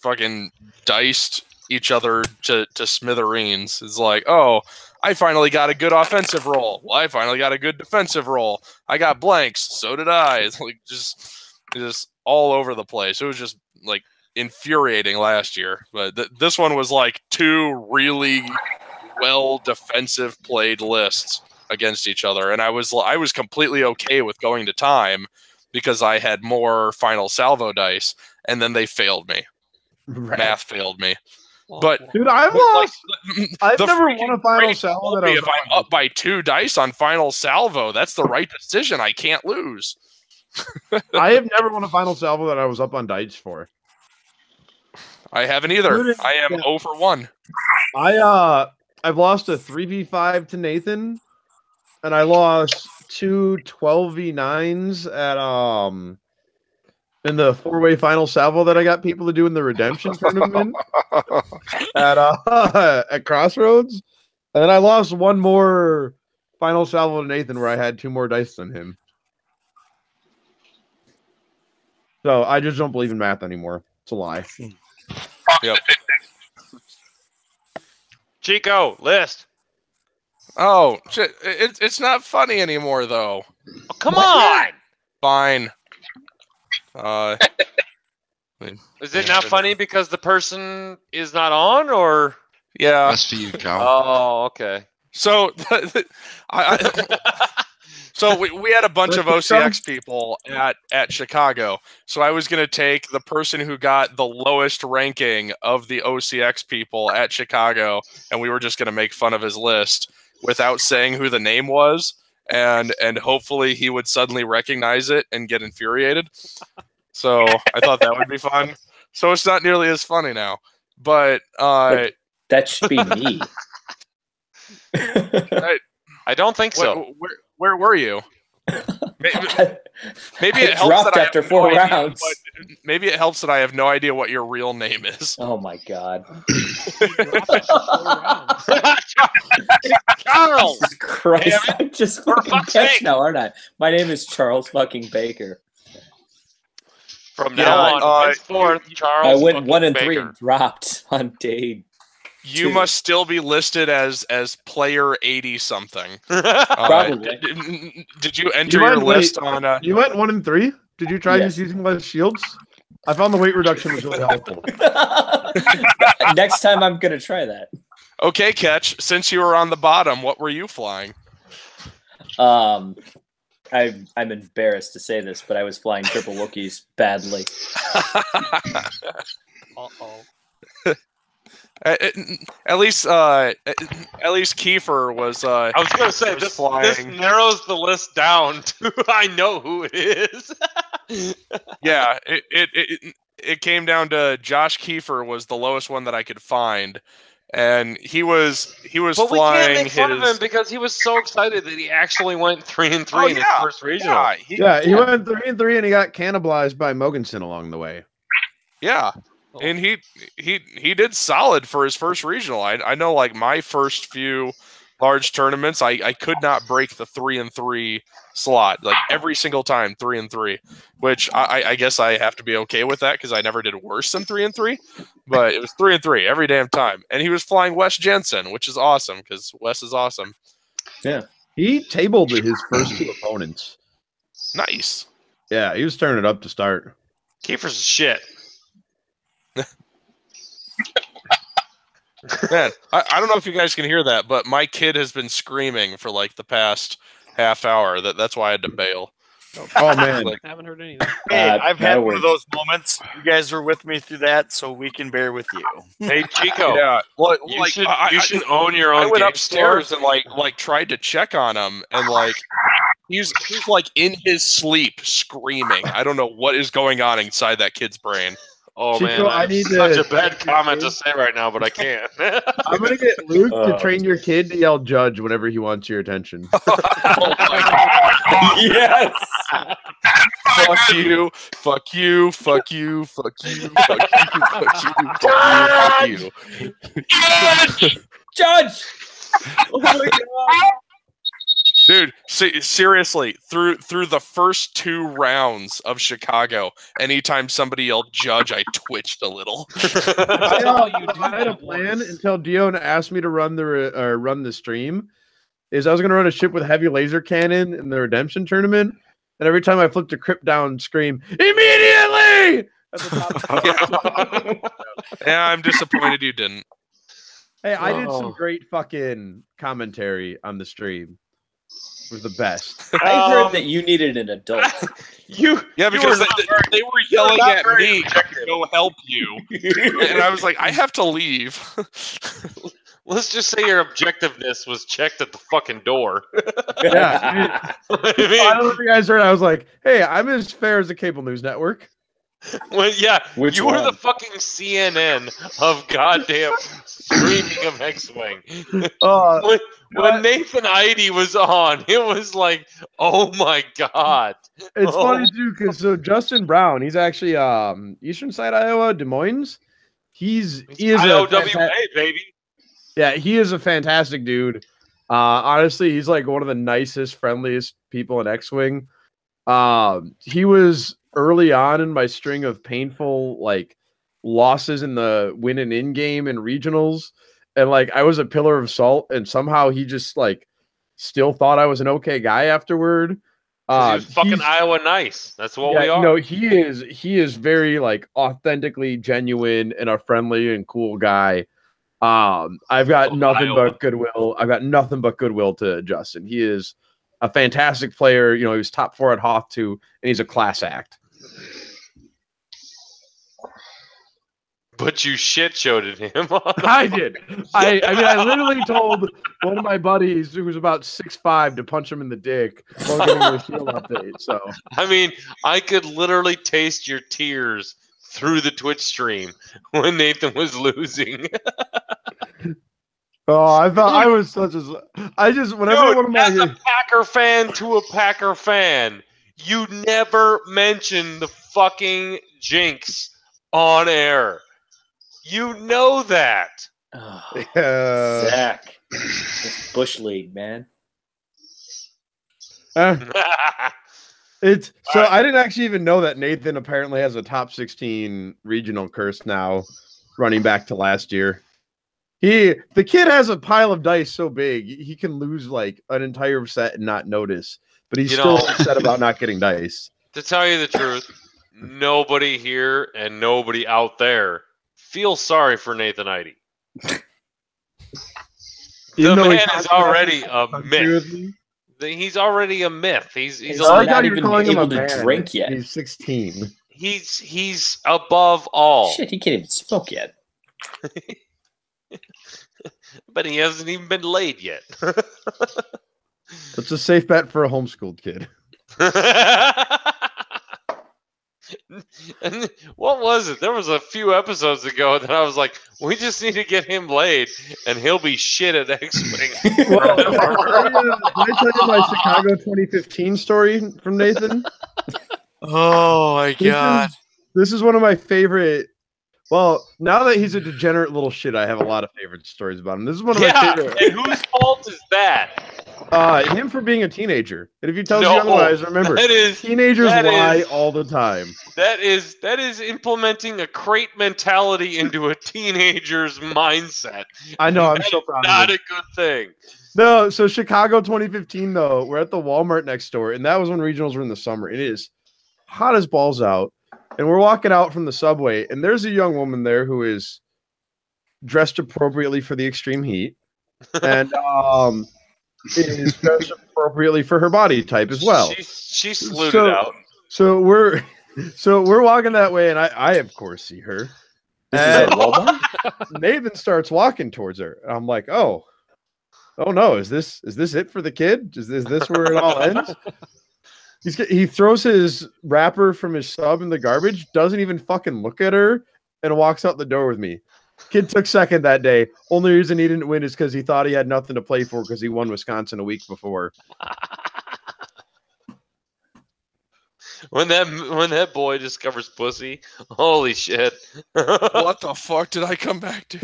fucking diced each other to smithereens. It's like, oh, I finally got a good offensive roll. Well, I finally got a good defensive roll. I got blanks. So did I. It's like just all over the place. It was just like infuriating last year. But this one was like two really well defensive played lists against each other, and I was completely okay with going to time because I had more final salvo dice, and then they failed me. Right. Math failed me. But dude, I've never won a final salvo that I was if I'm up by 2 dice on final salvo, that's the right decision. I can't lose. I have never won a final salvo that I was up on dice for. I haven't either. I am 0 for 1. I've lost a 3v5 to Nathan, and I lost 2 12v9s at in the 4-way final salvo that I got people to do in the redemption tournament at Crossroads, and then I lost one more final salvo to Nathan where I had 2 more dice than him. So I just don't believe in math anymore. It's a lie. Yep. Chico, list. Oh, shit. It's not funny anymore, though. Oh, come on. Fine. Is it not funny because the person is not on, or? Yeah. That's for you, Carl. Oh, okay. So, so we had a bunch of OCX people at Chicago. So I was going to take the person who got the lowest ranking of the OCX people at Chicago, and we were just going to make fun of his list without saying who the name was, and hopefully he would suddenly recognize it and get infuriated. So I thought that would be fun. So it's not nearly as funny now. But that should be me. I don't think so. Where were you? Maybe it helps dropped that after 4 rounds. Maybe it helps that I have no idea what your real name is. Oh my god. Charles! Jesus Christ. I'm just fucking catch now, aren't I? My name is Charles fucking Baker. From now on, henceforth, Charles. I went 1 and 3 Baker. and dropped on day. You must still be listed as player 80 something. Probably. Did you enter your list on? You went 1 and 3. Did you try just using less shields? I found the weight reduction was really helpful. Next time, I'm gonna try that. Okay, Catch. Since you were on the bottom, what were you flying? I'm embarrassed to say this, but I was flying triple Wookiees badly. Uh-oh. At least Kiefer was. I was going to say this narrows the list down to I know who it is. Yeah, it came down to Josh Kiefer was the lowest one that I could find, and he was but flying. We can't make fun of him because he was so excited that he actually went 3 and 3 in his first regional. Yeah, he went 3 and 3, and he got cannibalized by Mogensen along the way. Yeah. And he did solid for his first regional. I know, like, my first few large tournaments, I could not break the 3 and 3 slot. Like, every single time, 3 and 3. Which I guess I have to be okay with that because I never did worse than 3 and 3. But it was 3 and 3 every damn time. And he was flying Wes Jensen, which is awesome because Wes is awesome. Yeah. He tabled his first 2 opponents. Nice. Yeah, he was turning it up to start. Kiefer's shit. Man, I don't know if you guys can hear that, but my kid has been screaming for like the past half hour. That's why I had to bail. Oh man, I haven't heard anything. Hey, I've had one of those moments. You guys were with me through that, so we can bear with you. Hey, Chico. Yeah, well, you should own your own. I went game upstairs store. and like tried to check on him, and like he's like in his sleep screaming. I don't know what is going on inside that kid's brain. Oh Chico, man, I need such to- a bad comment to say right now, but I can't. I'm gonna get Luke to train your kid to yell "judge" whenever he wants your attention. Yes. Fuck you! Fuck you! Fuck you! Fuck you! Fuck you! Fuck you! Fuck you! Fuck you! Judge. Oh my god. Dude, seriously, through the first 2 rounds of Chicago, anytime somebody yelled "Judge," I twitched a little. I had a plan until Dion asked me to run the stream. I was going to run a ship with heavy laser cannon in the Redemption tournament, and every time I flipped a crypt down, scream immediately at the top. Yeah, I'm disappointed you didn't. Hey, I did some great fucking commentary on the stream. It was the best. I heard that you needed an adult. Because they were yelling at me to go help you, and I was like, I have to leave. Let's just say your objectiveness was checked at the fucking door. Yeah. I don't know if you guys heard. I was like, hey, I'm as fair as the cable news network. Well, yeah, Which you one? were the fucking CNN of goddamn streaming of X-Wing. When Nathan Idy was on, it was like, oh my god. It's funny too, because Justin Brown, he's actually Eastern Side Iowa, Des Moines. He is IOWA, baby. Yeah, he is a fantastic dude. Honestly, he's like one of the nicest, friendliest people in X-Wing. He was early on in my string of painful like losses in the win and in game and regionals, and like I was a pillar of salt, and somehow he just like still thought I was an okay guy afterward. He was fucking Iowa nice. That's what we are. No, he is very like authentically genuine and a friendly and cool guy. I've got nothing but goodwill. I've got nothing but goodwill to Justin. He is a fantastic player. You know, he was top 4 at Hoth too, and he's a class act. But you shit showed at him. I did. I mean, I literally told one of my buddies who was about 6'5" to punch him in the dick while getting a shield update. So I mean, I could literally taste your tears through the Twitch stream when Nathan was losing. Oh, I thought I was such a. I just whenever Dude, one of my as a Packer fan to a Packer fan, you never mention the fucking jinx on air. You know that. Oh, Zach, it's Bush League, man. It's so I didn't actually even know that Nathan apparently has a top 16 regional curse now, running back to last year. The kid has a pile of dice so big he can lose like an entire set and not notice, but he's still upset about not getting dice. To tell you the truth, nobody here and nobody out there feels sorry for Nathan Idy. The man is already a myth. He's already a myth. He's not even able to drink yet. He's 16. He's above all. Shit, he can't even smoke yet. But he hasn't even been laid yet. That's a safe bet for a homeschooled kid. And what was it? There was a few episodes ago that I was like, we just need to get him laid and he'll be shit at X-Wing. Well, did I tell you my Chicago 2015 story from Nathan? Oh my god. This is one of my favorite. Well, now that he's a degenerate little shit, I have a lot of favorite stories about him. This is one of my favorite. And whose fault is that? Him for being a teenager. And if he tells you otherwise, remember, teenagers lie all the time. That is implementing a crate mentality into a teenager's mindset. I know. I'm so proud of him. Not a good thing. No, so Chicago 2015, though, we're at the Walmart next door, and that was when regionals were in the summer. It is hot as balls out, and we're walking out from the subway, and there's a young woman there who is dressed appropriately for the extreme heat, and is dressed appropriately for her body type as well. She slewed it out. So we're walking that way, and I of course see her. And Nathan starts walking towards her. And I'm like, oh no, is this it for the kid? Is this where it all ends? He throws his wrapper from his sub in the garbage, doesn't even fucking look at her, and walks out the door with me. Kid took second that day. Only reason he didn't win is because he thought he had nothing to play for because he won Wisconsin a week before. when that boy discovers pussy, holy shit! What the fuck did I come back to?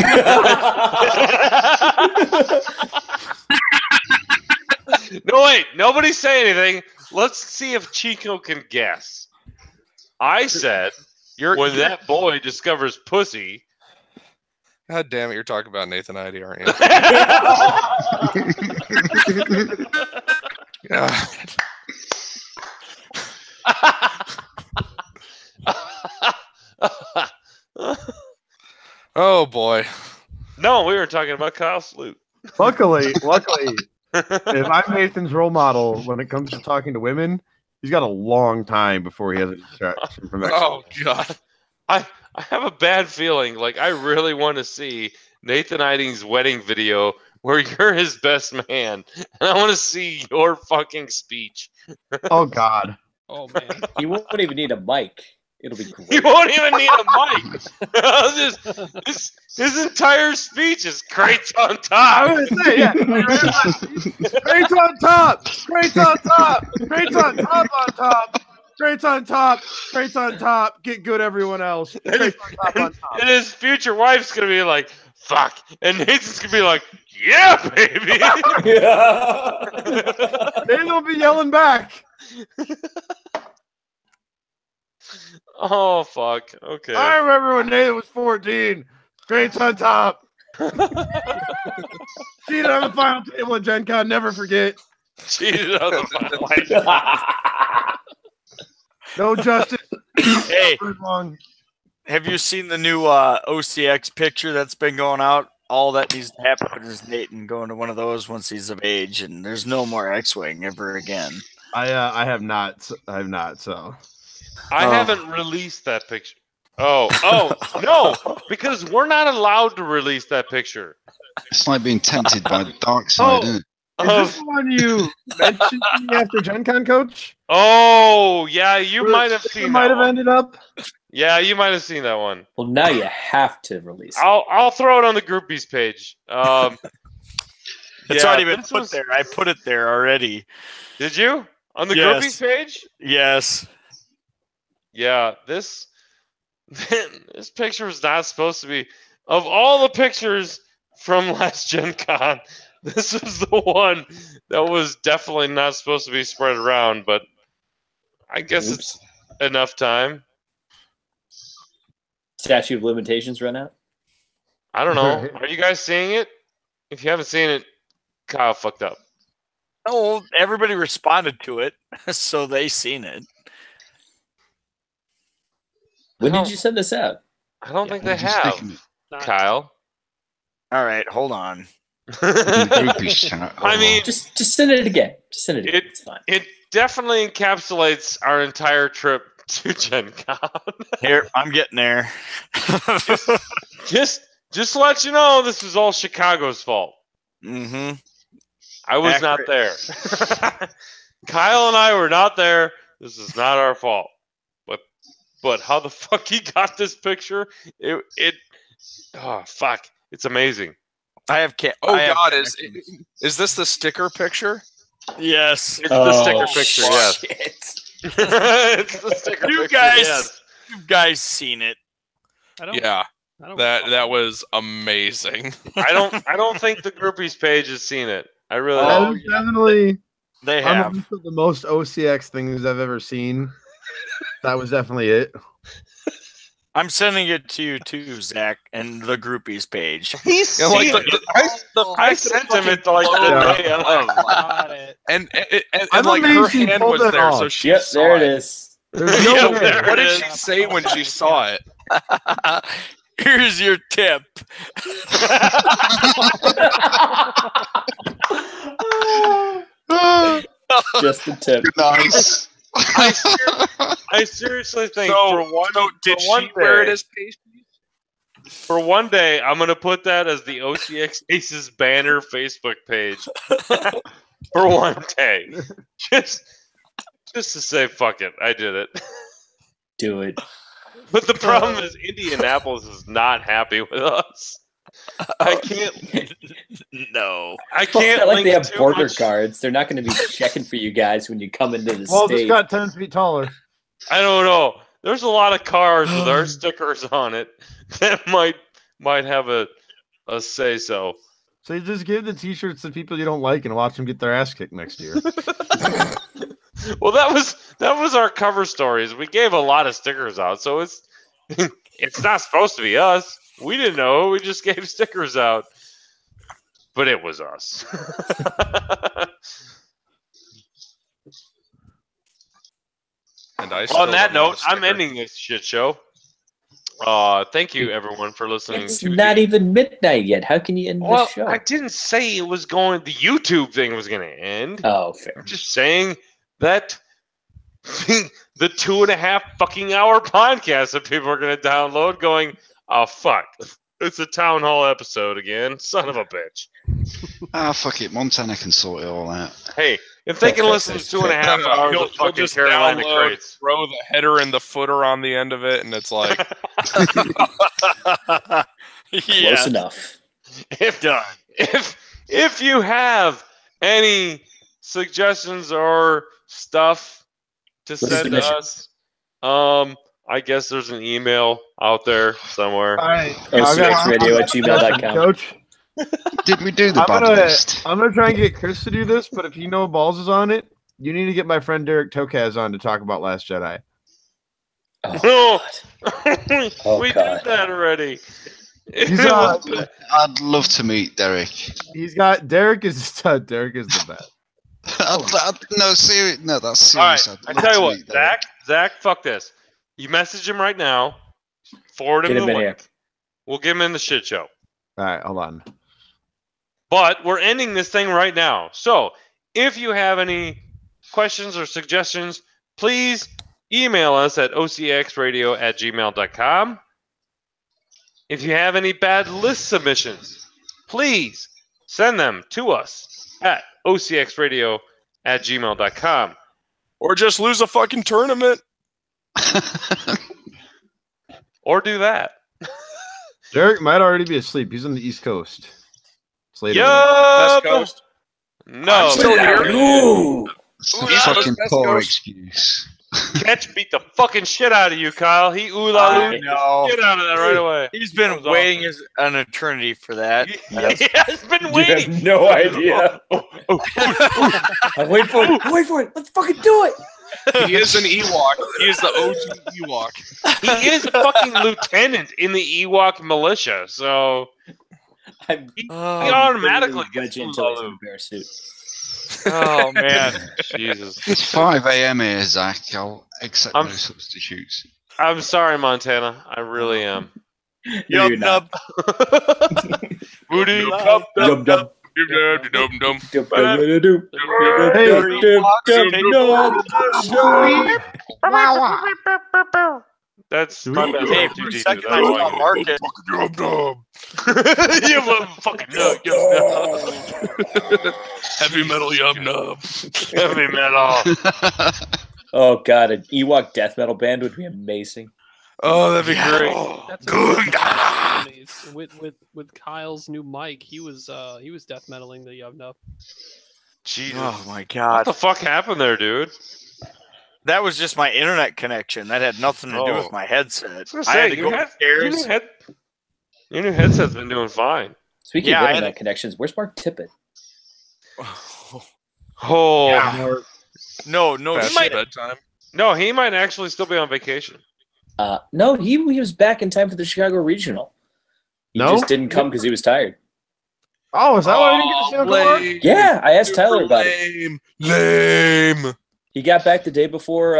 No, wait. Nobody say anything. Let's see if Chico can guess. I said when that boy discovers pussy. God damn it! You're talking about Nathan ID, aren't you? God. Oh boy. No, we were talking about Kyle Sloot. Luckily, if I'm Nathan's role model when it comes to talking to women, he's got a long time before he has a distraction from that. Oh god. I have a bad feeling. Like I really want to see Nathan Iding's wedding video where you're his best man, and I want to see your fucking speech. Oh God. Oh man. You won't even need a mic. It'll be great. You won't even need a mic. His entire speech is crates on top. I was gonna say, yeah. Crates on top. Crates on top. Crates on top on top. Crates on top. Crates on top. Get good, everyone else. Crates on top on top. And his future wife's gonna be like, "Fuck," and Nathan's gonna be like, "Yeah, baby." Nathan will be yelling back. Oh fuck. Okay. I remember when Nathan was 14. Crates on top. Cheated on the final table at Gen Con. Never forget. Cheated on the final. No justice. Hey, Wrong. have you seen the new OCX picture that's been going out? All that needs to happen is Nathan going to one of those once he's of age, and there's no more X-Wing ever again. I have not. So. I haven't released that picture. Oh no! Because we're not allowed to release that picture. It's like being tempted by the dark side, isn't it? Is this the one you mentioned to me after Gen Con, Coach? Oh yeah, you might have seen. Might that have one. ended up. Yeah, you might have seen that one. Well, now you have to release it. I'll throw it on the groupies page. It's yeah, already been this put was- there. I put it there already. Did you on the Yes. groupies page? Yes. Yeah, this picture was not supposed to be. Of all the pictures from last Gen Con, this was the one that was definitely not supposed to be spread around. But I guess it's enough time. Statute of limitations run out. I don't know. Are you guys seeing it? If you haven't seen it, Kyle fucked up. Oh, everybody responded to it, so they seen it. When did you send this out? I don't think they I'm just have. sticking it Kyle. All right, hold on. in the groupies chat. I mean, Just send it again. Just send it again. It's fine. it definitely encapsulates our entire trip to Gen Con. Here, I'm getting there. just to let you know, this was all Chicago's fault. Mm-hmm. I was not there. Kyle and I were not there. This is not our fault. But how the fuck he got this picture? Oh fuck! It's amazing. I have Oh I have god, connections. is this the sticker picture? Yes. It's the sticker picture. Yes. Shit. It's the sticker You picture. guys, Yes. you guys seen it? I don't. Yeah, I don't that was amazing. I don't think the groupies page has seen it. I really Oh, That don't. is definitely They on the have. list of the most OCX things I've ever seen. That was definitely it. I'm sending it to you too, Zach, and the groupies page. He's Yeah, like seen it. I sent him it like the day of. Got it. And I'm like her amazed she hand pulled was it there, off. so she Yep, saw there it is. There's no Yeah, way. there What it did is. she say when she saw it? Here's your tip. Just the tip. Nice. I seriously think Did for one she wear it day- as pasty? For one day, I'm gonna put that as the OCX Aces banner Facebook page. For one day, just to say fuck it, I did it. Do it. But the problem is Indianapolis is not happy with us. I can't. No. I It's can't. not like link they have too border much- guards. They're not going to be checking for you guys when you come into the Well, just state. got 10 feet taller. I don't know. There's a lot of cars with our stickers on it that might have a say so. So you just give the T-shirts to people you don't like and watch them get their ass kicked next year. Well, that was our cover stories. We gave a lot of stickers out, so it's it's not supposed to be us. We didn't know. We just gave stickers out, but it was us. And I On that note, I'm ending this shit show. Thank you, everyone, for listening. It's not even midnight yet. How can you end the show? I didn't say it was going. The YouTube thing was going to end. Oh, fair. I'm just saying that the 2.5 fucking hour podcast that people are going to download, going, oh fuck, it's a town hall episode again. Son of a bitch. Fuck it. Montana can sort it all out. Hey, if they can listen to 2.5 hours of fucking just Carolina download, crates, throw the header and the footer on the end of it, and it's like Close enough. If you have any suggestions or stuff to send to us, I guess there's an email out there somewhere. All right. OCXradio@gmail.com. Coach, Did we do the bad list? I'm gonna try and get Chris to do this, but if you know Balls is on it, you need to get my friend Derek Tokaz on to talk about Last Jedi. Oh, Oh, we God. did that already. I'd love to meet Derek. Derek is the best. No, serious. No, that's All right, serious. I tell you what, Zach, fuck this. You message him right now. Forward him Get him the in link. We'll give him in the shit show. All right, hold on. But we're ending this thing right now. So if you have any questions or suggestions, please email us at ocxradio@gmail.com. If you have any bad list submissions, please send them to us at ocxradio@gmail.com. or just lose a fucking tournament. Or do that. Derek might already be asleep. He's on the East Coast. It's later. West Coast. No, I'm still here. Ooh. It's a Ooh, yeah, fucking West poor Coast. excuse. Catch beat the fucking shit out of you, Kyle. He ooh-la-looed the shit out of that right away. He's been That was waiting awesome. an eternity for that. He has been You waiting. have no idea. Wait for it. Wait for it. Let's fucking do it. He is an Ewok. He is the OG Ewok. He is a fucking lieutenant in the Ewok militia, so I'm he automatically gets into his ooh-la-looed. bear suit. Oh man. Jesus. It's 5 a.m. here, Zach. I'll accept I'm- no substitutes. I'm sorry, Montana. I really am. You're Yub not. nub. Voodoo. Dum dum. That's my best. Hey, F2G2, for a second that's I all saw I Marcus. get. You love fucking nut. Heavy metal yum nub. Heavy metal. Oh god, an Ewok death metal band would be amazing. Oh, that'd be great. That's with Kyle's new mic. He was death metaling the Yub Nub. Jesus. Oh my What god. the fuck happened there, dude? That was just my internet connection. That had nothing to do Oh. with my headset. I was I gonna had say, to go upstairs. Your new headset's been doing fine. Speaking Yeah, of I had internet connections, where's Mark Tippett? Oh. Yeah. No, Past shit. bedtime. No, he might actually still be on vacation. No, he was back in time for the Chicago Regional. He No? just didn't come because he was tired. Oh, is that why I didn't get to see Uncle Mark? lame. Yeah, I asked Super Tyler about it. Lame. He got back the day before.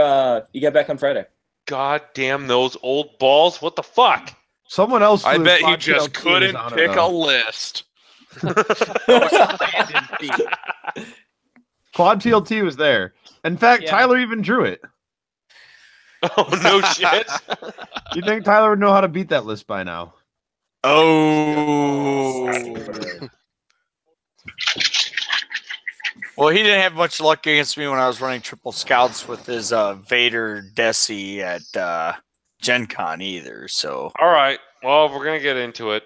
He got back on Friday. God damn those old balls. What the fuck? Someone else. I flew bet he Quad just TLT couldn't was on it, pick a though. list. Quad TLT was there. In fact, Yeah. Tyler even drew it. Oh, no shit. You think Tyler would know how to beat that list by now? Oh. Well, he didn't have much luck against me when I was running triple scouts with his Vader Desi at Gen Con either. So All right. Well, we're going to get into it.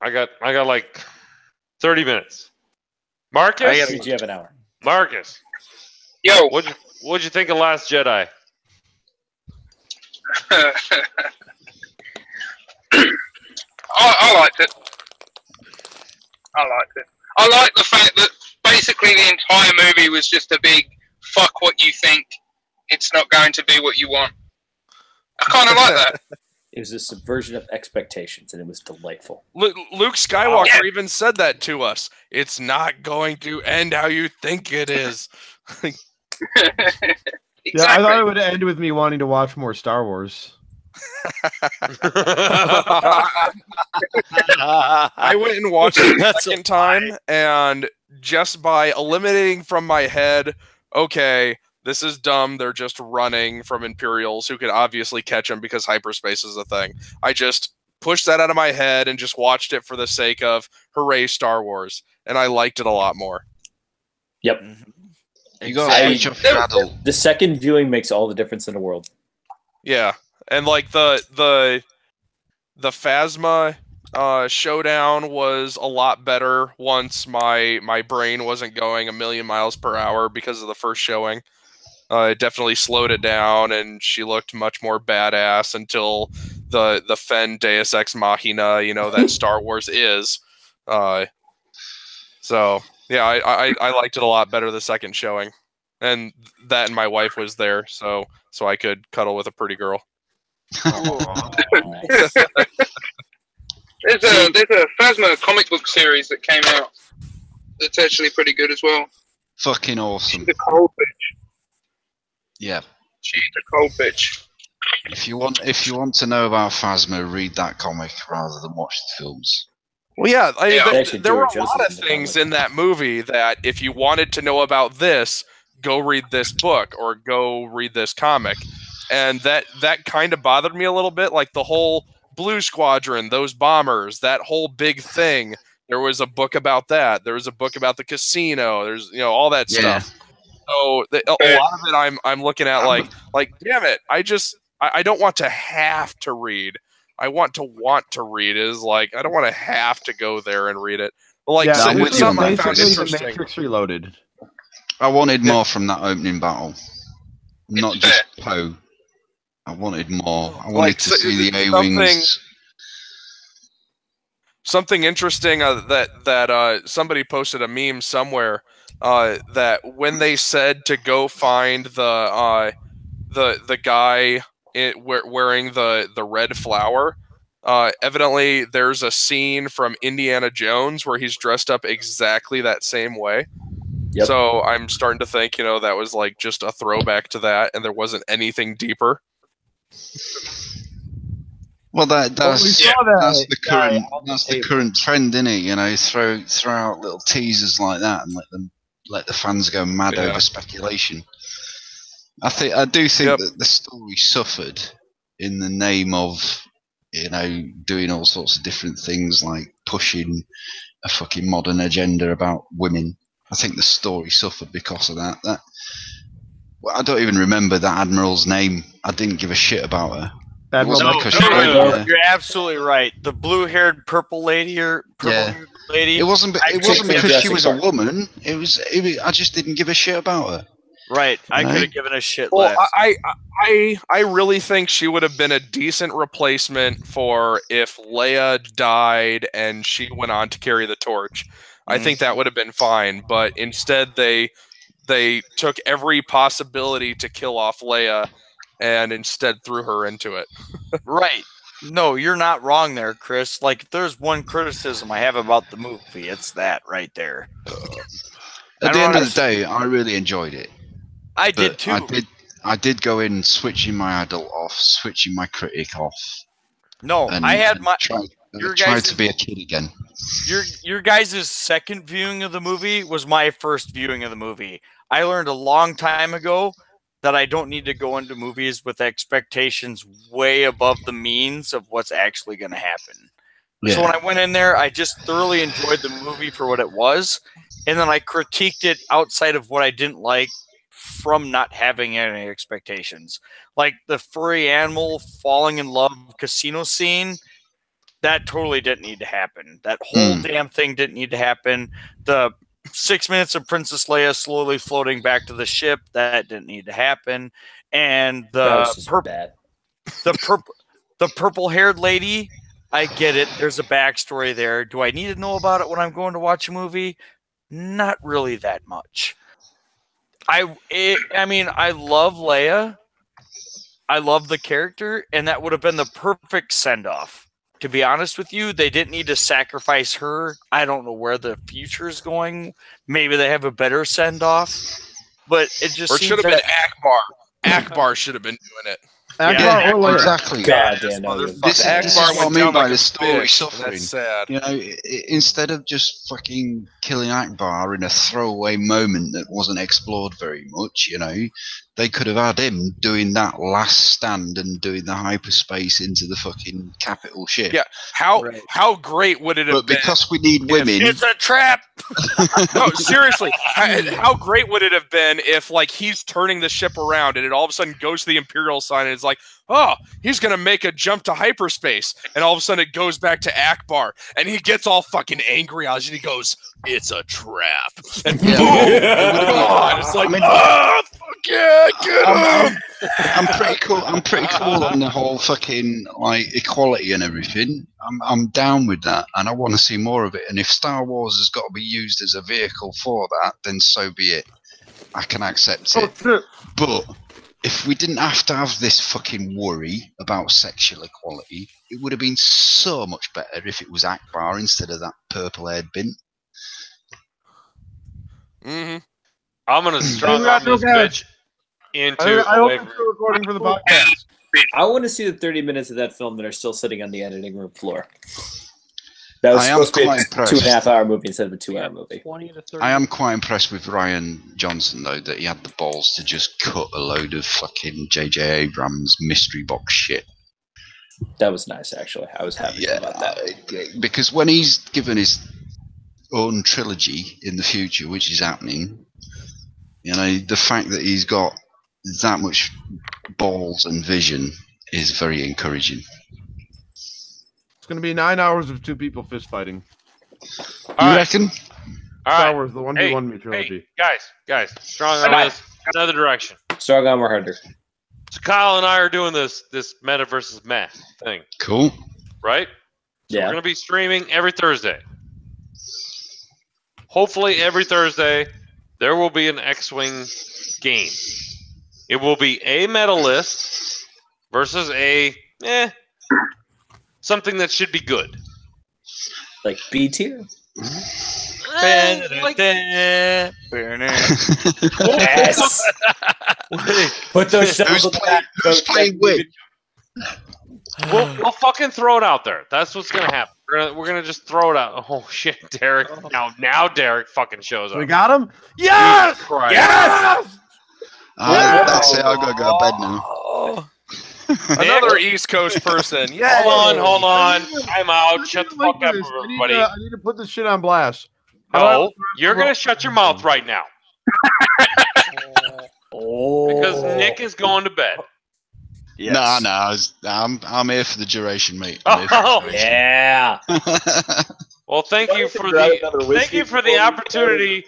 I got like 30 minutes. Marcus? You have an hour. Marcus, Yo, what'd you think of Last Jedi? I liked it. I like the fact that basically the entire movie was just a big fuck what you think. It's not going to be what you want. I kind of like that. It was a subversion of expectations, and it was delightful. Luke Skywalker even said that to us. It's not going to end how you think it is. Exactly. Yeah, I thought it would end with me wanting to watch more Star Wars. I went and watched it the second time, and just by eliminating from my head, okay, this is dumb, they're just running from Imperials who could obviously catch them because hyperspace is a thing. I just pushed that out of my head and just watched it for the sake of hooray Star Wars, and I liked it a lot more. Yep. You got to switch off your The second viewing makes all the difference in the world. Yeah, and like the Phasma showdown was a lot better once my brain wasn't going a million miles per hour because of the first showing. It definitely slowed it down, and she looked much more badass until the Fen Deus Ex Machina, that Star Wars is. So yeah, I liked it a lot better the second showing, and that and my wife was there, so I could cuddle with a pretty girl. There's a Phasma comic book series that came out that's actually pretty good as well. Fucking awesome. She's a cold bitch. Yeah. She's a cold bitch. If you want to know about Phasma, read that comic rather than watch the films. Well, yeah, there were a Joseph lot of things in that movie that if you wanted to know about this, go read this book or go read this comic. And that kind of bothered me a little bit, like the whole Blue Squadron, those bombers, that whole big thing. There was a book about that. There was a book about the casino. There's all that stuff. So a lot of it I'm looking at like damn it, I don't want to have to read. I want to read. Is like I don't want to have to go there and read it. Like something I found interesting. The Matrix Reloaded. I wanted more from that opening battle, not just Poe. I wanted more. I wanted to see the A-wings. Something interesting that somebody posted a meme somewhere that when they said to go find the guy wearing the red flower, evidently there's a scene from Indiana Jones where he's dressed up exactly that same way. Yep. So I'm starting to think that was like just a throwback to that, and there wasn't anything deeper. Well, that's the current trend, isn't it? Throw out little teasers like that and let the fans go mad over speculation. I do think that the story suffered in the name of doing all sorts of different things like pushing a fucking modern agenda about women. I think the story suffered because of that. I don't even remember that Admiral's name. I didn't give a shit about her. You're absolutely right. The blue-haired purple lady lady. It wasn't because she was a woman. I just didn't give a shit about her. Right. I could have given a shit less. Well, I really think she would have been a decent replacement for if Leia died and she went on to carry the torch. I think that would have been fine, but instead they took every possibility to kill off Leia and instead threw her into it. Right. No, you're not wrong there, Chris. Like, if there's one criticism I have about the movie, it's that right there. At the end of the day, I really enjoyed it. I did too. I did go in switching my adult off, switching my critic off. No, I had my tried to be a kid again. Your guys' second viewing of the movie was my first viewing of the movie. I learned a long time ago that I don't need to go into movies with expectations way above the means of what's actually going to happen. Yeah. So when I went in there, I just thoroughly enjoyed the movie for what it was, and then I critiqued it outside of what I didn't like from not having any expectations. Like the furry animal falling in love casino scene, that totally didn't need to happen. That whole damn thing didn't need to happen. The 6 minutes of Princess Leia slowly floating back to the ship, that didn't need to happen. And the the purple-haired lady, I get it. There's a backstory there. Do I need to know about it when I'm going to watch a movie? Not really that much. I mean, I love Leia. I love the character, and that would have been the perfect send-off. To be honest with you, they didn't need to sacrifice her. I don't know where the future is going. Maybe they have a better send-off. But it just or it should have been Akbar. Akbar should have been doing it. Akbar or Leia. Exactly. God damn, This is what I mean by the story suffering. That's sad. You know, instead of just fucking killing Akbar in a throwaway moment that wasn't explored very much, you know, they could have had him doing that last stand and doing the hyperspace into the fucking capital ship. Yeah, how great would it have been? But because we need women, it's a trap. No, seriously, how great would it have been if, like, he's turning the ship around and it all of a sudden goes to the Imperial sign and it's like, oh, he's gonna make a jump to hyperspace, and all of a sudden it goes back to Akbar, and he gets all fucking angry and he goes, "It's a trap," and boom, God, it's like, fuck yeah, get him. I'm pretty cool. I'm pretty cool on the whole fucking like equality and everything. I'm down with that, and I want to see more of it. And if Star Wars has got to be used as a vehicle for that, then so be it. I can accept it. But if we didn't have to have this fucking worry about sexual equality, it would have been so much better if it was Akbar instead of that purple-haired bint. I'm gonna strong arm this bitch into. I hope it's still recording for the podcast. I want to see the 30 minutes of that film that are still sitting on the editing room floor. That was supposed to be a 2.5-hour movie instead of a 2-hour movie. 20 to 30. I am quite impressed with Ryan Johnson, though, that he had the balls to just cut a load of fucking J.J. Abrams mystery box shit. That was nice, actually. I was happy about that. Because when he's given his own trilogy in the future, which is happening, you know, the fact that he's got that much balls and vision is very encouraging. It's going to be 9 hours of two people fist fighting. You reckon? Star Wars, the 1v1 me trilogy. Hey, guys, strong on this. Another direction. Strong on harder. So Kyle and I are doing this meta versus meh thing. Cool. Right? So Yeah. we're going to be streaming every Thursday. Hopefully every Thursday there will be an X-Wing game. It will be a meta list versus a something that should be good. Like B tier? Yes. Put those Who's playing which? We'll fucking throw it out there. That's what's gonna happen. We're gonna just throw it out. Oh shit, Derek! Now Derek fucking shows up. We got him. Yes. Yes. That's it. I gotta go to bed now. Another East Coast person. Yeah. Hold on. I'm out. Shut the fuck up, everybody. I need to put this shit on blast. No, you're gonna shut your mouth right now. Because Nick is going to bed. Yes. No, I'm here for the duration, mate. Yeah. Well, thank you for the opportunity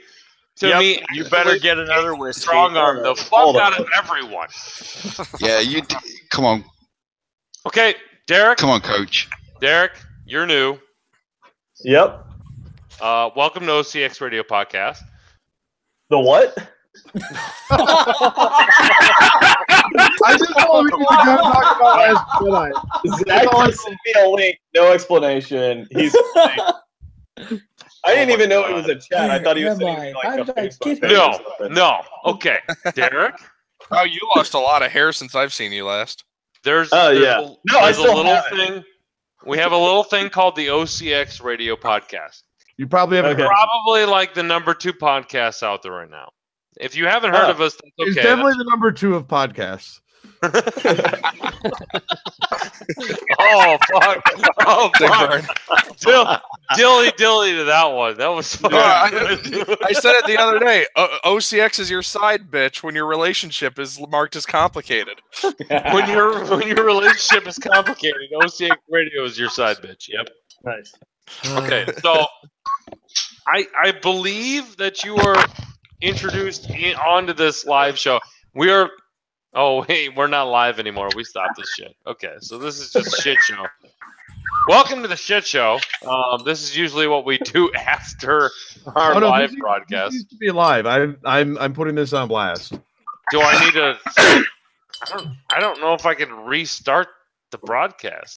to meet. You better get another whiskey. Strong arm the fuck out of everyone. Yeah, come on. Okay, Derek. Come on, coach. Derek, you're new. Yep. Welcome to OCX Radio Podcast. The what? I just thought we could talk about Last Jedi. Zach just sent me a link. No explanation. I didn't even know it was a chat. I thought he was sending me like a Facebook page or something. No. Okay, Derek. Oh, you lost a lot of hair since I've seen you last. There's I a still little have it. thing. We have a little thing called the OCX Radio Podcast. You probably haven't heard. Probably like the number 2 podcast out there right now. If you haven't heard of us, that's okay. It's definitely the number 2 of podcasts. Oh fuck! Oh fuck! Dilly to that one. That was fun. I said it the other day. OCX is your side bitch when your relationship is marked as complicated. when your relationship is complicated, OCX Radio is your side bitch. Yep. Nice. Okay, so I believe that you were introduced onto this live show. We are Oh, wait, we're not live anymore. We stopped this shit. Okay, so this is just shit show. Welcome to the shit show. This is usually what we do after our live broadcast. This used to be live. I'm putting this on blast. Do I need to? I don't know if I can restart the broadcast.